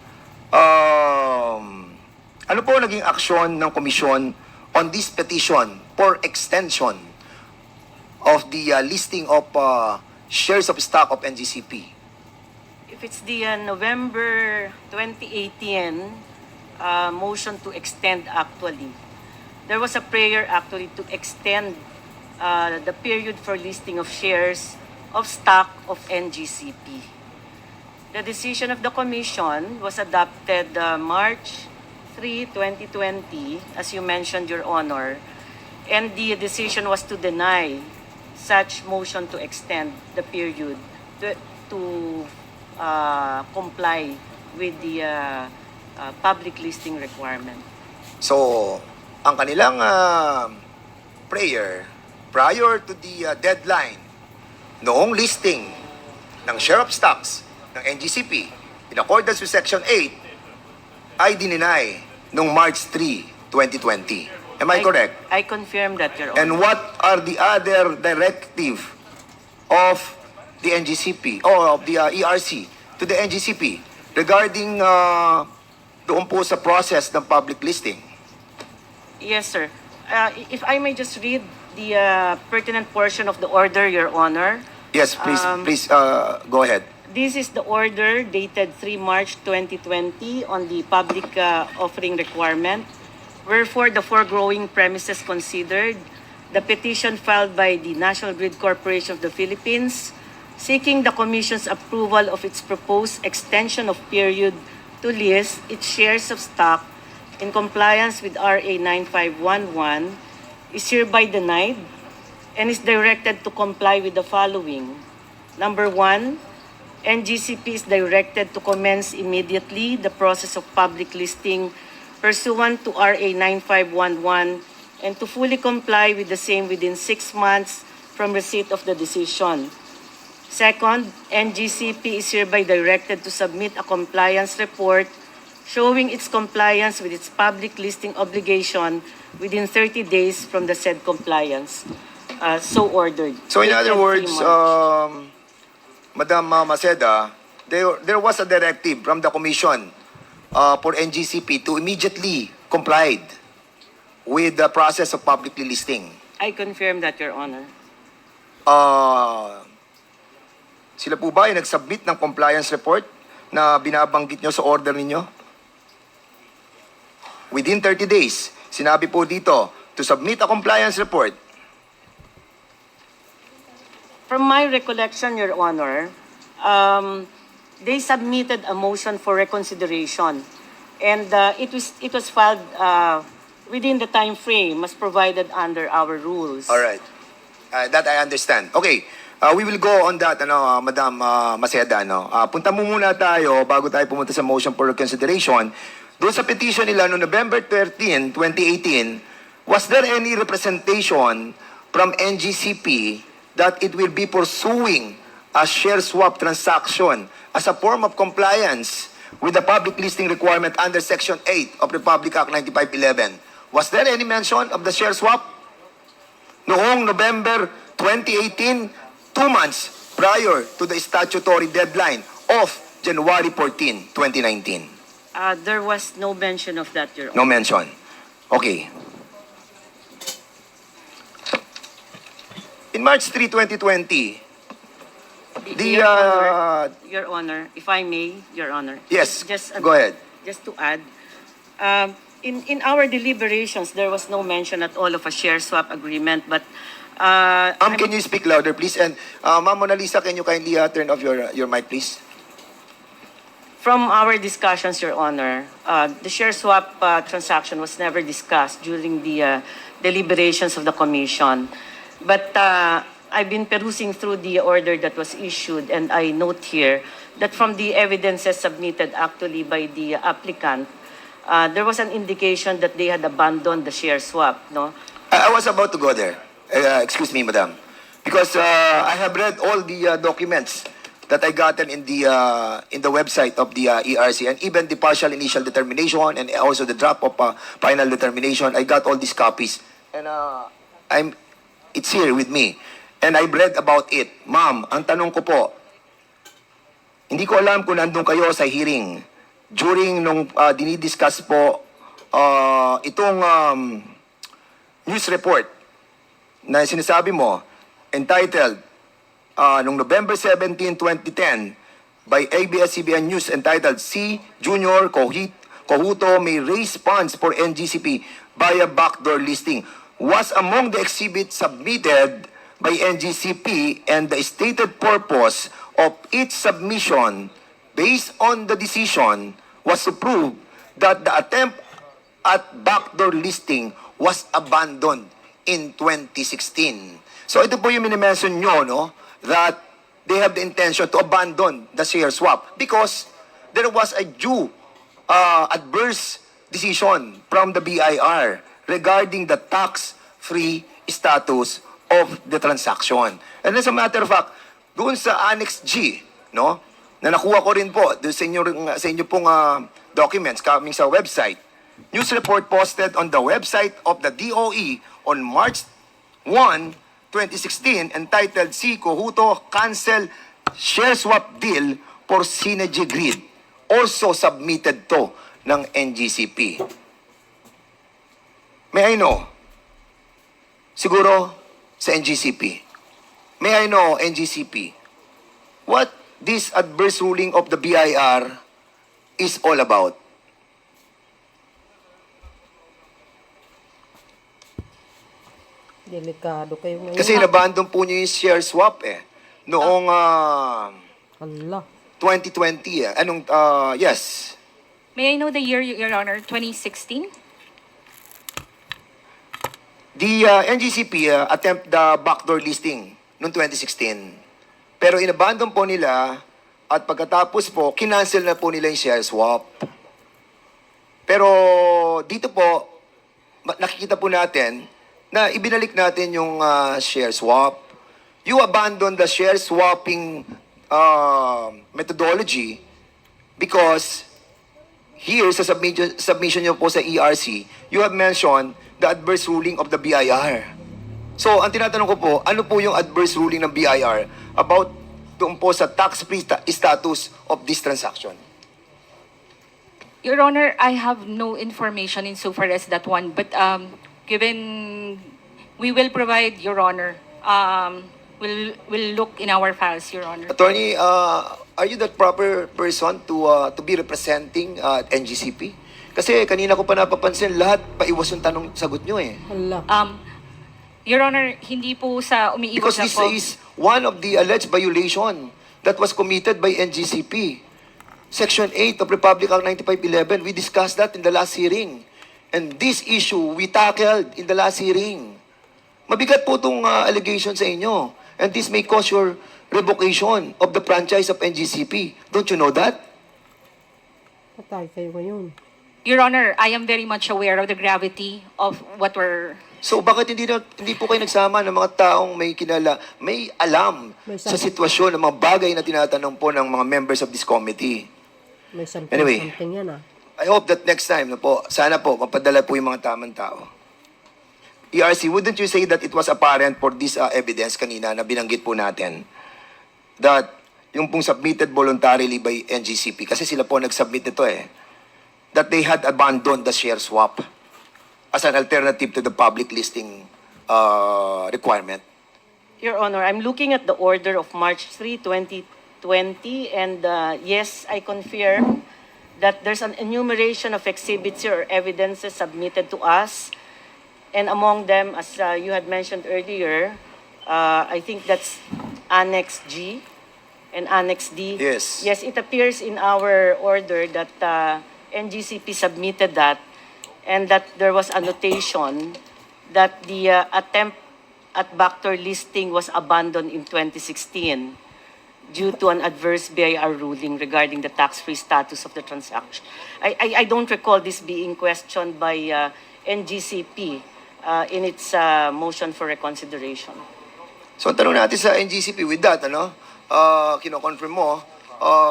Ano Ano po naging aksyon ng komisyon on this petition for extension of the listing of shares of stock of NGCP? If it's the November 2018 motion to extend actually, there was a prayer actually to extend the period for listing of shares of stock of NGCP. The decision of the Commission was adopted March 3, 2020, as you mentioned, Your Honor, and the decision was to deny such motion to extend the period to comply with the public listing requirement. So, ang kanilang prayer prior to the deadline noong listing ng share of stocks ng NGCP in accordance with Section 8 ay dininay noong March 3, 2020. Am I correct? I confirm that, Your Honor. And what are the other directive of the NGCP or of the ERC to the NGCP regarding doon po sa process ng public listing? Yes, sir. If I may just read the pertinent portion of the order, Your Honor. Yes, please go ahead. This is the order dated 3 March 2020 on the public offering requirement. Wherefore, the foregoing premises considered, the petition filed by the National Grid Corporation of the Philippines seeking the Commission's approval of its proposed extension of period to list its shares of stock in compliance with RA 9511 is hereby denied and is directed to comply with the following. Number 1, NGCP is directed to commence immediately the process of public listing pursuant to RA 9511 and to fully comply with the same within 6 months from receipt of the decision. Second, NGCP is hereby directed to submit a compliance report showing its compliance with its public listing obligation within 30 days from the said compliance. So ordered. So in other words, March. Madam Maceda, there was a directive from the Commission for NGCP to immediately comply with the process of publicly listing. I confirm that, Your Honor. Sila po ba ay nag-submit ng compliance report na binabanggit nyo sa order ninyo? Within 30 days, sinabi po dito, to submit a compliance report. From my recollection, Your Honor, they submitted a motion for reconsideration, and it was filed within the time frame as provided under our rules. All right. That I understand. Okay. We will go on that, Madam Maceda. Punta mo muna tayo bago tayo pumunta sa motion for reconsideration. Doon sa petition nila no November 13, 2018, was there any representation from NGCP that it will be pursuing a share swap transaction as a form of compliance with the public listing requirement under Section 8 of Republic Act 9511? Was there any mention of the share swap? Noong November 2018, 2 months prior to the statutory deadline of January 14, 2019. There was no mention of that, Your Honor. No mention. Okay. In March 3, 2020, Your Honor, if I may, Your Honor. Yes, go ahead. Just to add, in our deliberations, there was no mention at all of a share swap agreement, but can you speak louder, please? And Ma'am Mona Lisa, can you kindly turn off your mic, please? from our discussions, Your Honor, the share swap transaction was never discussed during the deliberations of the Commission. But I've been perusing through the order that was issued, and I note here that from the evidences submitted actually by the applicant, there was an indication that they had abandoned the share swap, no? I was about to go there. Excuse me, Madam. Because I have read all the documents that I gotten in the website of the ERC, and even the partial initial determination and also the draft of final determination. I got all these copies. And it's here with me. And I've read about it. Ma'am, ang tanong ko po, hindi ko alam kung nandun kayo sa hearing during nung dinidiscuss po itong news report na sinasabi mo, entitled, noong November 17, 2010, by ABS-CBN News, entitled, C. Junior Cojuto may raise funds for NGCP via backdoor listing, was among the exhibits submitted by NGCP, and the stated purpose of its submission based on the decision was to prove that the attempt at backdoor listing was abandoned in 2016. So ito po yung minimension nyo, no? That they have the intention to abandon the share swap because there was a due adverse decision from the BIR regarding the tax-free status of the transaction. And as a matter of fact, doon sa Annex G, no, na nakuha ko rin po doon sa inyo pong documents coming sa website, news report posted on the website of the DOE on March 1, 2016, entitled C. Cojuto Cancel Share Swap Deal for Synergy Grid, also submitted to ng NGCP. May I know? Siguro sa NGCP. May I know, NGCP, what this adverse ruling of the BIR is all about? Delikado kayo ngayon. Kasi nabandon po niyo yung share swap noong Allah. 2020 yes. May I know the year, Your Honor? 2016? The NGCP attempt the backdoor listing noong 2016. Pero inabandon po nila at pagkatapos po, kinancel na po nila yung share swap. Pero dito po, nakikita po natin na ibinalik natin yung share swap. You abandon the share swapping methodology because here sa submission nyo po sa ERC, you have mentioned the adverse ruling of the BIR. So, ang tinatanong ko po, ano po yung adverse ruling ng BIR about doon po sa tax-free status of this transaction? Your Honor, I have no information insofar as that one, but given we will provide, Your Honor, we'll look in our files, Your Honor. Attorney, are you the proper person to be representing NGCP? Kasi kanina ko pa napapansin, lahat paiwas yung tanong sagot nyo Allah. Your Honor, hindi po sa umiiwas Because na this po. is one of the alleged violation that was committed by NGCP. Section 8 of Republic Act 9511, we discussed that in the last hearing. And this issue, we tackled in the last hearing. Mabigat po itong allegation sa inyo. And this may cause your revocation of the franchise of NGCP. Don't you know that? Patay kayo ngayon. Your Honor, I am very much aware of the gravity of what we're... So bakit hindi po kayo nagsama ng mga taong may alam sa sitwasyon ng mga bagay na tinatanong po ng mga members of this committee? May something, Anyway, something yan I hope that next time na po, sana po, mapadala po yung mga tamang tao. ERC, wouldn't you say that it was apparent for this evidence kanina na binanggit po natin that yung pong submitted voluntarily by NGCP, kasi sila po nag-submit nito that they had abandoned the share swap as an alternative to the public listing requirement? Your Honor, I'm looking at the order of March 3, 2020, and yes, I confirm that there's an enumeration of exhibits or evidences submitted to us. And among them, as you had mentioned earlier, I think that's Annex G and Annex D. Yes. Yes, it appears in our order that NGCP submitted that and that there was a notation that the attempt at backdoor listing was abandoned in 2016 due to an adverse BIR ruling regarding the tax-free status of the transaction. I don't recall this being questioned by NGCP in its motion for reconsideration. So, ang tanong natin sa NGCP with that, kino-confirm mo,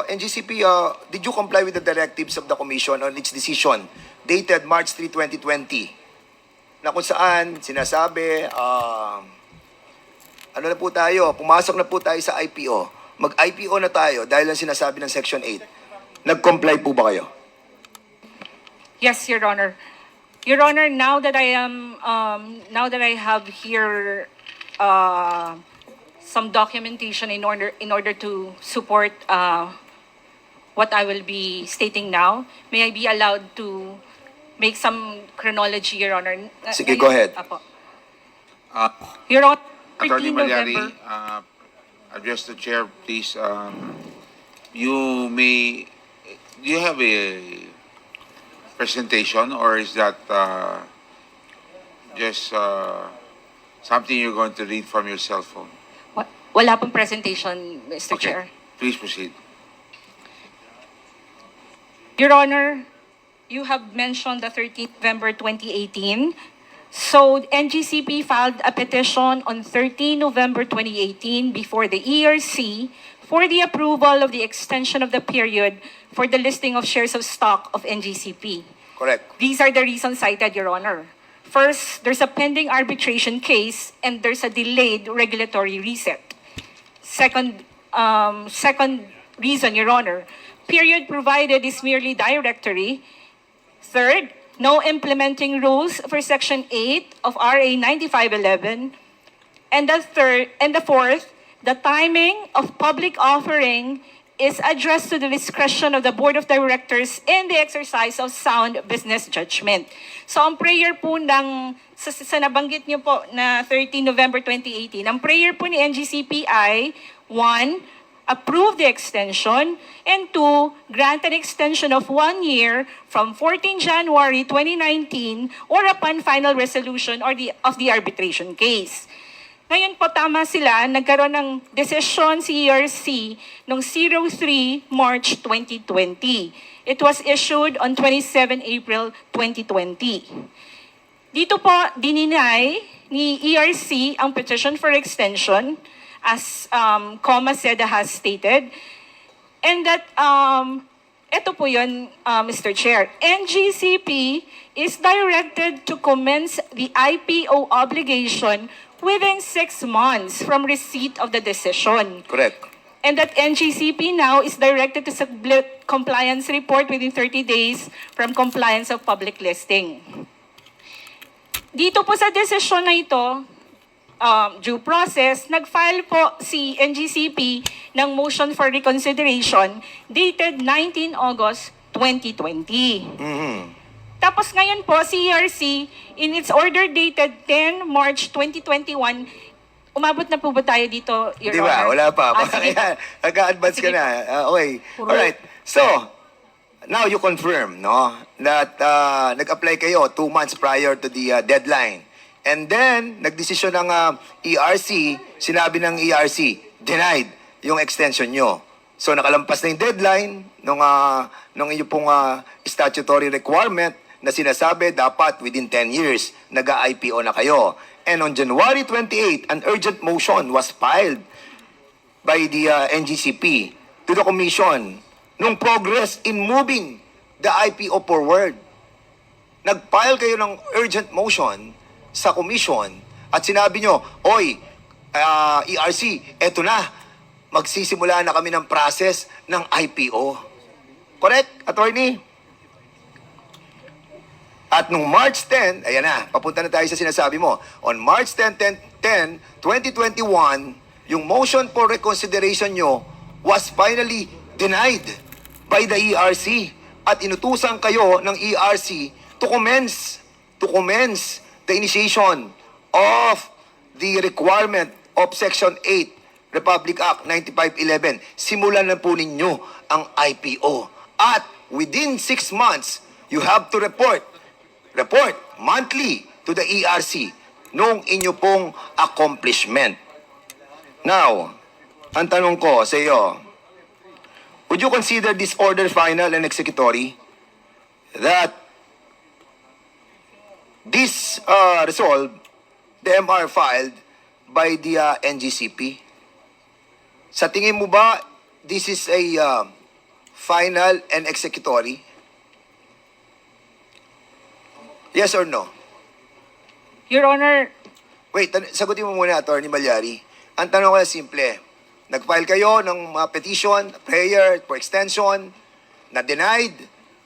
NGCP, did you comply with the directives of the Commission on its decision dated March 3, 2020, na kung saan sinasabi, pumasok na po tayo sa IPO. Mag-IPO na tayo dahil lang sinasabi ng Section 8. Nag-comply po ba kayo? Yes, Your Honor. Your Honor, now that I have here some documentation in order to support what I will be stating now, may I be allowed to make some chronology, Your Honor? Sige, go ahead. Apo. Your Honor, Attorney 13 Malyari, November. address the chair, please. Do you have a presentation, or is that just something you're going to read from your cell phone? Wala pong presentation, Mr. Okay, Chair. please proceed. Your Honor, you have mentioned the 13th November 2018. So NGCP filed a petition on 13 November 2018 before the ERC for the approval of the extension of the period for the listing of shares of stock of NGCP. Correct. These are the reasons cited, Your Honor. First, there's a pending arbitration case and there's a delayed regulatory reset. Second reason, Your Honor, period provided is merely directory. Third, no implementing rules for Section 8 of RA 9511. And the fourth, the timing of public offering is addressed to the discretion of the Board of Directors in the exercise of sound business judgment. So ang prayer po sa nabanggit niyo po na 13 November 2018, ang prayer po ni NGCP ay 1, approve the extension, and 2, grant an extension of 1 year from 14 January 2019 or upon final resolution of the arbitration case. Ngayon po tama sila, nagkaroon ng desisyon si ERC noong 03 March 2020. It was issued on 27 April 2020. Dito po, dininay ni ERC ang petition for extension as Seda has stated. And that, ito po yun, Mr. Chair, NGCP is directed to commence the IPO obligation within 6 months from receipt of the decision. Correct. And that NGCP now is directed to submit compliance report within 30 days from compliance of public listing. Dito po sa desisyon na ito, due process, nag-file po si NGCP ng motion for reconsideration dated 19 August 2020. Tapos ngayon po, si ERC, in its order dated 10 March 2021, umabot na po ba tayo dito, Your Di ba? Honor? Wala pa. Sige. Kaya, nag-advance ka Sige na. Okay. Alright. So, now you confirm, no, that nag-apply kayo 2 months prior to the deadline. And then, nagdesisyon ng ERC, sinabi ng ERC, denied yung extension nyo. So, nakalampas na yung deadline nung inyo pong statutory requirement na sinasabi dapat within 10 years, nag-IPO na kayo. And on January 28, an urgent motion was filed by the NGCP to the Commission nung progress in moving the IPO forward. Nag-file kayo ng urgent motion sa Commission at sinabi nyo, oy, ERC, eto na, magsisimula na kami ng process ng IPO. Correct, Attorney? At nung March 10, ayan na, papunta na tayo sa sinasabi mo. On March 10, 2021, yung motion for reconsideration nyo was finally denied by the ERC. At inutusan kayo ng ERC to commence the initiation of the requirement of Section 8, Republic Act 9511. Simulan na po ninyo ang IPO. At within 6 months, you have to report monthly to the ERC nung inyo pong accomplishment. Now, ang tanong ko sa iyo, would you consider this order final and executory that this resolve, the MR filed by the NGCP? Sa tingin mo ba, this is a final and executory? Yes or no? Your Honor, Wait, sagutin mo muna, Attorney Malyari. Ang tanong ko na simple. Nag-file kayo ng petition, prayer for extension, na denied,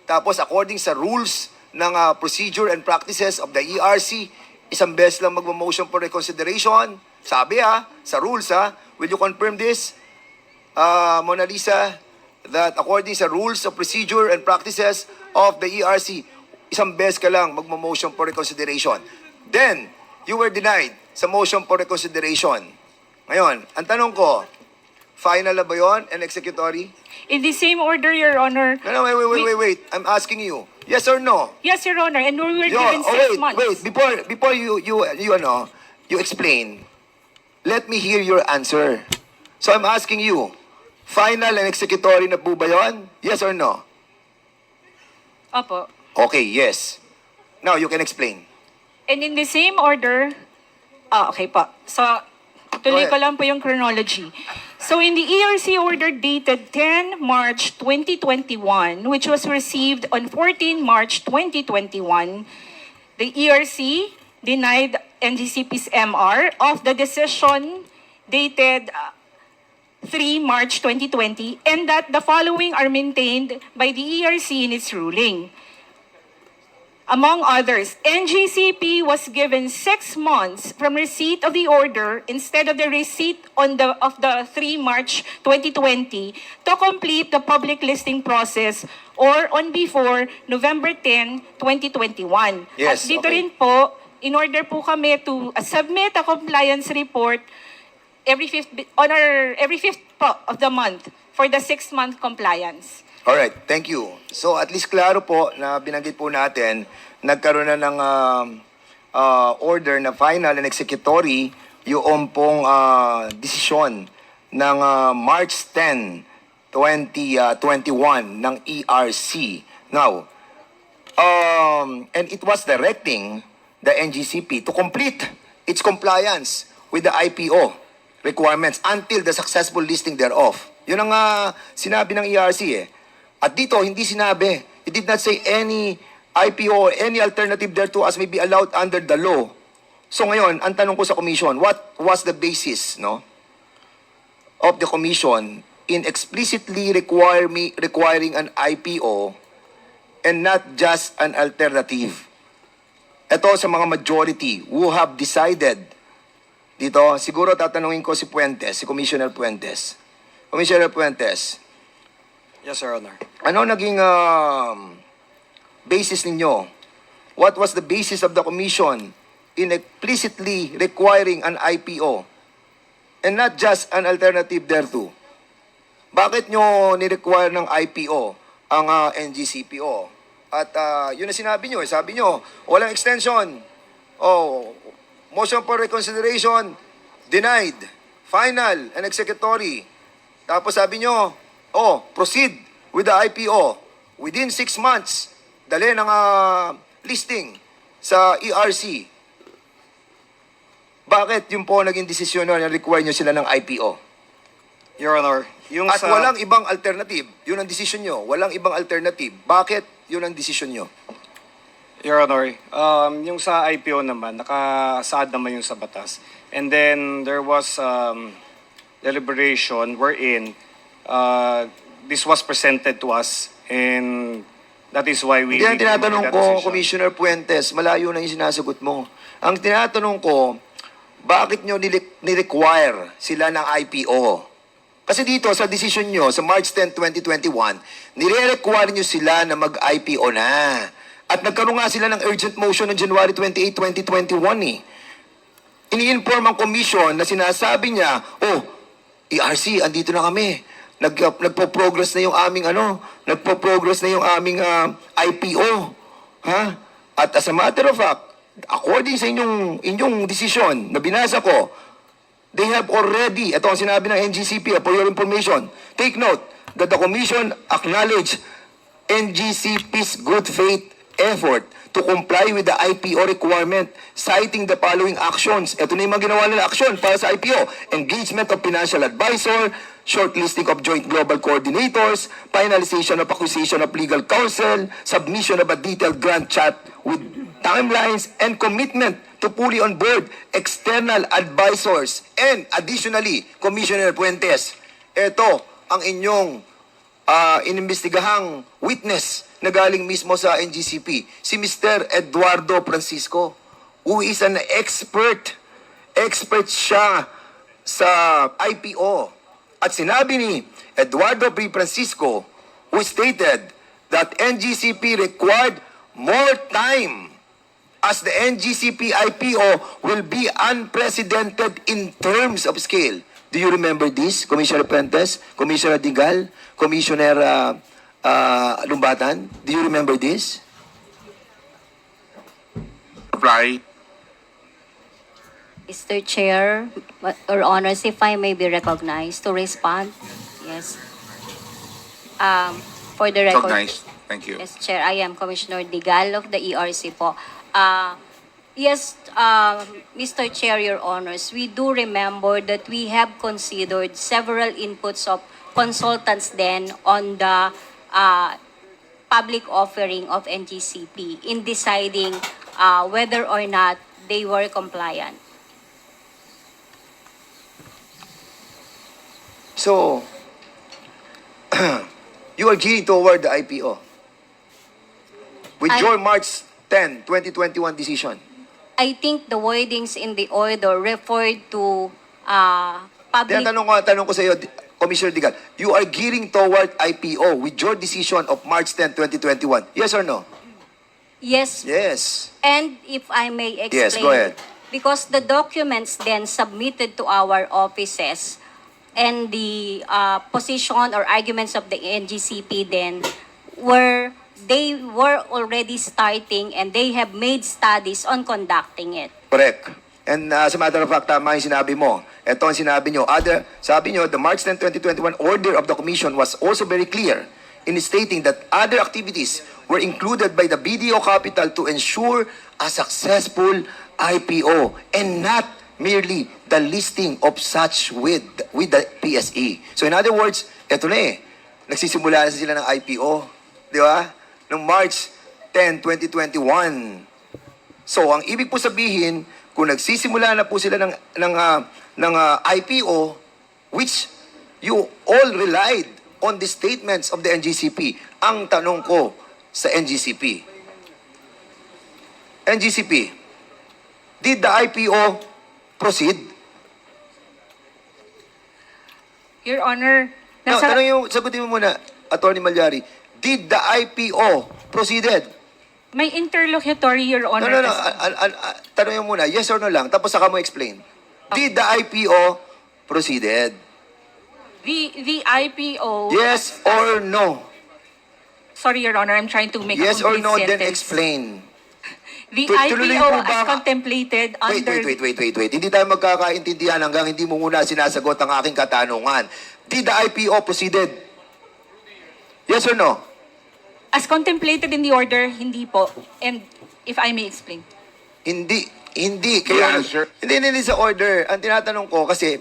tapos according sa rules ng procedure and practices of the ERC. Isang beses lang magmo-motion for reconsideration. Sabi sa rules will you confirm this, Mona Lisa, that according sa rules of procedure and practices of the ERC, isang beses ka lang magmo-motion for reconsideration. Then, you were denied sa motion for reconsideration. Ngayon, ang tanong ko, final na ba yun and executory? In the same order, Your Honor. No, wait. I'm asking you. Yes or no? Yes, Your Honor, and we were given 6 months. Wait. Before you explain, let me hear your answer. So I'm asking you, final and executory na po ba yun? Yes or no? Opo. Okay, yes. Now you can explain. And in the same order, okay po. So, tuloy ko lang po yung chronology. So, in the ERC order dated 10 March 2021, which was received on 14 March 2021, the ERC denied NGCP's MR of the decision dated 3 March 2020, and that the following are maintained by the ERC in its ruling. Among others, NGCP was given 6 months from receipt of the order instead of the receipt of the 3 March 2020 to complete the public listing process or on before November 10, 2021. Yes, At dito okay. rin po, in order po kami to submit a compliance report every fifth po of the month for the 6-month compliance. Alright, thank you. So at least klaro po na binanggit po natin, nagkaroon na ng order na final and executory yung pong desisyon ng March 10, 2021 ng ERC. Now, and it was directing the NGCP to complete its compliance with the IPO requirements until the successful listing thereof. Yun ang sinabi ng ERC At dito, hindi sinabi. It did not say any IPO or any alternative thereto as may be allowed under the law. So ngayon, ang tanong ko sa commission, what was the basis of the commission in explicitly requiring an IPO and not just an alternative? Ito sa mga majority who have decided dito, siguro tatanungin ko si Puentes, si Commissioner Puentes. Commissioner Puentes. Yes, Your Honor. Ano naging basis ninyo? What was the basis of the commission in explicitly requiring an IPO and not just an alternative thereto? Bakit nyo ni-require ng IPO ang NGCPO? At yun na sinabi nyo. Sabi nyo, walang extension. Motion for reconsideration, denied. Final and executory. Tapos sabi nyo, proceed with the IPO. Within 6 months, dali ng listing sa ERC. Bakit yung po naging desisyon na require nyo sila ng IPO? Your Honor, At walang ibang alternative. Yun ang desisyon nyo. Walang ibang alternative. Bakit yun ang desisyon nyo? Your Honor, yung sa IPO naman, nakasaad naman yung sa batas. And then there was deliberation wherein this was presented to us and that is why we... Hindi ang tinatanong that ko, decision. Commissioner Puentes, malayo na yung sinasagot mo. Ang tinatanong ko, bakit nyo ni-require sila ng IPO? Kasi dito, sa decision nyo, sa March 10, 2021, nire-require nyo sila na mag-IPO na. At nagkaroon nga sila ng urgent motion noong January 28, 2021 Ini-inform ang commission na sinasabi niya, ERC, andito na kami. Nagpo-progress na yung aming nagpo-progress na yung aming IPO. Ha? At as a matter of fact, according sa inyong decision na binasa ko, they have already, ito ang sinabi ng NGCP, for your information, take note that the commission acknowledged NGCP's good faith effort to comply with the IPO requirement, citing the following actions. Ito na yung mga ginawa nila action para sa IPO. Engagement of financial advisor, shortlisting of joint global coordinators, finalization of acquisition of legal counsel, submission of a detailed grant chart with timelines, and commitment to fully onboard external advisors. And additionally, Commissioner Puentes, ito ang inyong inimbestigahang witness na galing mismo sa NGCP, si Mr. Eduardo Francisco, who is an expert. Expert siya sa IPO. At sinabi ni Eduardo P. Francisco, who stated that NGCP required more time as the NGCP IPO will be unprecedented in terms of scale. Do you remember this, Commissioner Prentes, Commissioner Digal, Commissioner Lumbatan? Do you remember this? Reply. Mr. Chair, Your Honors, if I may be recognized to respond. Yes. For the record. Recognized. Thank you. Yes, Chair. I am Commissioner Digal of the ERC po. Yes, Mr. Chair, Your Honors, we do remember that we have considered several inputs of consultants then on the public offering of NGCP in deciding whether or not they were compliant. So, you are gearing toward the IPO with your March 10, 2021 decision. I think the wordings in the order referred to public... Tanong ko sa iyo, Commissioner Digal, you are gearing toward IPO with your decision of March 10, 2021. Yes or no? Yes. Yes. And if I may explain... Yes, go ahead. Because the documents then submitted to our offices and the position or arguments of the NGCP then they were already starting and they have made studies on conducting it. Correct. And as a matter of fact, tama yung sinabi mo. Ito ang sinabi nyo. Sabi nyo, the March 10, 2021 order of the Commission was also very clear in stating that other activities were included by the BDO Capital to ensure a successful IPO and not merely the listing of such with the PSE. So in other words, eto na nagsisimula na sila ng IPO. Di ba? Noong March 10, 2021. So ang ibig po sabihin, kung nagsisimula na po sila ng IPO, which you all relied on the statements of the NGCP, ang tanong ko sa NGCP, did the IPO proceed? Your Honor, sagutin mo muna, Attorney Malyari. Did the IPO proceeded? may interlocutory, Your Honor. No. Tanongin mo muna, yes or no lang, tapos saka mo explain. Did the IPO proceeded? The IPO... Yes or no? Sorry, Your Honor, I'm trying to make yes a complete or no, sentence. then explain. The Tuloy IPO mo as ba- contemplated under... Wait. Hindi tayo magkakaintindihan hanggang hindi mo muna sinasagot ang aking katanungan. Did the IPO proceeded? Yes or no? As contemplated in the order, hindi po. And if I may explain. Hindi. Kaya, hindi sa order. Ang tinatanong ko, kasi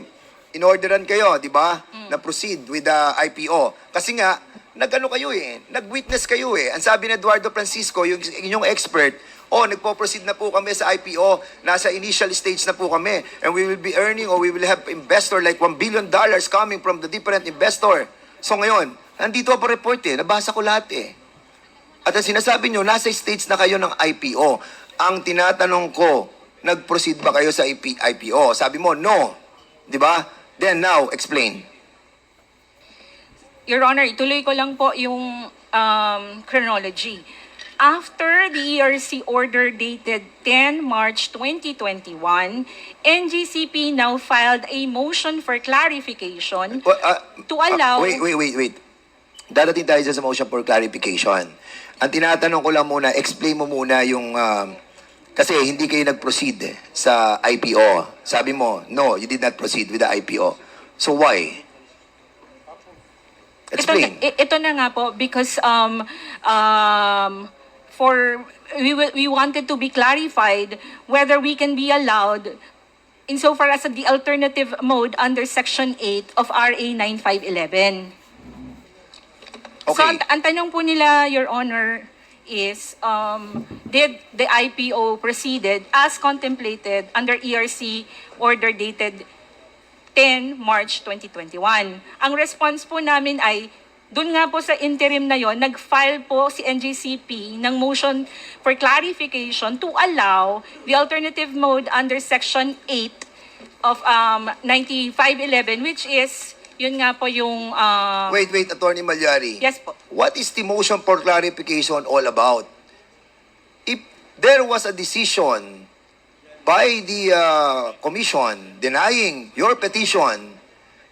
in-orderan kayo, di ba? Na proceed with the IPO. Kasi nga, nag-ano kayo nag-witness kayo Ang sabi ni Eduardo Francisco, yung inyong expert, nagpo-proceed na po kami sa IPO, nasa initial stage na po kami, and we will be earning or we will have investor like $1 billion coming from the different investor. So ngayon, nandito po report nabasa ko lahat At ang sinasabi nyo, nasa stage na kayo ng IPO. Ang tinatanong ko, nag-proceed ba kayo sa IPO? Sabi mo, no. Di ba? Then now, explain. Your Honor, ituloy ko lang po yung chronology. After the ERC order dated 10 March 2021, NGCP now filed a motion for clarification to allow... Wait. Darating tayo sa motion for clarification. Ang tinatanong ko lang muna, explain mo muna yung... kasi hindi kayo nag-proceed sa IPO. Sabi mo, no, you did not proceed with the IPO. So why? Explain. Ito na nga po because we wanted to be clarified whether we can be allowed insofar as the alternative mode under Section 8 of RA 9511. Okay. So ang tanong po nila, Your Honor, is did the IPO proceeded as contemplated under ERC order dated 10 March 2021? Ang response po namin ay Doon nga po sa interim na yon, nag-file po si NGCP ng motion for clarification to allow the alternative mode under Section 8 of 9511, which is, yun nga po yung... Wait, Attorney Malyari. Yes po. What is the motion for clarification all about? If there was a decision by the commission denying your petition,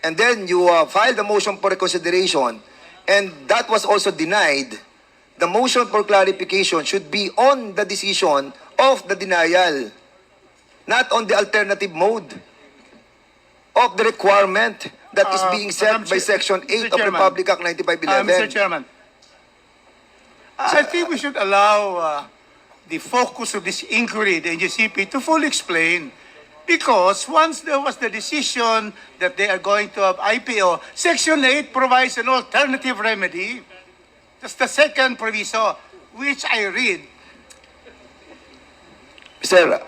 and then you filed a motion for reconsideration, and that was also denied, the motion for clarification should be on the decision of the denial, not on the alternative mode of the requirement that is being set by Section 8 of Republic Act 9511. Mr. Chairman, I think we should allow the focus of this inquiry, the NGCP, to fully explain. Because once there was the decision that they are going to have IPO, Section 8 provides an alternative remedy. That's the second proviso, which I read. Sir,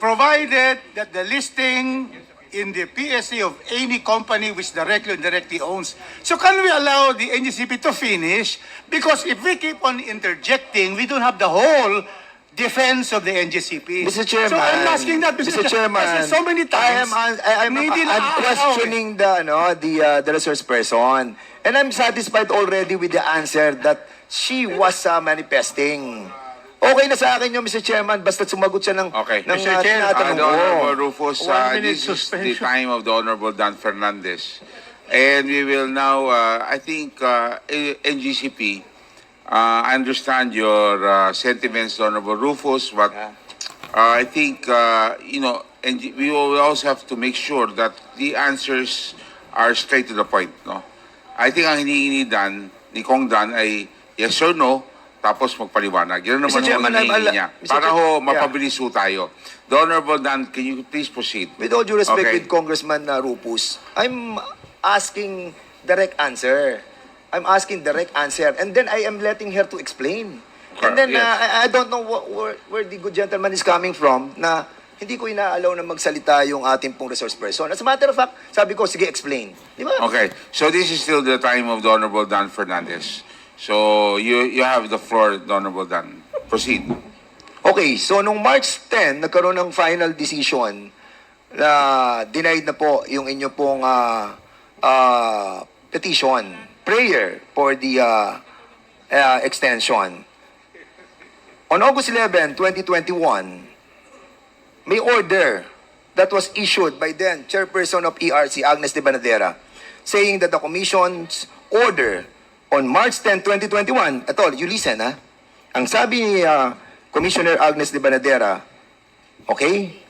provided that the listing in the PSA of any company which directly or indirectly owns. So can we allow the NGCP to finish? Because if we keep on interjecting, we don't have the whole defense of the NGCP. Mr. Chairman, so I'm asking that, Mr. Chairman, Kasi so many times, I'm questioning the resource person, and I'm satisfied already with the answer that she was manifesting. Okay na sa akin yun, Mr. Chairman, basta sumagot siya ng Mr. Chair, tinatanong the ko. Honorable Rufus, this is the time of the Honorable Dan Fernandez. And we will now, I think, NGCP, I understand your sentiments, Honorable Rufus, but I think, and we will also have to make sure that the answers are straight to the point. No? I think ang hinihingi ni Kong Dan ay yes or no, tapos magpaliwanag. Yan naman ang hinihingi niya. Para mapabilis ho tayo. The Honorable Dan, can you please proceed? With all due respect with Congressman Rufus, I'm asking direct answer. I'm asking direct answer, and then I am letting her to explain. And then I don't know where the good gentleman is coming from na hindi ko inaalaw na magsalita yung ating pong resource person. As a matter of fact, sabi ko, sige, explain. Di ba? Okay, so this is still the time of the Honorable Dan Fernandez. So you have the floor, the Honorable Dan. Proceed. Okay, so nung March 10, nagkaroon ng final decision na denied na po yung inyo pong petition. Prayer for the extension. On August 11, 2021, may order that was issued by then Chairperson of ERC, Agnes de Banadera, saying that the Commission's order on March 10, 2021, ito, you listen ha, ang sabi ni Commissioner Agnes de Banadera, okay,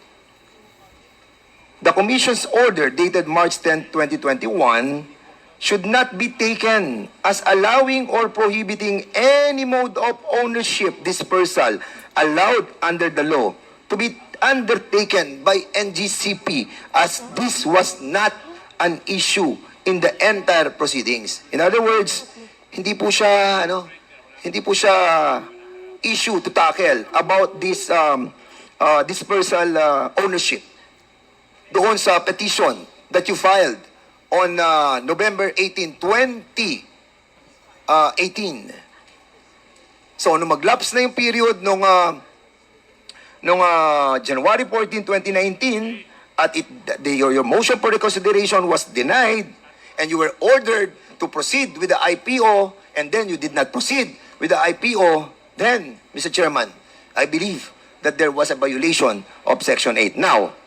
the Commission's order dated March 10, 2021 should not be taken as allowing or prohibiting any mode of ownership dispersal allowed under the law to be undertaken by NGCP, as this was not an issue in the entire proceedings. In other words, hindi po siya issue to tackle about this dispersal ownership doon sa petition that you filed on November 18, 2018. So, nung mag-lapse na yung period nung January 14, 2019, at your motion for reconsideration was denied, and you were ordered to proceed with the IPO, and then you did not proceed with the IPO, then, Mr. Chairman, I believe that there was a violation of Section 8. Now,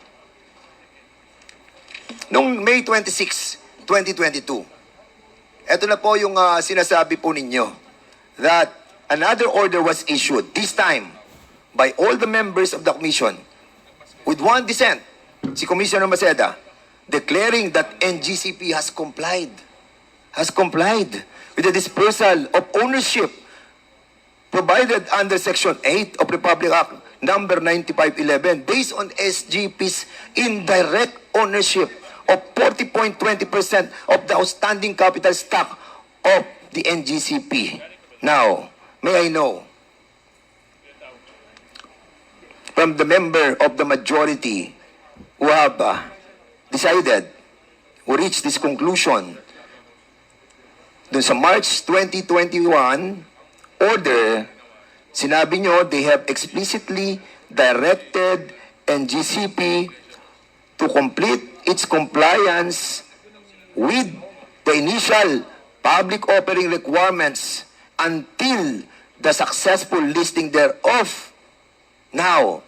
noong May 26, 2022, ito na po yung sinasabi po ninyo that another order was issued, this time by all the members of the Commission, with one dissent, si Commissioner Maceda, declaring that NGCP has complied with the dispersal of ownership provided under Section 8 of Republic Act number 9511 based on SGP's indirect ownership of 40.20% of the outstanding capital stock of the NGCP. Now, may I know from the member of the majority who have decided, who reached this conclusion, dun sa March 2021 order, sinabi nyo they have explicitly directed NGCP to complete its compliance with the initial public offering requirements until the successful listing thereof. Now,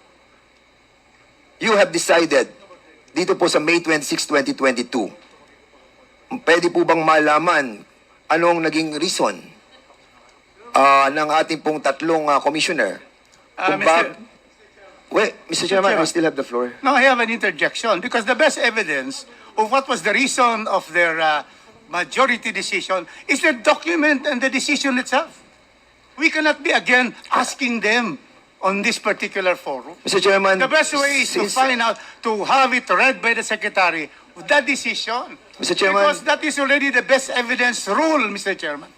you have decided dito po sa May 26, 2022, pwede po bang malaman anong naging reason ng ating pong tatlong commissioner? Wait, Mr. Chairman, I still have the floor. No, I have an interjection because the best evidence of what was the reason of their majority decision is the document and the decision itself. We cannot be again asking them on this particular forum. Mr. Chairman, the best way is to find out, to have it read by the Secretary, that decision. Mr. Chairman. Because that is already the best evidence rule, Mr. Chairman.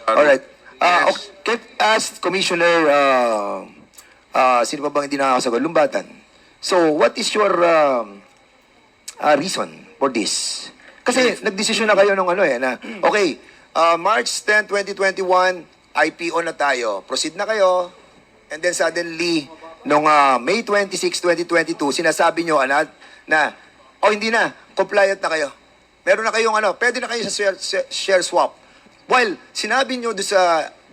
All right. Okay, ask Commissioner, sino pa bang hindi nakakasagot? Lumbatan. So, what is your reason for this? Kasi nagdesisyon na kayo nung okay, March 10, 2021, IPO na tayo. Proceed na kayo. And then suddenly, nung May 26, 2022, sinasabi nyo na hindi na, compliant na kayo. Meron na kayong pwede na kayo sa share swap. While sinabi nyo doon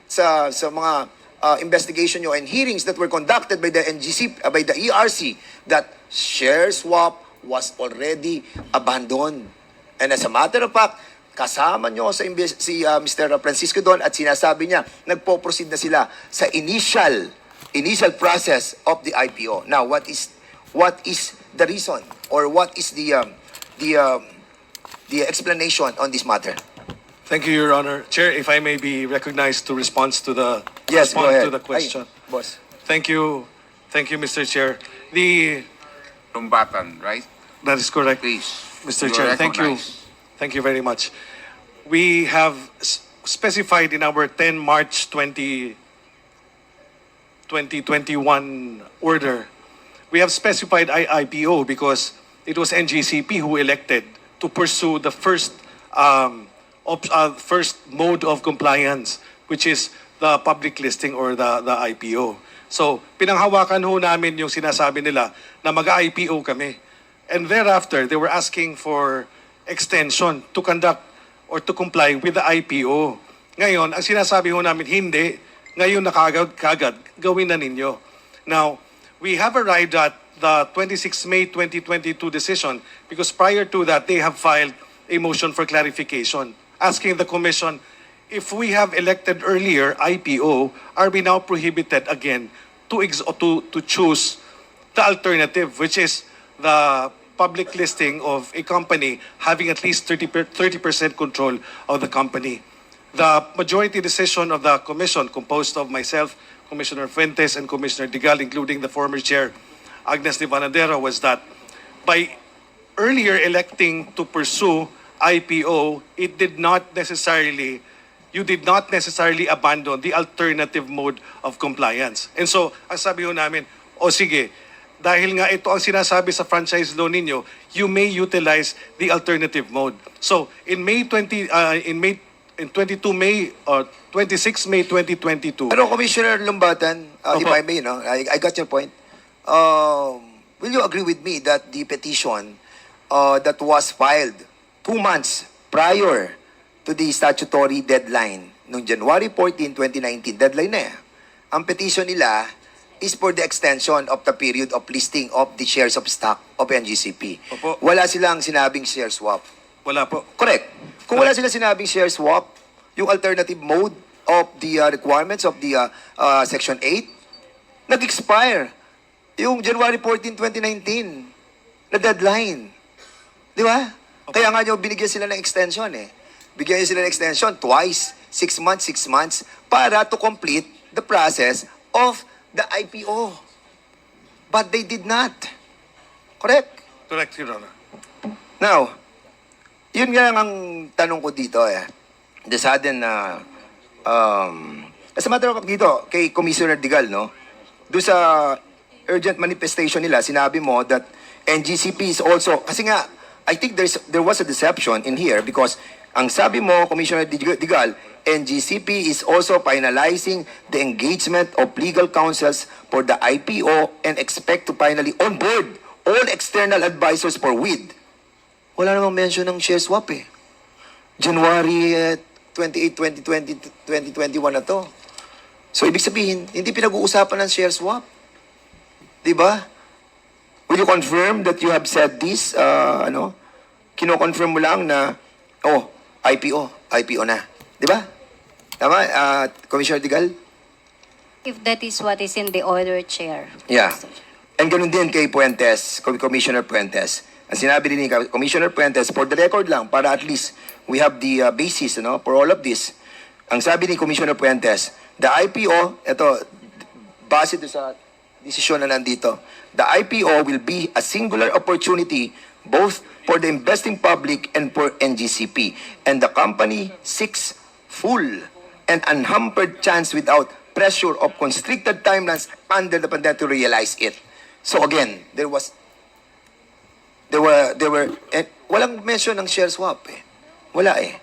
sa mga investigation nyo and hearings that were conducted by the NGCP, by the ERC, that share swap was already abandoned. And as a matter of fact, kasama nyo si Mr. Francisco doon at sinasabi niya, nagpo-proceed na sila sa initial process of the IPO. Now, what is the reason or what is the explanation on this matter? Thank you, Your Honor. Chair, if I may be recognized to respond to the question. Boss. Thank you, Mr. Chair. The Lumbatan, right? That is correct, Please. Mr. You Chair. are Thank you. recognized. Thank you very much. We have specified in our 10 March 2021 order, we have specified IPO because it was NGCP who elected to pursue the first mode of compliance, which is the public listing or the IPO. So, pinanghawakan ho namin yung sinasabi nila na mag-IPO kami. And thereafter, they were asking for extension to conduct or to comply with the IPO. Ngayon, ang sinasabi ho namin, hindi. Ngayon na kagad, gawin na ninyo. Now, we have arrived at the 26 May 2022 decision because prior to that, they have filed a motion for clarification, asking the Commission, if we have elected earlier IPO, are we now prohibited again to choose the alternative, which is the public listing of a company having at least 30% control of the company. The majority decision of the Commission, composed of myself, Commissioner Fuentes, and Commissioner Digal, including the former chair, Agnes de Vanadero, was that by earlier electing to pursue IPO, you did not necessarily abandon the alternative mode of compliance. And so, ang sabi ho namin, sige, dahil nga ito ang sinasabi sa franchise law ninyo, you may utilize the alternative mode. So, in 26 May 2022. Pero Commissioner Lumbatan, if I may, I got your point. Will you agree with me that the petition that was filed 2 months prior to the statutory deadline noong January 14, 2019, deadline na ang petition nila is for the extension of the period of listing of the shares of stock of NGCP. Opo. Wala silang sinabing share swap. Wala po. Correct. Kung wala silang sinabing share swap, yung alternative mode of the requirements of the Section 8, nag-expire yung January 14, 2019 na deadline. Di ba? Okay. Kaya nga nyo binigyan sila ng extension Bigyan nyo sila ng extension twice, 6 months, para to complete the process of the IPO. But they did not. Correct? Correct, Your Honor. Now, yun nga ang tanong ko dito The sudden as a matter of fact dito, kay Commissioner Digal, doon sa urgent manifestation nila, sinabi mo that NGCP is also, kasi nga, I think there was a deception in here because Ang sabi mo, Commissioner Digal, NGCP is also finalizing the engagement of legal counsels for the IPO and expect to finally onboard all external advisors for WID. Wala namang mention ng share swap eh. January 28, 2020, 2021 na to. So, ibig sabihin, hindi pinag-uusapan ng share swap. Diba? Will you confirm that you have said this? Kino-confirm mo lang na, IPO na. Diba? Tama, Commissioner Digal? If that is what is in the order, Chair. Yeah. And ganun din kay Puentes, Commissioner Puentes. Ang sinabi din ni Commissioner Puentes, for the record lang, para at least we have the basis for all of this. Ang sabi ni Commissioner Puentes, the IPO, ito, base doon sa desisyon na nandito, the IPO will be a singular opportunity both for the investing public and for NGCP. And the company seeks full and unhampered chance without pressure of constricted timelines under the pandemic to realize it. So again, there were walang mention ng share swap eh. Wala eh.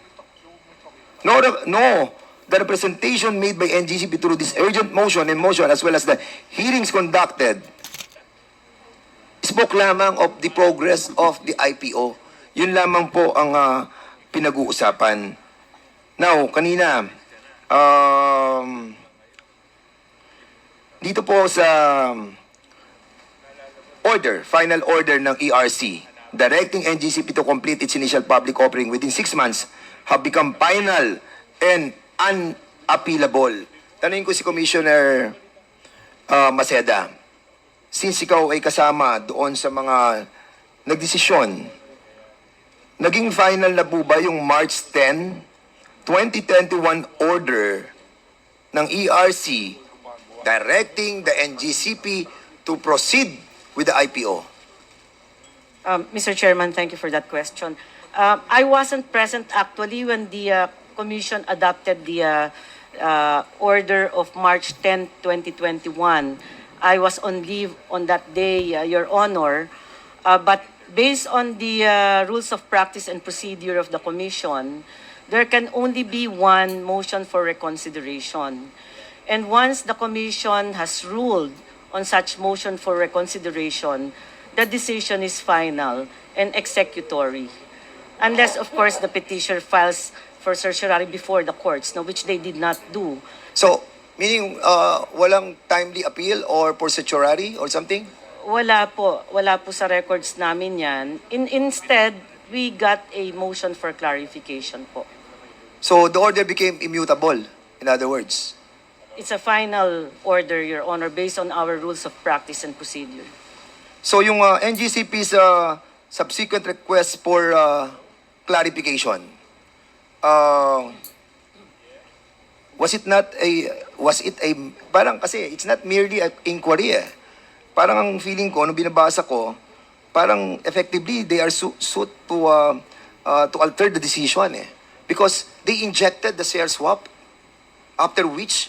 No, the representation made by NGCP through this urgent motion and motion as well as the hearings conducted spoke lamang of the progress of the IPO. Yun lamang po ang pinag-uusapan. Now, kanina, dito po sa final order ng ERC, directing NGCP to complete its initial public offering within 6 months have become final and unappealable. Tanungin ko si Commissioner Maceda, since ikaw ay kasama doon sa mga nagdesisyon, naging final na po ba yung March 10, 2021 order ng ERC directing the NGCP to proceed with the IPO? Mr. Chairman, thank you for that question. I wasn't present actually when the Commission adopted the order of March 10, 2021. I was on leave on that day, Your Honor. But based on the rules of practice and procedure of the Commission, there can only be one motion for reconsideration. And once the Commission has ruled on such motion for reconsideration, the decision is final and executory. Unless, of course, the petitioner files for certiorari before the courts, which they did not do. So, meaning walang timely appeal or for certiorari or something? Wala po sa records namin yan. Instead, we got a motion for clarification po. So, the order became immutable, in other words? It's a final order, Your Honor, based on our rules of practice and procedure. So, yung NGCP's subsequent request for clarification, was it a, parang kasi, it's not merely an inquiry eh. Parang ang feeling ko, nung binabasa ko, parang effectively, they are suit to alter the decision eh. Because they injected the share swap, after which,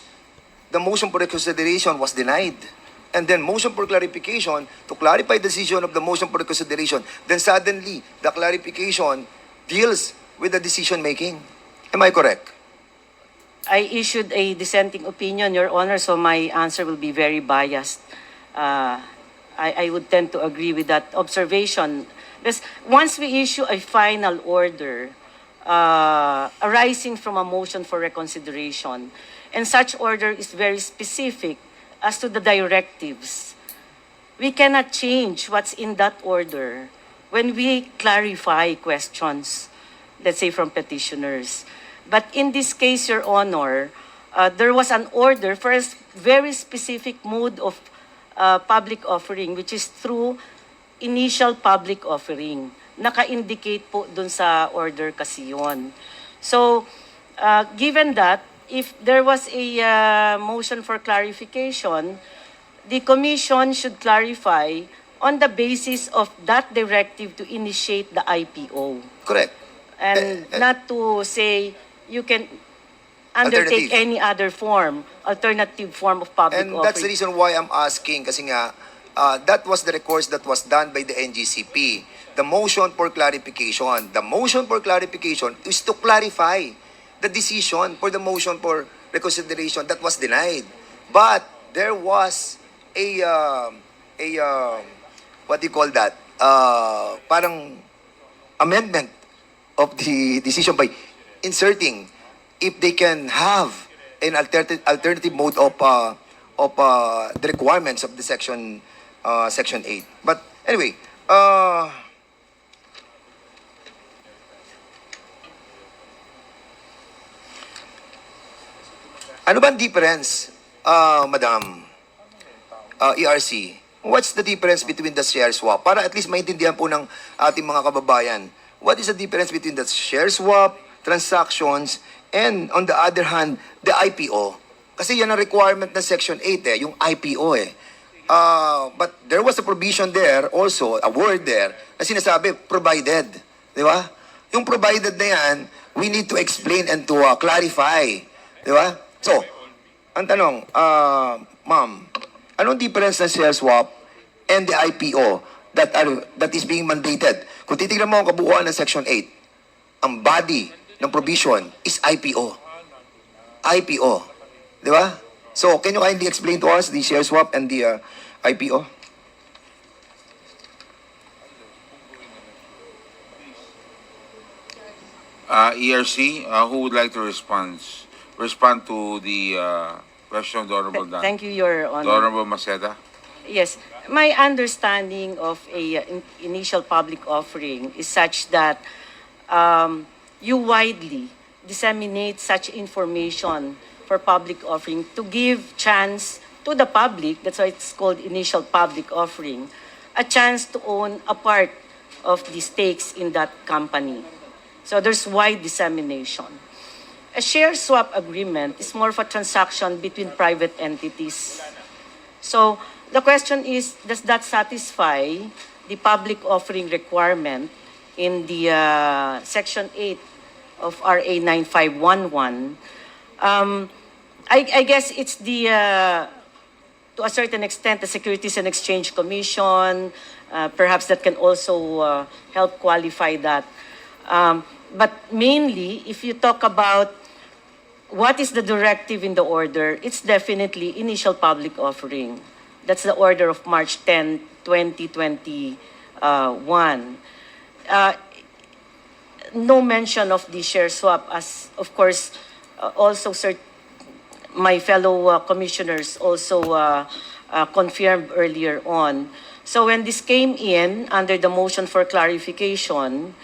the motion for reconsideration was denied. And then motion for clarification, to clarify the decision of the motion for reconsideration, then suddenly, the clarification deals with the decision making. Am I correct? I issued a dissenting opinion, Your Honor, so my answer will be very biased. I would tend to agree with that observation. Because once we issue a final order arising from a motion for reconsideration, and such order is very specific as to the directives, we cannot change what's in that order when we clarify questions, let's say from petitioners. But in this case, Your Honor, there was an order for a very specific mode of public offering, which is through initial public offering. Naka-indicate po dun sa order kasi yun. So, given that, if there was a motion for clarification, the Commission should clarify on the basis of that directive to initiate the IPO. Correct. And not to say you can undertake any other form, alternative form of public offering. And that's the reason why I'm asking, kasi nga, that was the recourse that was done by the NGCP. the motion for clarification. The motion for clarification is to clarify the decision for the motion for reconsideration that was denied. But there was what do you call that? Parang amendment of the decision by inserting if they can have an alternative mode of the requirements of the section 8. But anyway, ano ba ang difference, Madam ERC? What's the difference between the share swap? Para at least maintindihan po ng ating mga kababayan. What is the difference between the share swap, transactions, and on the other hand, the IPO? Kasi yan ang requirement ng Section 8 yung IPO But there was a provision there also, a word there, na sinasabi, provided. Di ba? Yung provided na yan, we need to explain and to clarify. Di ba? So, ang tanong, ma'am, anong difference ng share swap and the IPO that is being mandated? Kung titignan mo ang kabuuan ng Section 8, ang body ng provision is IPO. IPO. Di ba? So, can you kindly explain to us the share swap and the IPO? ERC, who would like to respond to the question of the Honorable Dan? Thank you, Your Honor. The Honorable Maceda. Yes, my understanding of a initial public offering is such that you widely disseminate such information for public offering to give chance to the public, that's why it's called initial public offering, a chance to own a part of the stakes in that company. So there's wide dissemination. A share swap agreement is more of a transaction between private entities. So the question is, does that satisfy the public offering requirement in the Section 8 of RA 9511? I guess it's to a certain extent, the Securities and Exchange Commission, perhaps that can also help qualify that. But mainly, if you talk about what is the directive in the order, it's definitely initial public offering. That's the order of March 10, 2021. No mention of the share swap, as of course, also my fellow commissioners also confirmed earlier on. So when this came in under the motion for clarification,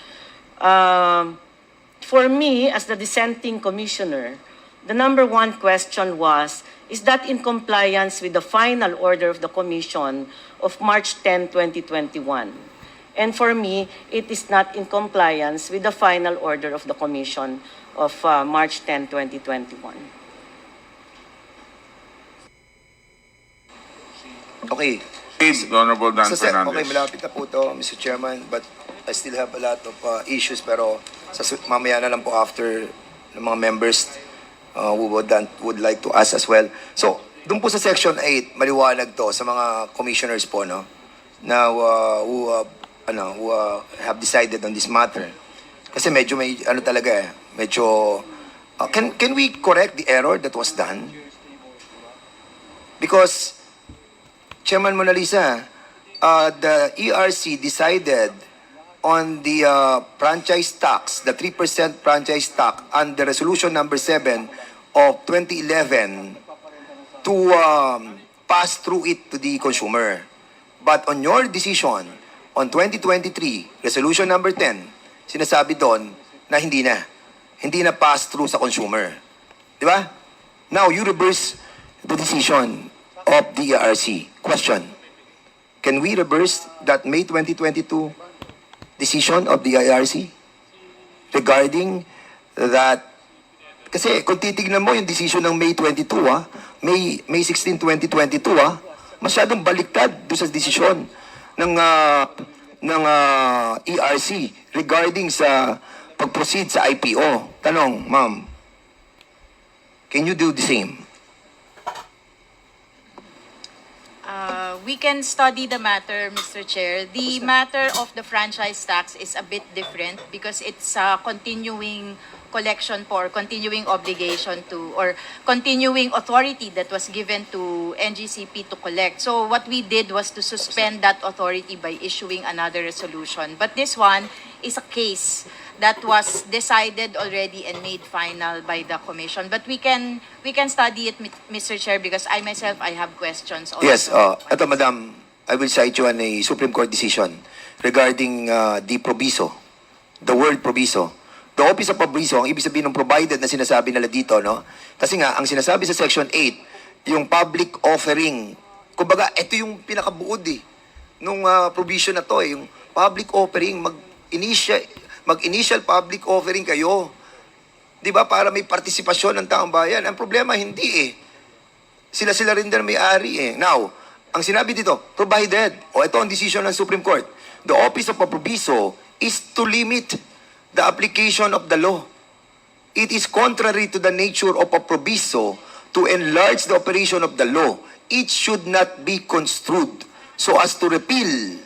for me as the dissenting commissioner, the number one question was, is that in compliance with the final order of the Commission of March 10, 2021? And for me, it is not in compliance with the final order of the Commission of March 10, 2021. Okay. Please, Honorable Dan Fernandez. Okay, malapit na po to, Mr. Chairman, but I still have a lot of issues, pero mamaya na lang po after ng mga members who would like to ask as well. So, dun po sa Section 8, maliwanag to sa mga commissioners po, no, na who have decided on this matter. Kasi medyo may talaga medyo can we correct the error that was done? Because Chairman Mona Lisa, the ERC decided on the franchise tax, the 3% franchise tax under Resolution number 7 of 2011 to pass through it to the consumer. But on your decision on 2023, Resolution number 10, sinasabi doon na hindi na pass through sa consumer. Di ba? Now, you reverse the decision of the ERC. Question, can we reverse that May 2022 decision of the ERC regarding that? Kasi kung titignan mo yung decision ng May 22, May 16, 2022, masyadong baliktad doon sa desisyon ng ERC regarding sa pag-proceed sa IPO. Tanong, ma'am, can you do the same? We can study the matter, Mr. Chair. The matter of the franchise tax is a bit different because it's a continuing collection for continuing obligation to or continuing authority that was given to NGCP to collect. So what we did was to suspend that authority by issuing another resolution. But this one is a case that was decided already and made final by the commission. But we can study it, Mr. Chair, because I myself, I have questions also. Yes, ito madam, I will cite you on a Supreme Court decision regarding the proviso, the word proviso. The Office of Proviso, ang ibig sabihin ng provided na sinasabi nila dito, no? Kasi nga, ang sinasabi sa Section 8, yung public offering, kumbaga, ito yung pinakabuod nung provision na to, yung public offering, mag-initial public offering kayo. Di ba? Para may partisipasyon ng taong bayan. Ang problema, hindi Sila-sila rin din may-ari Now, ang sinabi dito, provided, ito ang decision ng Supreme Court, the Office of Proviso is to limit the application of the law. It is contrary to the nature of a proviso to enlarge the operation of the law. It should not be construed so as to repeal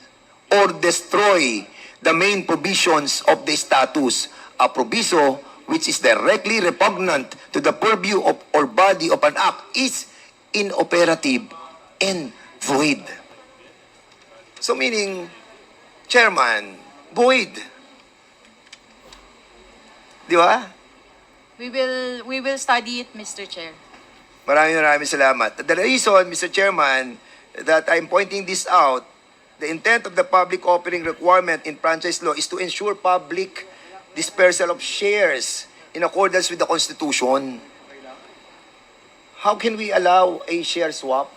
or destroy the main provisions of the status. A proviso which is directly repugnant to the purview of or body of an act is inoperative and void. So meaning, Chairman, void. Di ba? We will study it, Mr. Chair. Maraming salamat. The reason, Mr. Chairman, that I'm pointing this out, the intent of the public offering requirement in franchise law is to ensure public dispersal of shares in accordance with the Constitution. How can we allow a share swap?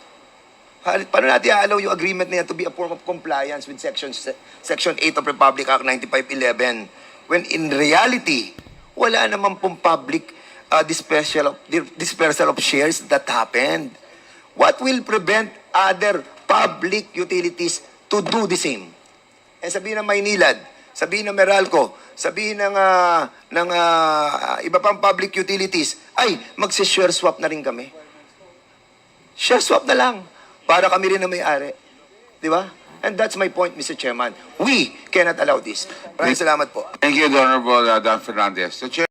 Paano natin allow yung agreement na yan to be a form of compliance with Section 8 of Republic Act 9511 when in reality, wala naman pong public dispersal of shares that happened. What will prevent other public utilities to do the same? Sabihin ng Maynilad, sabihin ng Meralco, sabihin ng iba pang public utilities, ay, magsi-share swap na rin kami. Share swap na lang para kami rin na may-ari. Di ba? And that's my point, Mr. Chairman. We cannot allow this. Maraming salamat po. Thank you, Honorable Dan Fernandez. The Chair